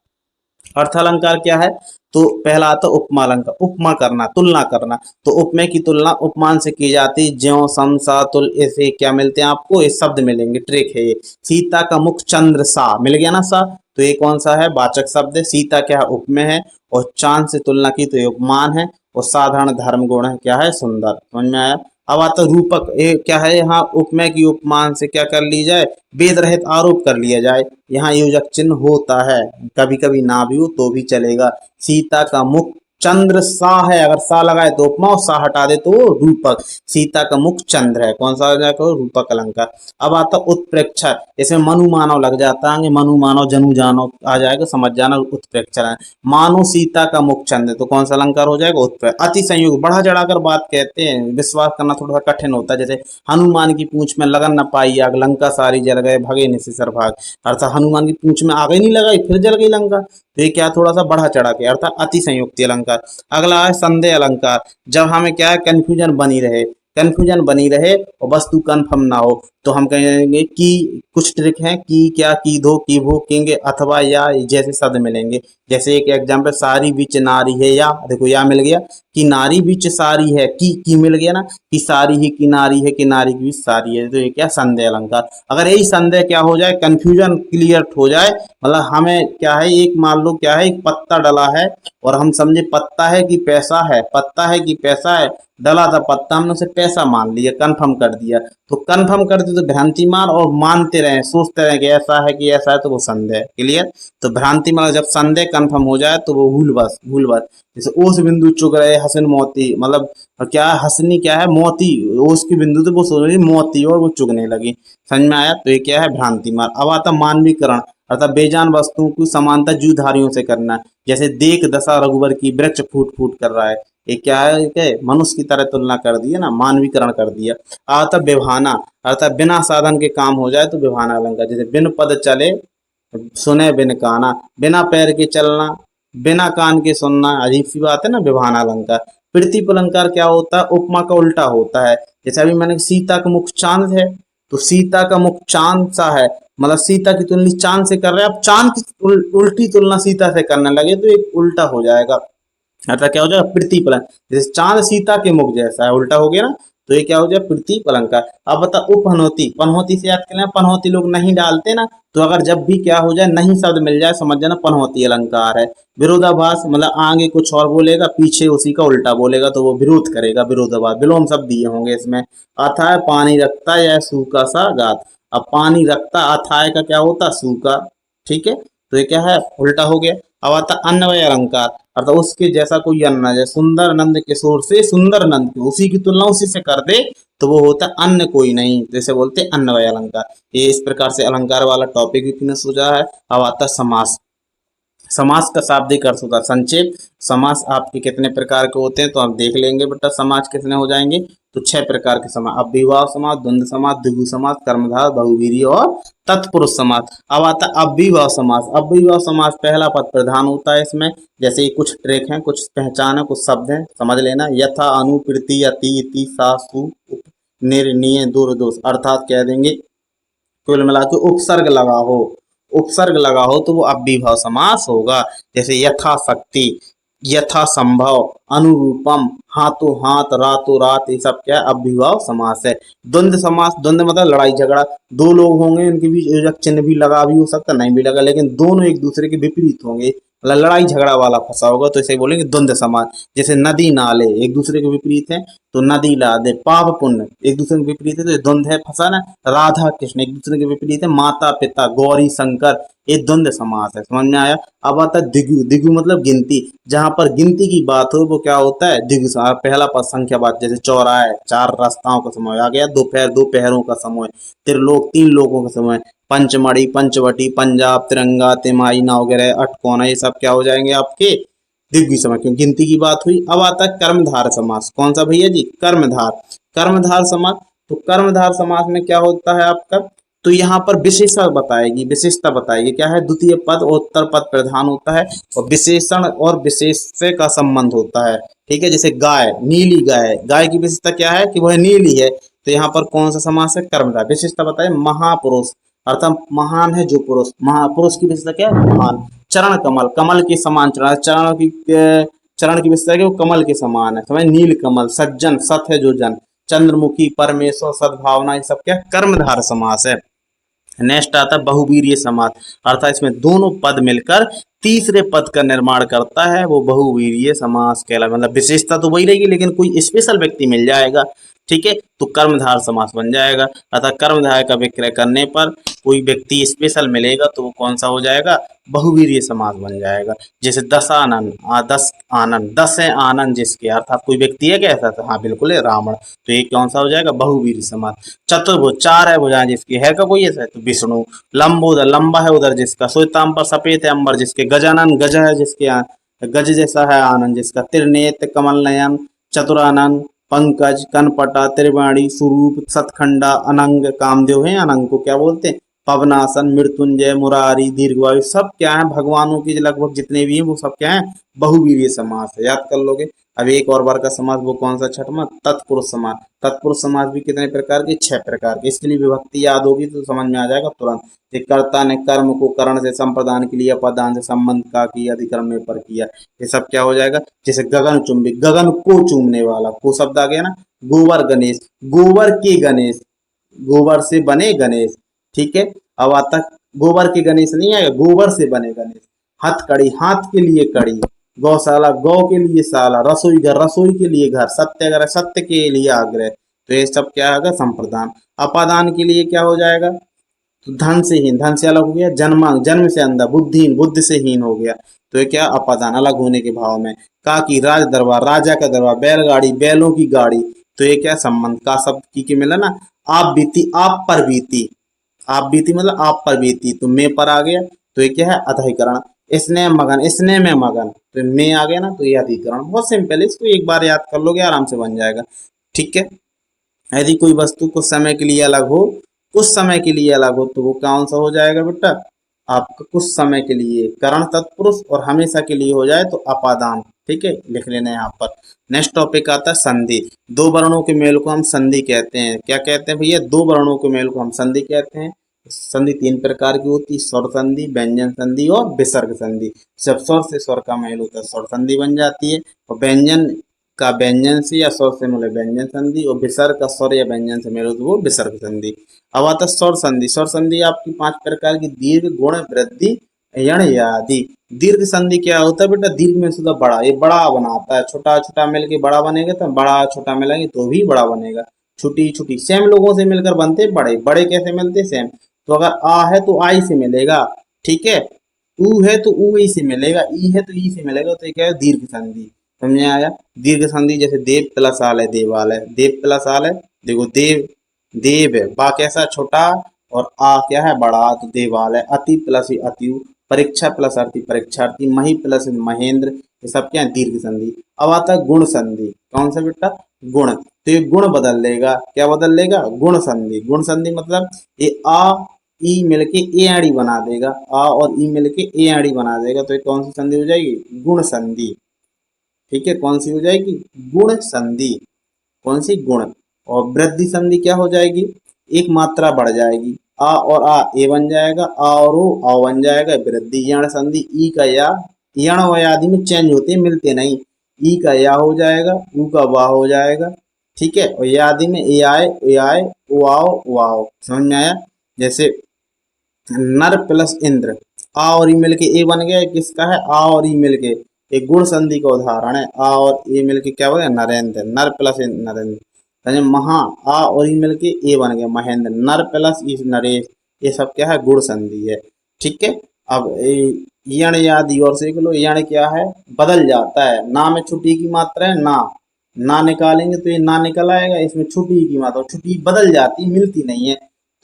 अर्थ अलंकार क्या है, तो पहला आता है उपमा अलंकार, उपमा करना, तुलना करना। तो उपमेय की तुलना उपमान से की जाती, ज्यों, सम, सा, तुल, ऐसे क्या मिलते हैं आपको, ये शब्द मिलेंगे, ट्रिक है ये। सीता का मुख चंद्र सा, मिल गया ना सा, तो ये कौन सा है, वाचक शब्द है। सीता क्या है, उपमेय है, और चांद से तुलना की तो ये उपमान है, और साधारण धर्म गुण है, क्या है, सुंदर। समझ में आया। अब आता रूपक, ये क्या है, यहाँ उपमेय की उपमान से क्या कर ली जाए, वेद रहित आरोप कर लिया जाए। यहाँ योजक चिन्ह होता है, कभी कभी ना भी हो तो भी चलेगा। सीता का मुख चंद्र सा है, अगर सा लगाए तो उपमा, और सा हटा दे तो रूपक। सीता का मुख चंद्र है, कौन सा हो जाएगा, रूपक अलंकार। अब आता उत्प्रेक्षा, इसमें मनु मानव लग जाता है, मनु मानव, जनु जानो आ जाएगा, समझ जाना, उत्प्रेक्षा। मानो सीता का मुख चंद्र, तो कौन सा अलंकार हो जाएगा, उत्प्रेक्षा। अति संयोग, बढ़ा चढ़ाकर बात कहते हैं, विश्वास करना थोड़ा सा कठिन होता है। जैसे हनुमान की पूंछ में लगन न पाई आग, लंका सारी जल गए, भगे निशिचर भाग। अर्थात हनुमान की पूंछ में आग ही नहीं लगाई, फिर जल गई लंका। तो ये क्या, थोड़ा सा बढ़ा चढ़ा के, अर्थात अति संयुक्ति अलंकार। अगला है संदेह अलंकार, जब हमें क्या है, कंफ्यूजन बनी रहे, कंफ्यूजन बनी रहे और वस्तु कन्फर्म ना हो, तो हम कहेंगे कि कुछ ट्रिक है, कि क्या, की दो, की भो, किंग, अथवा, या जैसे शब्द मिलेंगे। जैसे एक एग्जाम्पल, सारी बीच नारी है, या देखो या मिल गया, कि नारी बीच सारी है, की मिल गया ना, कि सारी ही किनारी है, किनारी की बीच सारी है। तो ये क्या, संदेह अलंकार। अगर यही संदेह क्या हो जाए, कंफ्यूजन क्लियर हो जाए, मतलब हमें क्या है, एक मान लो क्या है, एक पत्ता डला है, और हम समझे पत्ता है कि पैसा है, पत्ता है कि पैसा है, डला था पत्ता, हमने उसे पैसा मान लिया, कंफर्म कर दिया। तो कंफर्म कर दे होती तो भ्रांति मार, और मानते रहे सोचते रहे कि ऐसा है कि ऐसा है तो वो संदेह। क्लियर। तो भ्रांति मार जब संदेह कंफर्म हो जाए तो वो भूल बस। जैसे ओस बिंदु चुग रहे हसन मोती, मतलब क्या है, हसनी क्या है, मोती। ओस की बिंदु तो वो सोच रही मोती और वो चुगने लगी। समझ में आया। तो ये क्या है, भ्रांति मार। अब आता मानवीकरण, अर्थात बेजान वस्तुओं की समानता जुधारियों से करना। जैसे देख दशा रघुवर की, वृक्ष फूट फूट कर रहा है। ये क्या है, क्या है, मनुष्य की तरह तुलना कर दी है ना, मानवीकरण कर दिया। आता विभाना, अर्थात बिना साधन के काम हो जाए तो विभाना अलंकार। जैसे बिन पद चले सुने बिन काना, बिना पैर के चलना, बिना कान के सुनना, अजीब सी बात है ना, विभाना अलंकार। प्रतीप अलंकार क्या होता है, उपमा का उल्टा होता है। जैसे अभी मैंने सीता का मुख चांद है, तो सीता का मुख चांद सा है, मतलब सीता की तुलना चांद से कर रहे हैं। अब चांद की उल्टी तुलना सीता से करने लगे तो एक उल्टा हो जाएगा। अर्थात क्या हो जाएगा, प्रतिपलन। जैसे चांद सीता के मुख जैसा है, उल्टा हो गया ना, तो ये क्या हो जाएगा, प्रतिपलन का। अब बता उपहनोती, पनहोती से याद करना, पनहोती लोग नहीं डालते ना, तो अगर जब भी क्या हो जाए नहीं शब्द मिल जाए समझ जाना पनहोती अलंकार है। विरोधाभास, मतलब आगे कुछ और बोलेगा पीछे उसी का उल्टा बोलेगा तो वो विरोध करेगा, विरोधाभास। विलोम शब्द दिए होंगे इसमें। अथाय पानी रखता या सूखा सा गात। अब पानी रखता, अथाय का क्या होता, सूखा। ठीक है, तो ये क्या है, उल्टा हो गया। अब आता अन्वय अलंकार, अर्थात उसके जैसा कोई अन्न है। सुंदर नंद किशोर से सुंदर नंद की, उसी की तुलना उसी से कर दे तो वो होता है अन्य कोई नहीं, जैसे बोलते अन्वय अलंकार। ये इस प्रकार से अलंकार वाला टॉपिक भी फिनिश हो जाए है। अब आता समास। समास का शाब्दिक अर्थ होता है संक्षेप। समास आपके कितने प्रकार के होते हैं तो आप देख लेंगे बेटा, समाज कितने हो जाएंगे। तो 6 प्रकार के समास, अव्ययभाव समास, द्वंद्व समास, द्विगु समास, कर्मधार, बहुवीर्य और तत्पुरुष समास। अब आता है अव्ययभाव समास। अव्ययभाव समास पहला पद प्रधान होता है इसमें। जैसे ये कुछ ट्रेक हैं, कुछ पहचान है, कुछ शब्द हैं, समझ लेना। यथा, अनु, प्रीति, अति, इति, सा, सु, उप, निर, निय, दूर, दोष। अर्थात कह देंगे कुल मिला के उपसर्ग लगा हो तो वो अव्ययभाव समास होगा। जैसे यथाशक्ति, यथा संभव, अनुरूपम, हाथों हाथ, रातों रात, ये सब क्या है, अव्ययभाव समास है। द्वंद्व समास, द्वंद्व मतलब लड़ाई झगड़ा। दो लोग होंगे, उनके बीच योजक चिन्ह भी लगा भी हो सकता, नहीं भी लगा, लेकिन दोनों एक दूसरे के विपरीत होंगे, मतलब लड़ाई झगड़ा वाला फंसा होगा, तो इसे बोलेंगे द्वंद्व समास। जैसे नदी नाले एक दूसरे के विपरीत हैं, तो नदी लादे। पाप पुण्य एक दूसरे के विपरीत है, तो ये द्वंद्व है, फंसा ना। राधा कृष्ण एक दूसरे के विपरीत है, माता पिता, गौरी शंकर, ये द्वंद्व समास है। समझ में आया। अब आता है द्विगु। द्विगु मतलब गिनती, जहां पर गिनती की बात हो वो क्या होता है, द्विगु समास। पहला पद संख्या बात, जैसे चौराहे, 4 रास्ताओं का समय आ गया, दोपहर 2 पहरों का समय, त्रिलोक 3 लोगों का समय, पंचमढ़ी, पंचवटी, पंजाब, तिरंगा, तिमाही, नावग्रह, अटकोना, ये सब क्या हो जाएंगे आपके द्विगु समास, क्योंकि गिनती की बात हुई। अब आता है कर्मधार समास। कौन सा भैया जी, कर्मधार। कर्मधार समास, तो कर्मधार समास में क्या होता है आपका, तो यहाँ पर विशेषण बताएगी, विशेषता बताएगी। क्या है, द्वितीय पद और उत्तर पद प्रधान होता है, और विशेषण और विशेष्य का संबंध होता है। ठीक है, जैसे गाय, नीली गाय, गाय की विशेषता क्या है कि वह नीली है, तो यहाँ पर कौन सा समास है, कर्मधार। विशेषता बताए, महापुरुष, अर्थात महान है जो पुरुष, महापुरुष की विशेषता क्या है, महान। चरण कमल, कमल के समान चरण, चरण की विशेषता है वो कमल के समान है, समझ। नील कमल, सज्जन, सत है जो जन, चंद्रमुखी, परमेश्वर, सद्भावना, ये सब क्या कर्मधार समास है। नेक्स्ट आता है बहुवीर्य समास, अर्थात इसमें दोनों पद मिलकर तीसरे पद का निर्माण करता है, वो बहुवीर्य समास कहलाता है। मतलब विशेषता तो वही रहेगी लेकिन कोई स्पेशल व्यक्ति मिल जाएगा। ठीक है, तो कर्मधार समास बन जाएगा। अर्थात कर्मधार का विक्रय करने पर कोई व्यक्ति स्पेशल मिलेगा तो वो कौन सा हो जाएगा, बहुवीर्य समास बन जाएगा। जैसे दशानन, 10 आनंद, 10 है आनंद जिसके, अर्थात कोई व्यक्ति है क्या ऐसा, तो हाँ बिल्कुल है, रावण, तो ये कौन सा हो जाएगा, बहुवीर्य समास। चतुर्भुज, 4 है भुजाएं जिसकी, है का कोई ऐसा, तो विष्णु। लंबोदर, लंबा है उधर जिसका, श्वेतांबर, सफेद है अंबर जिसके। गजानन, गज है जिसके, गज जैसा है आनंद जिसका। त्रिनेत्र, कमल नयन, चतुरानन, पंकज, कनपटा, त्रिवाणी, स्वरूप, सतखंडा, अनंग, कामदेव है, अनंग को क्या बोलते हैं, पवनासन, मृत्युंजय, मुरारी, दीर्घवायु, सब क्या है, भगवानों के लगभग जितने भी हैं वो सब क्या है, बहुवीर्य समास है, याद कर लोगे। अब एक और बार का समास, वो कौन सा, छठवां, तत्पुरुष समास। तत्पुरुष समास भी कितने प्रकार के, 6 प्रकार के। इसके लिए विभक्ति याद होगी तो समझ में आ जाएगा तुरंत। कर्ता ने कर्म को करण से संप्रदान के लिए अपदान से संबंध का किया, अधिकरण में पर किया, ये सब क्या हो जाएगा। जैसे गगन चुंबी, गगन को चूमने वाला, को शब्द आ गया ना। गोबर गणेश, गोबर के गणेश, गोबर से बने गणेश। ठीक है, अब आता गोबर के गणेश नहीं आएगा, गोबर से बने गणेश। हथकड़ी, हाथ के लिए कड़ी। गौशाला, गौ के लिए शाला। रसोई घर, रसोई के लिए घर। सत्याग्रह, सत्य के लिए आग्रह। तो ये सब क्या होगा, संप्रदान। अपादान के लिए क्या हो जाएगा, तो धन से हीन, धन से अलग हो गया। जन्मांग, जन्म से अंधा। बुद्धिहीन, बुद्धि से हीन हो गया। तो ये क्या, अपादान, अलग होने के भाव में। काकी, राज दरबार, राजा का दरबार। बैलगाड़ी, बैलों की गाड़ी। तो ये क्या, संबंध का शब्द की के मिला ना। आप बीती, आप पर बीती। आप बीती मतलब आप पर बीती, तो मैं पर आ गया, तो ये क्या है, अधिकरण। स्नेह मगन, स्नेह में मगन, तो मैं आ गया ना, तो ये अधिकरण। बहुत सिंपल है, इसको एक बार याद कर लोगे आराम से बन जाएगा। ठीक है। यदि कोई वस्तु कुछ समय के लिए अलग हो, कुछ समय के लिए अलग हो, तो वो कौन सा हो जाएगा बेटा, आपका कुछ समय के लिए करण तत्पुरुष, और हमेशा के लिए हो जाए तो अपादान। ठीक है, लिख लेना यहाँ पर। नेक्स्ट टॉपिक आता है संधि। दो वर्णों के मेल को हम संधि कहते हैं। क्या कहते हैं भैया, दो वर्णों के मेल को हम संधि कहते हैं। संधि तीन प्रकार की होती है, स्वर संधि, व्यंजन संधि और विसर्ग संधि। जब स्वर से स्वर का मेल होता है स्वर संधि बन जाती है, और व्यंजन का व्यंजन से या स्वर से मिले व्यंजन संधि, और विसर्ग का स्वर या व्यंजन से मिले तो वो विसर्ग संधि। अब आता है स्वर संधि। स्वर संधि आपकी पांच प्रकार की, दीर्घ, गुण, वृद्धि, यण या आदि। दीर्घ संधि क्या होता है बेटा, दीर्घ में सुधा बड़ा, ये बड़ा बनाता है। छोटा छोटा मिलके बड़ा बनेगा, तो बड़ा छोटा मिलेंगे तो भी बड़ा बनेगा। छोटी छोटी सेम लोगों से मिलकर बनते बड़े। बड़े कैसे मिलते, सेम। तो अगर आ है तो आई से मिलेगा, ठीक है। ऊ है तो ऊ ई से मिलेगा, ई है तो ई से मिलेगा, तो ये क्या है, दीर्घ संधि। समझ में आया। दीर्घ संधि जैसे देव प्लस आल है, देवालय। देव प्लस आल है, देखो देव, देव है, बा कैसा, छोटा, और आ क्या है, बड़ा, तो देवालय। अति प्लस ही अतियु, परीक्षा प्लस अर्थी, परीक्षार्थी। मही प्लस महेंद्र, ये सब क्या है, दीर्घ संधि। अब आता है गुण संधि। कौन सा बेटा, गुण। तो ये गुण बदल लेगा, क्या बदल लेगा, गुण संधि। गुण संधि मतलब ये आ ई मिलके ए आड़ी बना देगा, आ और ई मिलके ए आड़ी बना देगा, तो ये कौन सी संधि हो जाएगी, गुण संधि। ठीक है, कौन सी हो जाएगी, गुण संधि। कौन सी, गुण। और वृद्धि संधि क्या हो जाएगी, एक मात्रा बढ़ जाएगी, आ और आ ए बन जाएगा, आ और ओ आ बन जाएगा। वृद्धि। यण संधि, ई का या, यण व आदि में चेंज होते हैं, मिलते नहीं। ई का या हो जाएगा, ऊ का वाह हो जाएगा। ठीक है, और या आदि में ए आए ओ आओ ओ आओ। समझ में आया। जैसे नर प्लस इंद्र, आ और ई मिलके ए बन गया, किसका है, आ और ई मिलके, एक गुण संधि का उदाहरण है। आ और ए मिलके क्या बन गया, नरेंद्र। नर प्लस नरेंद्र। समझे? महा, आ और ई मिलके ए बन गया, महेंद्र। नर प्लस ई नरेश, ये सब क्या है, गुण संधि है। ठीक है। अब यण याद और सीख लो। यण क्या है, बदल जाता है। ना में छुट्टी की मात्रा है, ना निकालेंगे तो ये ना निकल आएगा, इसमें छुट्टी की मात्रा, छुट्टी बदल जाती, मिलती नहीं है,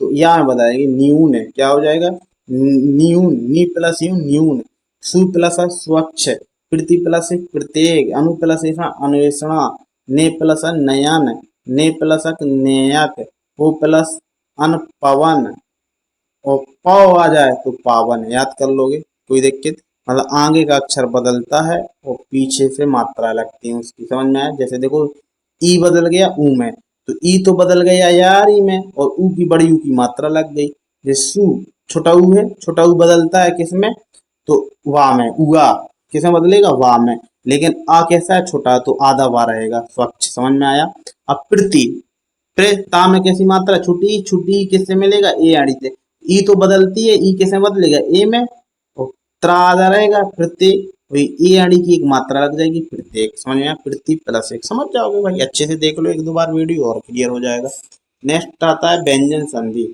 तो यहाँ बताएगी न्यून है, क्या हो जाएगा, न्यून। नी प्लस यू न्यून। सु प्लस स्वच्छ। प्रति प्लस प्रत्येक। अनु प्लस अन्वेषणा। ने प्लस नयन। ने प्लस नेयक। पो प्लस अनपवन, और पाव आ जाए तो पावन। याद कर लोगे, कोई दिक्कत, मतलब आगे का अक्षर बदलता है और पीछे से मात्रा लगती है उसकी। समझ में आया। जैसे देखो, ई बदल गया ऊ में, तो ई तो बदल गया यार ई में, और ऊ की बड़ी ऊ की मात्रा लग गई। जैसे सु, छोटा ऊ है, छोटा ऊ बदलता है किस में, तो वाह में, उगा किस में बदलेगा, वाह में। लेकिन आ कैसा है, छोटा, तो आधा वाह रहेगा, स्वच्छ। समझ में आया। अब प्रति, ता में कैसी मात्रा, छुट्टी, छुट्टी किससे मिलेगा, ए आड़ी से। ई तो बदलती है, ई किससे बदलेगा, ए में, और त्रा आधा रहेगा, प्रत्येक, वही ए आड़ी की एक मात्रा लग जाएगी, प्रत्येक। समझ में आया। प्रति प्लस एक, समझ जाओगे भाई, अच्छे से देख लो एक दो बार वीडियो और क्लियर हो जाएगा। नेक्स्ट आता है व्यंजन संधि।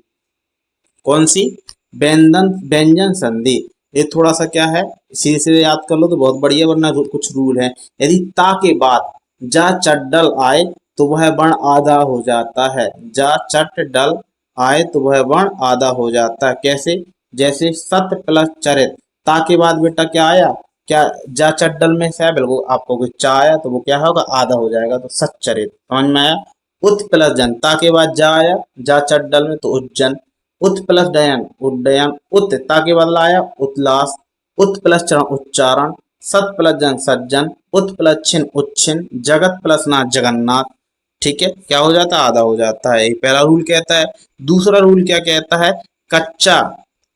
कौन सी, व्यंजन, व्यंजन संधि। ये थोड़ा सा क्या है, सीधे से याद कर लो तो बहुत बढ़िया, वरना कुछ रूल है। यदि ता के बाद जा चट डल आए तो वह वर्ण आधा हो जाता है। जा चट डल आए तो वह वर्ण आधा हो जाता है। कैसे, जैसे सत प्लस चरित, ता के बाद बेटा क्या आया, क्या जा चट डल में से है, बिल्कुल आपको कुछ चा आया तो वो क्या होगा, आधा हो जाएगा, तो सच्चरित। समझ में आया। उत प्लस जन, ता के बाद जा आया, जा चट डल में, तो उज्जैन। उत प्लस डयन, उड्डयन। उत, ता के बाद आया, उतलास। उत प्लस चरण, उच्चारण। सत प्लस जन, सज्जन। उत प्लस छिन, उच्छिन। जगत प्लस नाथ, जगन्नाथ। ठीक है, क्या हो जाता है, आधा हो जाता है। ये पहला रूल कहता है। दूसरा रूल क्या कहता है, कच्चा,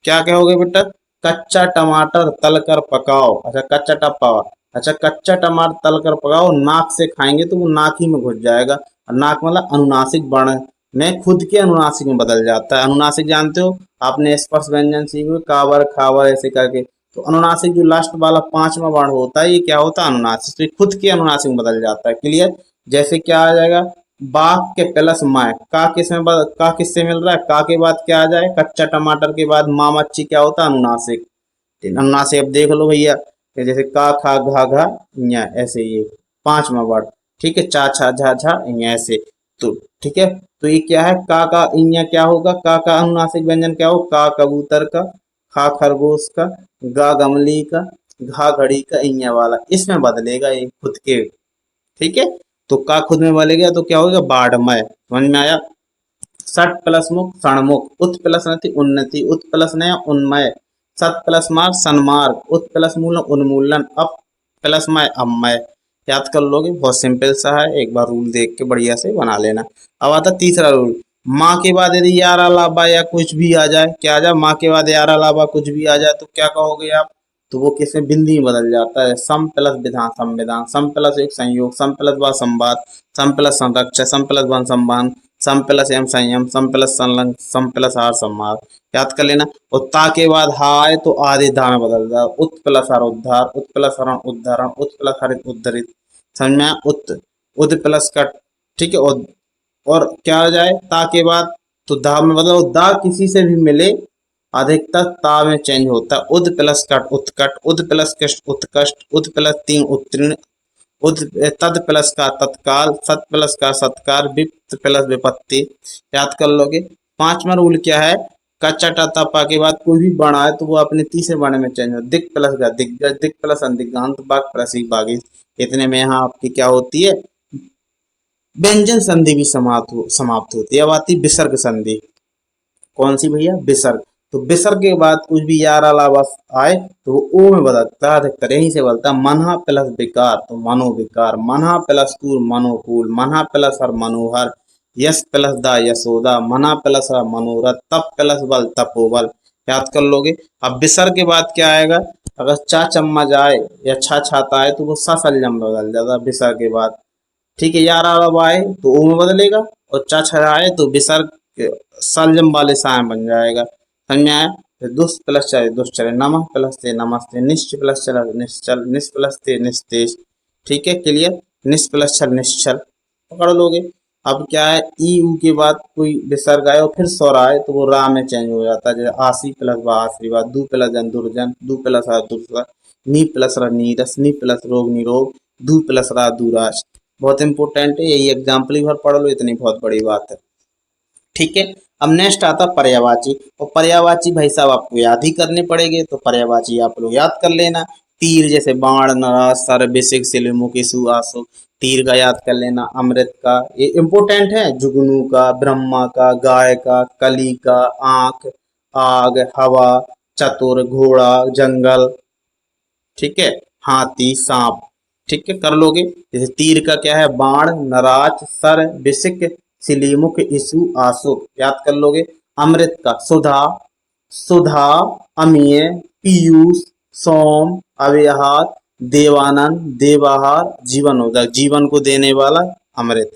क्या कहोगे बेटा, कच्चा टमाटर तलकर पकाओ। अच्छा, कच्चा टप्पा, अच्छा कच्चा टमाटर तलकर पकाओ, नाक से खाएंगे तो वो नाक ही में घुस जाएगा। और नाक मतलब अनुनासिक वर्ण में खुद के अनुनासिक में बदल जाता है। अनुनासिक जानते हो, आपने स्पर्श व्यंजन सीखे, कावर खावर ऐसे करके, तो अनुनासिक जो लास्ट वाला पांचवा वर्ण होता है, ये क्या होता है, अनुनासिक, तो ये खुद के अनुनासिक में बदल जाता है। क्लियर। जैसे क्या आ जाएगा, बा के प्लस माए, का किसमें का किससे मिल रहा है, का के बाद क्या आ जाए, कच्चा टमाटर के बाद माँ मच्छी क्या होता है, अनुनासिक। अनुनासिक अब देख लो भैया कि जैसे का खा घा घा ञ, ऐसे ये पांचवा वर्ड। ठीक है, चा छा झा झा ञ, ऐसे। तो ठीक है, तो ये क्या है, का ञ क्या होगा, का अनुनासिक व्यंजन क्या हो, का कबूतर का, खा खरगोश का, गा गमली का, घा घड़ी का, ञ वाला, इसमें बदलेगा ये खुद के। ठीक है, तो का खुद में बदलेगा तो क्या होगा, बाढ़मय। समझ में आया। सट प्लस मुख सणमुख, उत प्लस नति उन्नति, उत प्लस नया उन्मय, सत प्लस मार्ग सन्मार्ग, उत प्लस मूलन उन्मूलन, अप प्लस मय अमय। याद कर लोगे, बहुत सिंपल सा है, एक बार रूल देख के बढ़िया से बना लेना। अब आता तीसरा रूल, माँ के बाद यदि यार अलावा या कुछ भी आ जाए, क्या आ जाए, माँ के बाद यार अलावा कुछ भी आ जाए तो क्या कहोगे आप, तो वो किसमें बिंदी में बदल जाता है। सम प्लस विधान संविधान, सम प्लस एक संयोग, सम प्लस व संवाद, सम प्लस संरक्षक, सम प्लस वन सम्मान, सम प्लस एम संयम, सम प्लस संलग्न, सम प्लस आर संवाद। याद कर लेना। और ता के बाद हाय तो आधे धा में बदल जाए, उत प्लस हर उद्धार, उत प्लस हरण उद्धरण, उत प्लस हरित उद्धरित। समझ में आया? उत उद प्लस कट। ठीक है, और क्या आ जाए ता के बाद, तो धा में बदलो, दा किसी से भी मिले अधिकतर ता में चेंज होता है। उद प्लस कट उत्कट, उद प्लस कष्ट उत्कष्ट, उद प्लस तीन उत्तीर्ण, उद तद प्लस का तत्काल, सत प्लस का सत्कार, विप्त प्लस विपत्ति। याद कर लोगे। पांचवा रूल क्या है, कच्चा तपा के बाद कोई भी वर्ण आए तो वो अपने तीसरे वर्ण में चेंज हो। दिक प्लस का दिग्गज, दिक प्लस अनदिग्गांत, बाग प्लस ही बागी। इतने में यहाँ आपकी क्या होती है, व्यंजन संधि भी समाप्त होती है। अब आती विसर्ग संधि। कौन सी भैया, विसर्ग। तो विसर्ग के बाद कुछ भी यार अलावा आए तो वो ओ में बदलता है, अधिकतर यहीं से बदलता है। मनहा प्लस विकार तो मनोविकार, मनहा प्लस कूल मनोकूल, मनहा प्लस हर मनोहर, यश प्लस दा यशोदा, मना प्लस हर मनोरथ, तप प्लस बल तपोबल। याद कर लोगे। अब विसर्ग के बाद क्या आएगा, अगर चा चम्मच आए या छा छाता आए तो वो सा सलजम बदल जाता है विसर्ग के बाद। ठीक है, यार अरब आए तो ओ में बदलेगा, और चा छा आए तो विसर्ग सलजम वाले साय बन जाएगा। समझ में आया। फिर दुष्ट प्लस चले दुष्चले, नमः प्लस ते नमस्ते, निश्च प्लस चला निश्चल, निस प्लस ते निस्तेज। ठीक है, क्लियर। निस प्लस छल निश्चल, पकड़ लोगे। अब क्या है, ई ऊ के बाद कोई विसर्ग आए और फिर स्वर आए तो वो रा में चेंज हो जाता है। जैसे आसी प्लस व आशीर्वाद, दू प्लस जन दुर्जन, दू प्लस रा दुर्गा, नी प्लस रा नीरस, नी प्लस रोग निरोग, दू प्लस रा दूराश। बहुत इंपॉर्टेंट है, यही एग्जाम्पल ही भर पढ़ लो, इतनी बहुत बड़ी बात है। ठीक है, अब नेक्स्ट आता पर्यायवाची। और पर्यायवाची भाई साहब आपको याद ही करने पड़ेंगे, तो पर्यायवाची आप लोग याद कर लेना। तीर जैसे बाण नरास सर बिसिक सिलमुख इसु आसो, तीर का याद कर लेना। अमृत का, ये इंपॉर्टेंट है। जुगनू का, ब्रह्मा का, गाय का, कली का, आंख, आग, हवा, चतुर, घोड़ा, जंगल। ठीक है, हाथी, सांप। ठीक है, कर लोगे। जैसे तीर का क्या है, बाण नराज सर बिसिक सिलीमुख इसु आसुक। याद कर लोगे। अमृत का सुधा, सुधा, अमीय, पीयूष, सोम, अव्यहार, देवानंद, देवाहार, जीवनोदक, जीवन को देने वाला अमृत।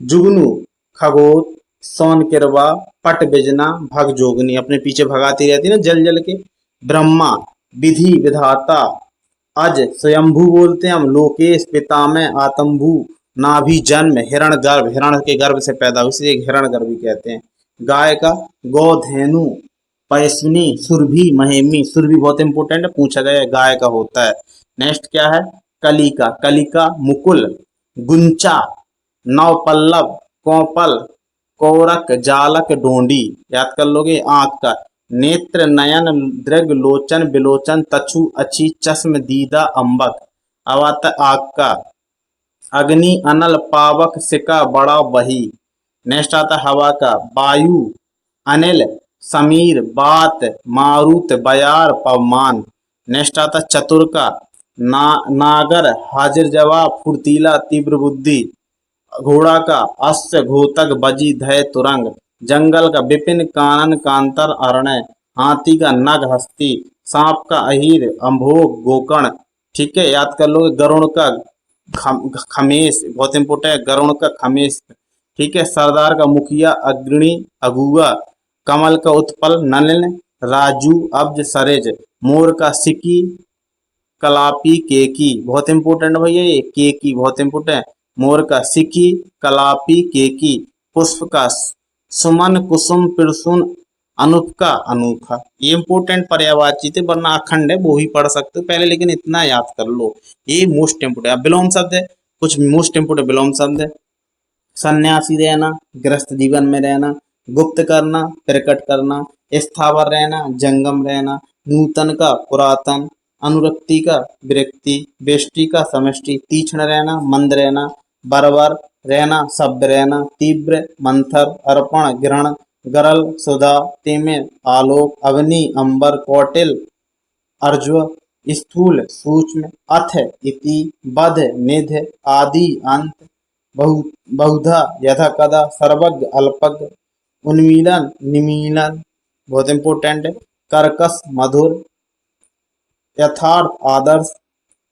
जुगनू खगोत, सोन किरवा, पट बिजना, भग जोगनी, अपने पीछे भगाती रहती ना जल जल के। ब्रह्मा विधि विधाता, अज स्वयंभू बोलते हैं हम, लोकेश पितामह आतंभू, नाभि जन्म, हिरण गर्भ, हिरण के गर्भ से पैदा हुई इसलिए हिरण गर्भ भी कहते हैं। गाय का गोधेनु, पैसनी, सुरभि, महेमी। सुरभि बहुत इंपॉर्टेंट है, पूछा गया है, गाय का होता है। नेक्स्ट क्या है, कलिका, कलिका मुकुल, गुंचा, नवपल्लव, कोपल, कोरक, जालक, डोंडी। याद कर लोगे। आंख का नेत्र, नयन, दृग, लोचन, बिलोचन, तछु, अच्छी, चश्म, दीदा, अंबक। अब आता आग का, अग्नि, अनल, पावक, सिका, बड़ा, बही। नेक्स्ट आता हवा का, वायु, अनिल, समीर, बात, मारुत, बयार, पवमान। नेक्स्ट आता चतुर का, नागर, हाजिर जवाब, फुर्तीला, तीव्र बुद्धि। घोड़ा का अश्व, घोतक, बजी, धय, तुरंग। जंगल का विपिन, कानन, कांतर, अरण्य। हाथी का नग, हस्ती। सांप का अहीर, अम्भोग, गोकर्ण। ठीक है, याद कर लोगे। गरुड़ का खमेश, बहुत इंपोर्टेंट है, गरुड़ का खमेश। ठीक है, सरदार का मुखिया, अग्रणी, अगुआ। कमल का उत्पल, नलिन, राजू, अब्ज, सरेज। मोर का सिकी, कलापी, केकी। बहुत इंपोर्टेंट भैया ये केकी, बहुत इंपोर्टेंट। मोर का सिकी, कलापी केकी, पुष्प का सुमन, कुसुम, पिरसुन, अनूप का अनूखा। ये इंपोर्टेंट पर्यायवाची थे, वरना अखंड है वो भी पढ़ सकते हो पहले, लेकिन इतना याद कर लो। ये मोस्ट इम्पोर्टेंट विलोम शब्द है, कुछ मोस्ट इम्पोर्टेंट विलोम शब्द है। सन्यासी रहना, गृहस्थ जीवन में रहना, गुप्त करना, प्रकट करना, स्थावर रहना, जंगम रहना, नूतन का पुरातन, अनुरक्ति का विरक्ति, वेष्टि का समष्टि, तीक्ष्ण रहना, मंद रहना, बर्बर रहना, सभ्य रहना, तीव्र, मंथर, अर्पण, ग्रहण, गरल, सुधा, तिमिर, आलोक, अग्नि, अंबर, कौटिल, अर्ज्व, स्थूल, सूक्ष्म, अथ, इति, बध, निध, आदि, अंत, बहु बहुधा, यथा कदा, सर्वज्ञ, अल्पज्ञ, उन्मीलन, निमीलन, बहुत इंपॉर्टेंट है। कर्कश, मधुर, यथार्थ, आदर्श,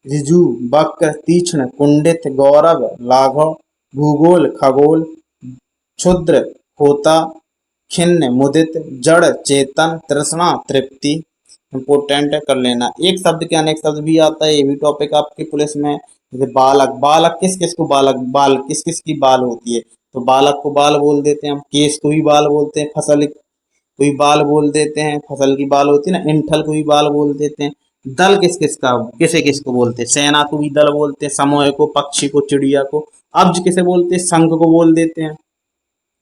ऋजु, वक्र, तीक्ष्ण, कुंडित, गौरव, लाघव, भूगोल, खगोल, क्षुद्र, होता, खिन्न, मुदित, जड़, चेतन, तृष्णा, तृप्ति। इंपोर्टेंट है, कर लेना। एक शब्द के अनेक शब्द भी आता है, ये भी टॉपिक आपके पुलिस में। जैसे बालक, बालक किस किस को बालक, बाल किस किस की बाल होती है, तो बालक को बाल बोल देते हैं हम। केस को भी बाल बोलते हैं, फसल को भी बाल बोल देते हैं, फसल की बाल होती है ना, इंठल को भी बाल बोल देते हैं। दल किस किस का, किसे किसको बोलते हैं, सेना को भी दल बोलते हैं, समूह को, पक्षी को, चिड़िया को। अब्ज किसे बोलते हैं, संघ को बोल देते हैं,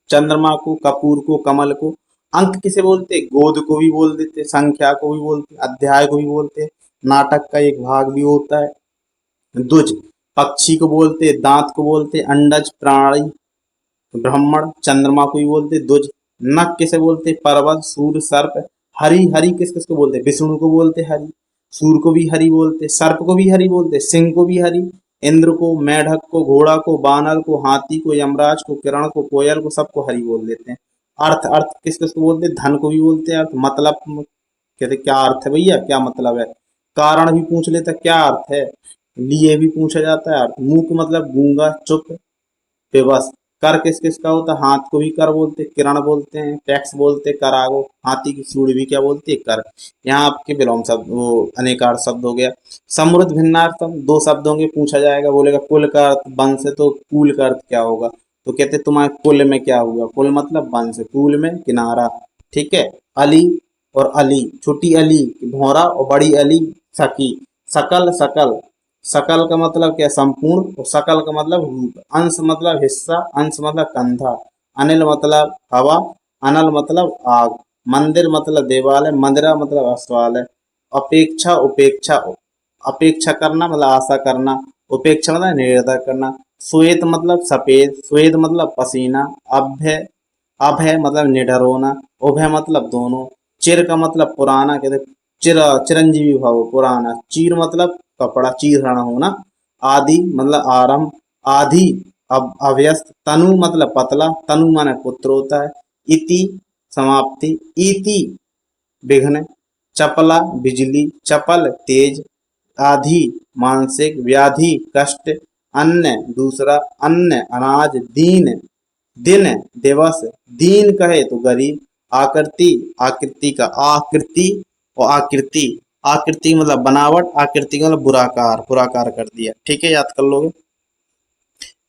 चंद्रमा को, कपूर को, कमल को। अंक किसे बोलते, गोद को भी बोल देते, संख्या को भी बोलते, अध्याय को भी बोलते, नाटक का एक भाग भी होता है। द्विज पक्षी को बोलते, दांत को बोलते, अंडज प्राणी, ब्राह्मण, चंद्रमा को भी बोलते द्विज। नख किसे बोलते, पर्वत, सूर्य, सर्प। हरि, हरि किस किस को बोलते, विष्णु को बोलते हरि, सूर्य को भी हरि बोलते, सर्प को भी हरि बोलते, सिंह को भी हरि, इंद्र को, मेढक को, घोड़ा को, बानर को, हाथी को, यमराज को, किरण को, कोयल को, सबको हरि बोल देते हैं। अर्थ, अर्थ किस किस को बोलते, धन को भी बोलते हैं अर्थ। मतलब कहते क्या अर्थ है भैया, क्या मतलब है। कारण भी पूछ लेता क्या अर्थ है, लिए भी पूछा जाता है अर्थ। मूक मतलब गूंगा, चुप, बेबस। कर किस किस का होता है, हाथ को भी कर बोलते, किरण बोलते हैं, टैक्स बोलते, करागो। हाथी की सूढ़ भी क्या बोलती है, कर। यहाँ आपके विलोम शब्द, वो अनेकार शब्द हो गया। समृद्ध भिन्नार्थम, दो शब्दों के पूछा जाएगा, बोलेगा कुल का अर्थ, वंश है तो कुल का अर्थ क्या होगा, तो कहते तुम्हारे कुल में क्या हुआ, कुल मतलब वंश, कुल में किनारा। ठीक है। अली और अली, छोटी अली भौरा और बड़ी अली सखी। सकल, सकल, सकल का मतलब क्या, संपूर्ण, और सकल का मतलब रूप। अंश मतलब हिस्सा, अंश मतलब कंधा। अनिल मतलब हवा, अनल मतलब आग। मंदिर मतलब देवालय, मंदिरा मतलब अस्वालय। अपेक्षा, उपेक्षा, अपेक्षा करना मतलब आशा करना, उपेक्षा मतलब निरादर करना। श्वेत मतलब सफेद, श्वेत मतलब पसीना। अभय, अभय मतलब निडर होना। उभय मतलब दोनों। चिर का मतलब पुराना, कहते चिर, चिरंजीवी भाव, पुराना। चीर मतलब कपड़ा, चीरना होना। आदि मतलब आरंभ, आदि, अब अभ्यस्त। तनु मतलब पतला, तनु माने पुत्र होता है। इति समाप्ति, इति विघ्न। चपला बिजली, चपल तेज। आधि मानसिक, व्याधि कष्ट। अन्न दूसरा, अन्न अनाज। दीन, दिन दिवस। दीन कहे तो गरीब। आकृति, आकृति का आकृति और आकृति, आकृति मतलब बनावट, आकृति का मतलब बुराकार, बुराकार कर दिया। ठीक है, याद कर लोगे।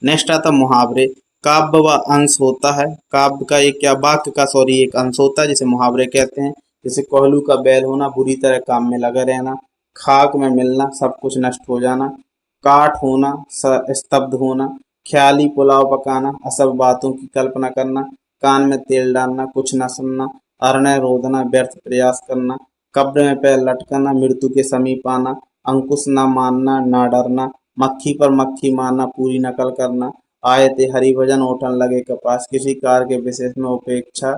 नेक्स्ट आता मुहावरे। काव्य व अंश होता है, काव्य का एक क्या, वाक्य का सॉरी एक अंश होता है, जिसे मुहावरे कहते हैं। जैसे कोहलू का बैल होना, बुरी तरह काम में लगा रहना। खाक में मिलना, सब कुछ नष्ट हो जाना। काठ होना, स्तब्ध होना। ख्याली पुलाव पकाना, असब बातों की कल्पना करना। कान में तेल डालना, कुछ न सुनना। अरण्य रोदना, व्यर्थ प्रयास करना। कब्र में पैर लटकाना, मृत्यु के समीप आना। अंकुश न मानना, ना डरना। मक्खी पर मक्खी मारना, पूरी नकल करना। आए थे हरिभजन ओठन लगे कपास, किसी कार्य के विशेष में उपेक्षा,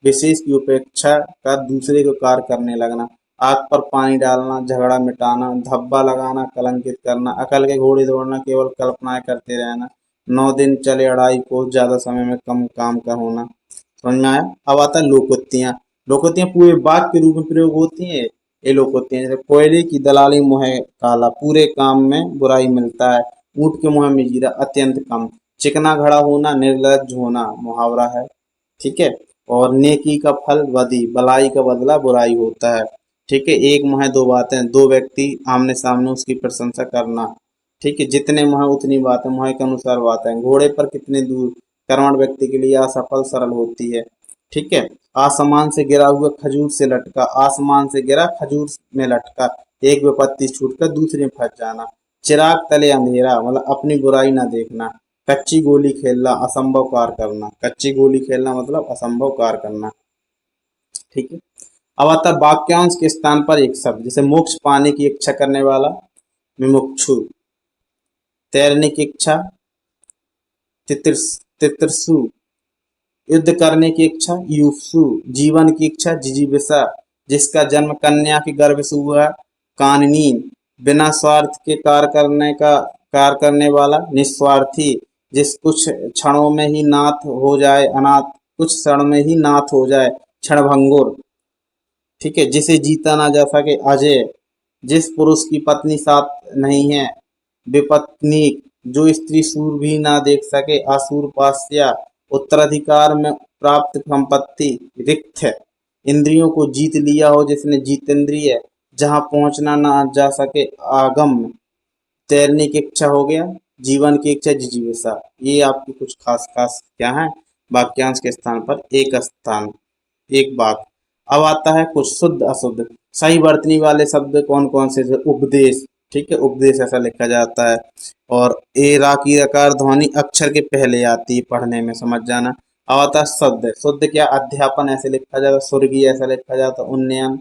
विशेष की उपेक्षा का दूसरे को कार्य करने लगना। आग पर पानी डालना, झगड़ा मिटाना। धब्बा लगाना, कलंकित करना। अकल के घोड़े दौड़ना, केवल कल्पनाएं करते रहना। 9 दिन चले अढ़ाई कोस, ज्यादा समय में कम काम का होना। समझ में आया। अब आता है लोकोक्तियां। लोकोक्तियां पूरे वाक्य के रूप में प्रयोग होती है। ये लोकोक्तियां जैसे कोयले की दलाली मुहे काला, पूरे काम में बुराई मिलता है। ऊंट के मुंह में जीरा, अत्यंत कम। चिकना घड़ा होना, निर्लज होना, मुहावरा है। ठीक है। और नेकी का फल बदी, भलाई का बदला बुराई होता है। ठीक है। एक मुँह दो बातें, दो व्यक्ति आमने सामने उसकी प्रशंसा करना। ठीक है, जितने मोह उतनी बात है, मोह के अनुसार बात है। घोड़े पर कितने दूर, कर्मठ व्यक्ति के लिए असफल सरल होती है। ठीक है, आसमान से गिरा हुआ खजूर से लटका, आसमान से गिरा खजूर में लटका, एक विपत्ति छूटकर दूसरे में फंस जाना। चिराग तले अंधेरा, मतलब अपनी बुराई ना देखना। कच्ची गोली खेलना, असंभव कार्य करना। कच्ची गोली खेलना मतलब असंभव कार्य करना। ठीक है, अब आता है वाक्यांश के स्थान पर एक शब्द, जैसे मोक्ष पाने की इच्छा करने वाला, मुमुक्षु। तैरने की इच्छा, तितृषु। युद्ध करने की इच्छा, युत्सु। जीवन की इच्छा, जिजीविषा। जिसका जन्म कन्या के गर्भ से हुआ, काननी। बिना स्वार्थ के कार्य करने वाला, निस्वार्थी। जिस कुछ क्षणों में ही नाथ हो जाए अनाथ, कुछ क्षण में ही नाथ हो जाए, क्षणभंगुर। ठीक है, जिसे जीता ना जा सके, अजय। जिस पुरुष की पत्नी साथ नहीं है, विपत्नीक। जो स्त्री सूर भी ना देख सके, असूरपास्या। उत्तराधिकार में प्राप्त संपत्ति, रिक्त है। इंद्रियों को जीत लिया हो जिसने, जीतेंद्रिय। जहां पहुंचना ना जा सके, आगम। तैरने की इच्छा हो गया, जीवन की इच्छा, जिजीविषा। ये आपकी कुछ खास खास क्या है, वाक्यांश के स्थान पर एक स्थान, एक बात। अब आता है कुछ शुद्ध अशुद्ध। सही वर्तनी वाले शब्द कौन कौन से, उपदेश। ठीक है, उपदेश ऐसा लिखा जाता है। और ए रा की रकार ध्वनि अक्षर के पहले आती है, पढ़ने में समझ जाना। अब आता है शुद्ध। शुद्ध क्या, अध्यापन ऐसे लिखा जाता है, स्वर्गीय ऐसा लिखा जाता है, उन्नयन,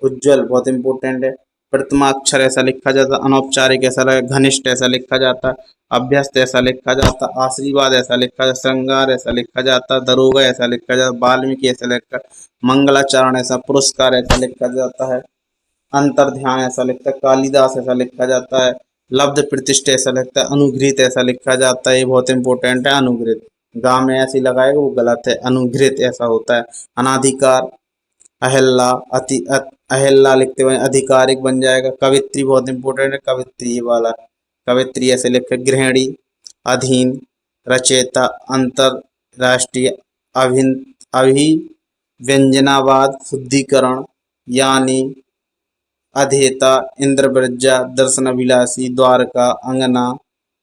उज्जवल बहुत इंपॉर्टेंट है। प्रथमा अक्षर ऐसा लिखा जाता, अनौपचारिक ऐसा लगा, घनिष्ठ ऐसा लिखा जाता, अभ्यस्त ऐसा लिखा जाता, आशीर्वाद ऐसा लिखा जाता, श्रृंगार ऐसा लिखा जाता, दरोगा ऐसा लिखा जाता, वाल्मीकि ऐसा लिखा, मंगलाचरण ऐसा, पुरस्कार ऐसा लिखा जाता है, अंतर ध्यान ऐसा लिखता है, कालिदास ऐसा लिखा जाता है, लब्ध प्रतिष्ठा ऐसा लिखता है, अनुघृत ऐसा लिखा जाता है। ये बहुत इंपॉर्टेंट है, अनुघृत। गांव में ऐसी लगाएगा वो गलत है, अनुघृत ऐसा होता है। अनाधिकार, अहिल्ला, अहिल्ला लिखते हुए आधिकारिक बन जाएगा। कवित्री बहुत इंपॉर्टेंट है, कवित्री ये वाला, कवित्री ऐसे लिखे। गृहिणी, अधीन, रचयिता, अंतरराष्ट्रीय, अभिव्यंजनावाद, शुद्धिकरण, यानी, अधेता, इंद्रवृज्जा, दर्शनाभिलाषी, द्वारका, अंगना,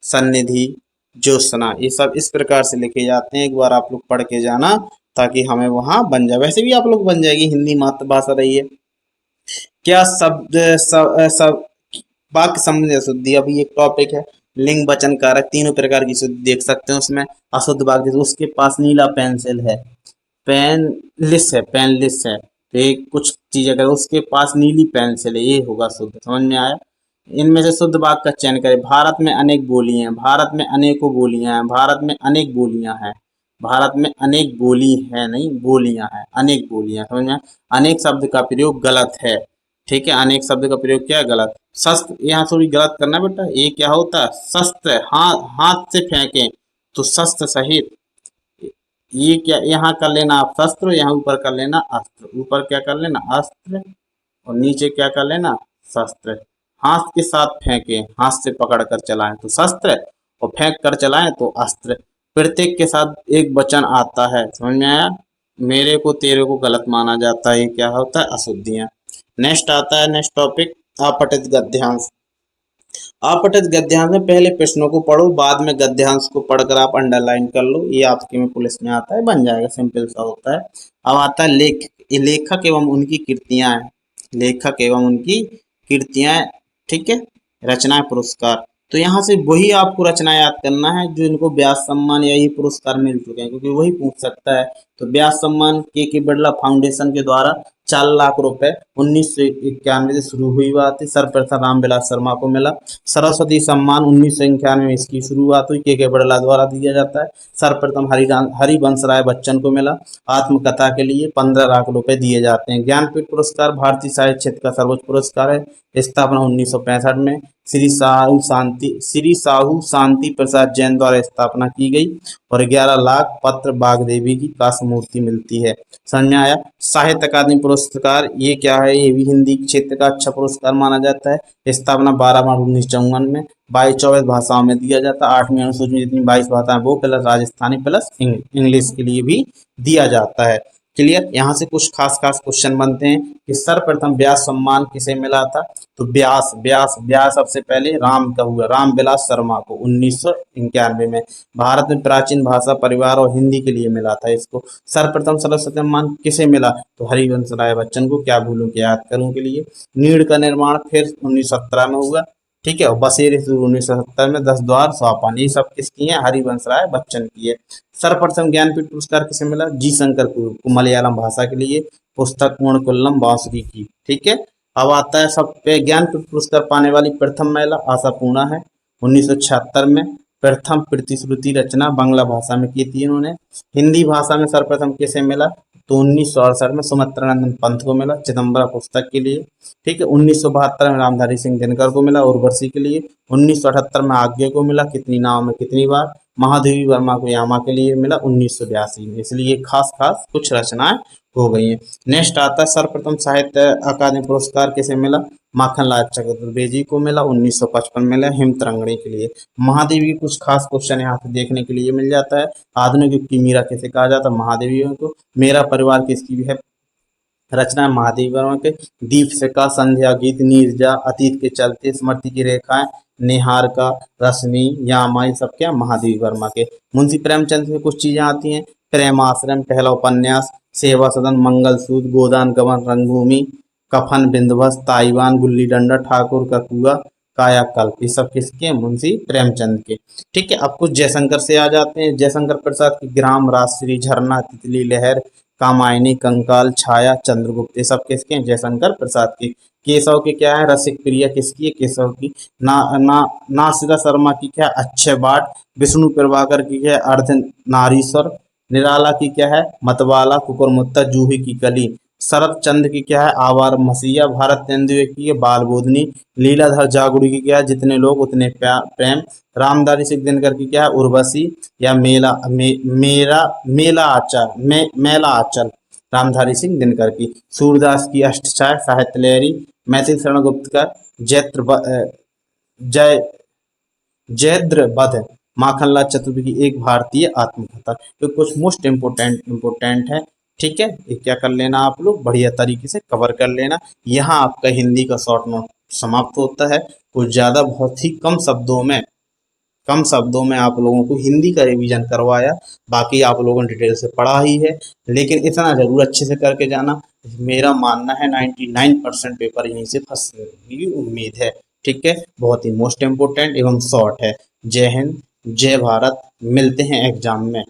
सन्निधि, ज्योत्सना। ये सब इस प्रकार से लिखे जाते हैं, एक बार आप लोग पढ़ के जाना ताकि हमें वहां बन जाए। वैसे भी आप लोग बन जाएगी, हिंदी मातृभाषा रही है। क्या शब्द सब वाक्य संबंधी अशुद्धि, अभी एक टॉपिक है। लिंग वचन कारक, तीनों प्रकार की शुद्धि देख सकते हैं उसमें। अशुद्ध वाक्य, जैसे उसके पास नीला पेंसिल है, पेनलिस है, पेनलिस है, तो एक कुछ चीज अगर उसके पास नीली पेंसिल है, ये होगा शुद्ध। समझ में आया। इनमें से शुद्ध वाक्य का चयन करें। भारत में अनेक बोलियां हैं, भारत में अनेकों बोलियां हैं, भारत में अनेक बोलियां हैं, भारत में अनेक बोली है, नहीं बोलियां हैं, अनेक बोलियां। समझ में आया? अनेक शब्द का प्रयोग गलत है। ठीक है, अनेक शब्द का प्रयोग क्या है, गलत। शस्त्र, यहाँ थोड़ी गलत करना बेटा, ये क्या होता है, शस्त्र। हाथ, हाथ से फेंके तो शस्त्र सहित। ये क्या, यहाँ कर लेना आप शस्त्र, यहाँ ऊपर कर लेना अस्त्र, ऊपर क्या कर लेना अस्त्र, और नीचे क्या कर लेना शस्त्र। हाथ के साथ फेंके, हाथ से पकड़ कर चलाएं तो शस्त्र, और फेंक कर चलाएं तो अस्त्र। प्रत्येक के साथ एक वचन आता है, समझ में आया। मेरे को तेरे को गलत माना जाता है, ये क्या होता है, अशुद्धियां। नेक्स्ट आता है, नेक्स्ट टॉपिक, अपठित गद्यांश। अपठित गद्यांश में पहले प्रश्नों को पढ़ो, बाद में गद्यांश को पढ़कर आप अंडरलाइन कर लो। ये आपके में पुलिस में आता है, बन जाएगा, सिंपल सा होता है। अब आता है लेखक एवं उनकी कृतियां हैं। लेखक एवं उनकी कृतियां, ठीक है, रचना पुरस्कार। तो यहाँ से वही आपको रचना याद करना है जो इनको व्यास सम्मान या ये पुरस्कार मिल चुके हैं, क्योंकि वही पूछ सकता है। तो व्यास सम्मान के बिरला फाउंडेशन के द्वारा 4 लाख रुपए 1991 से शुरू हुई बात है, सर्वप्रथम रामविलास शर्मा को मिला। सरस्वती सम्मान 1991 में इसकी शुरुआत हुई, के बिरला द्वारा दिया जाता है। सर्वप्रथम हरिवंश राय बच्चन को मिला। आत्मकथा के लिए 15 लाख रुपए दिए जाते हैं। ज्ञानपीठ पुरस्कार भारतीय साहित्य क्षेत्र का सर्वोच्च पुरस्कार है। स्थापना 1965 में श्री साहू शांति प्रसाद जैन द्वारा स्थापना की गई, और 11 लाख पत्र बाग देवी की कास्य मूर्ति मिलती है। समझ में आया। साहित्य अकादमी पुरस्कार, ये क्या है, ये भी हिंदी क्षेत्र का अच्छा पुरस्कार माना जाता है। स्थापना 12 मार्च 1954 में, 22-24 भाषाओं में दिया जाता है। 8वीं अनुसूची में जितनी 22 भाषाएं वो प्लस राजस्थानी प्लस इंग्लिश के लिए भी दिया जाता है। क्लियर। यहाँ से कुछ खास खास क्वेश्चन बनते हैं कि सर्वप्रथम व्यास सम्मान किसे मिला था। तो व्यास व्यास व्यास सबसे पहले राम का हुआ, राम विलास शर्मा को 1991 में। भारत में प्राचीन भाषा परिवार और हिंदी के लिए मिला था इसको। सर्वप्रथम सरस्वती सम्मान किसे मिला, तो हरिवंश राय बच्चन को, क्या भूलूं क्या याद करूं के लिए। नीड़ का निर्माण फिर 1917 में हुआ, ठीक है। और बसेरे शुरू 1970 में, 10 द्वार सोपान, ये सब किसकी है, हरिवंश राय बच्चन की है। सर्वप्रथम ज्ञानपीठ पुरस्कार किसे मिला, जी शंकर को मलयालम भाषा के लिए, पुस्तक पूर्णकुल्लम बांसुरी की, ठीक है। अब आता है सब पे ज्ञानपीठ पुरस्कार पाने वाली प्रथम महिला आशापूर्णा है, 1976 में। प्रथम प्रतिश्रुति रचना बांग्ला भाषा में की थी इन्होंने। हिंदी भाषा में सर्वप्रथम किसे मिला, तो 1968 में सुमित्रा नंदन पंत को मिला, चिदम्बरा पुस्तक के लिए, ठीक है। 1972 में रामधारी सिंह दिनकर को मिला, उर्वशी के लिए। 1978 में आज्ञे को मिला, कितनी नाव में कितनी बार। महादेवी वर्मा को यामा के लिए मिला 1982 में। इसलिए खास खास कुछ रचनाएं हो गई हैं। नेक्स्ट आता है सर्वप्रथम साहित्य अकादमी पुरस्कार किसे मिला, माखनलाल चतुर्वेदी को मिला, 1955 में मिला हिमतरंगिणी के लिए। महादेवी के कुछ खास क्वेश्चन यहाँ पे देखने के लिए मिल जाता है। आधुनिक युग की मीरा किसे कहा जाता है, महादेवी को। मेरा परिवार किसकी भी है, रचना महादेवी वर्मा के। दीप शिखा, संध्या गीत, नीरजा, अतीत के चलते, स्मृति की रेखाएं, निहार का, रश्मि, यामाई, सब क्या, महादेवी वर्मा के। मुंशी प्रेमचंद से कुछ चीजें आती हैं, प्रेमाश्रम, पहला उपन्यास, सेवा सदन, मंगलसूत्र, गोदान गबन, रंगभूमि, कफन, बिंदुवस, ताइवान, गुल्ली डंडा, ठाकुर का कुआ, कायाकल्प, ये सब किसके, मुंशी प्रेमचंद के, ठीक है। अब कुछ जयशंकर से आ जाते हैं। जयशंकर प्रसाद की ग्राम, राजश्री, झरना, तितली लहर, कामायनी, कंकाल, छाया, चंद्रगुप्त, ये सब किसके हैं, जयशंकर प्रसाद की। केशव की क्या है, रसिक प्रिया किसकी है, केशव की। नासिदा शर्मा की क्या है, अक्षय बाट। विष्णु प्रभाकर की क्या है, अर्ध नारीश्वर। निराला की क्या है, मतवाला, कुकुरमुत्ता, जूही की कली। शरद चंद्र की क्या है, आवार मसीहा। भारत तेंदुए की है, बाल बोधनी। लीलाधर जागुड़ी की क्या है, जितने लोग उतने प्रेम। रामधारी सिंह दिनकर की क्या है, उर्वशी या मेला आचल, मेला आचल, रामधारी सिंह दिनकर की। सूरदास की अष्टचाय, साहित्य लहरी। मैथिली शरण गुप्त का जय जयद्र वध, माखनलाल चतुर्वेदी की एक भारतीय आत्मकथा। तो कुछ मोस्ट इम्पोर्टेंट है, ठीक है। ये क्या कर लेना आप लोग, बढ़िया तरीके से कवर कर लेना। यहाँ आपका हिंदी का शॉर्ट नोट समाप्त होता है। कुछ ज़्यादा बहुत ही कम शब्दों में आप लोगों को हिंदी का रिवीजन करवाया। बाकी आप लोगों ने डिटेल से पढ़ा ही है, लेकिन इतना जरूर अच्छे से करके जाना। मेरा मानना है 99% पेपर यहीं से फंसने की उम्मीद है, ठीक है। बहुत ही मोस्ट इम्पोर्टेंट एवं शॉर्ट है। जय हिंद, जय भारत, मिलते हैं एग्जाम में।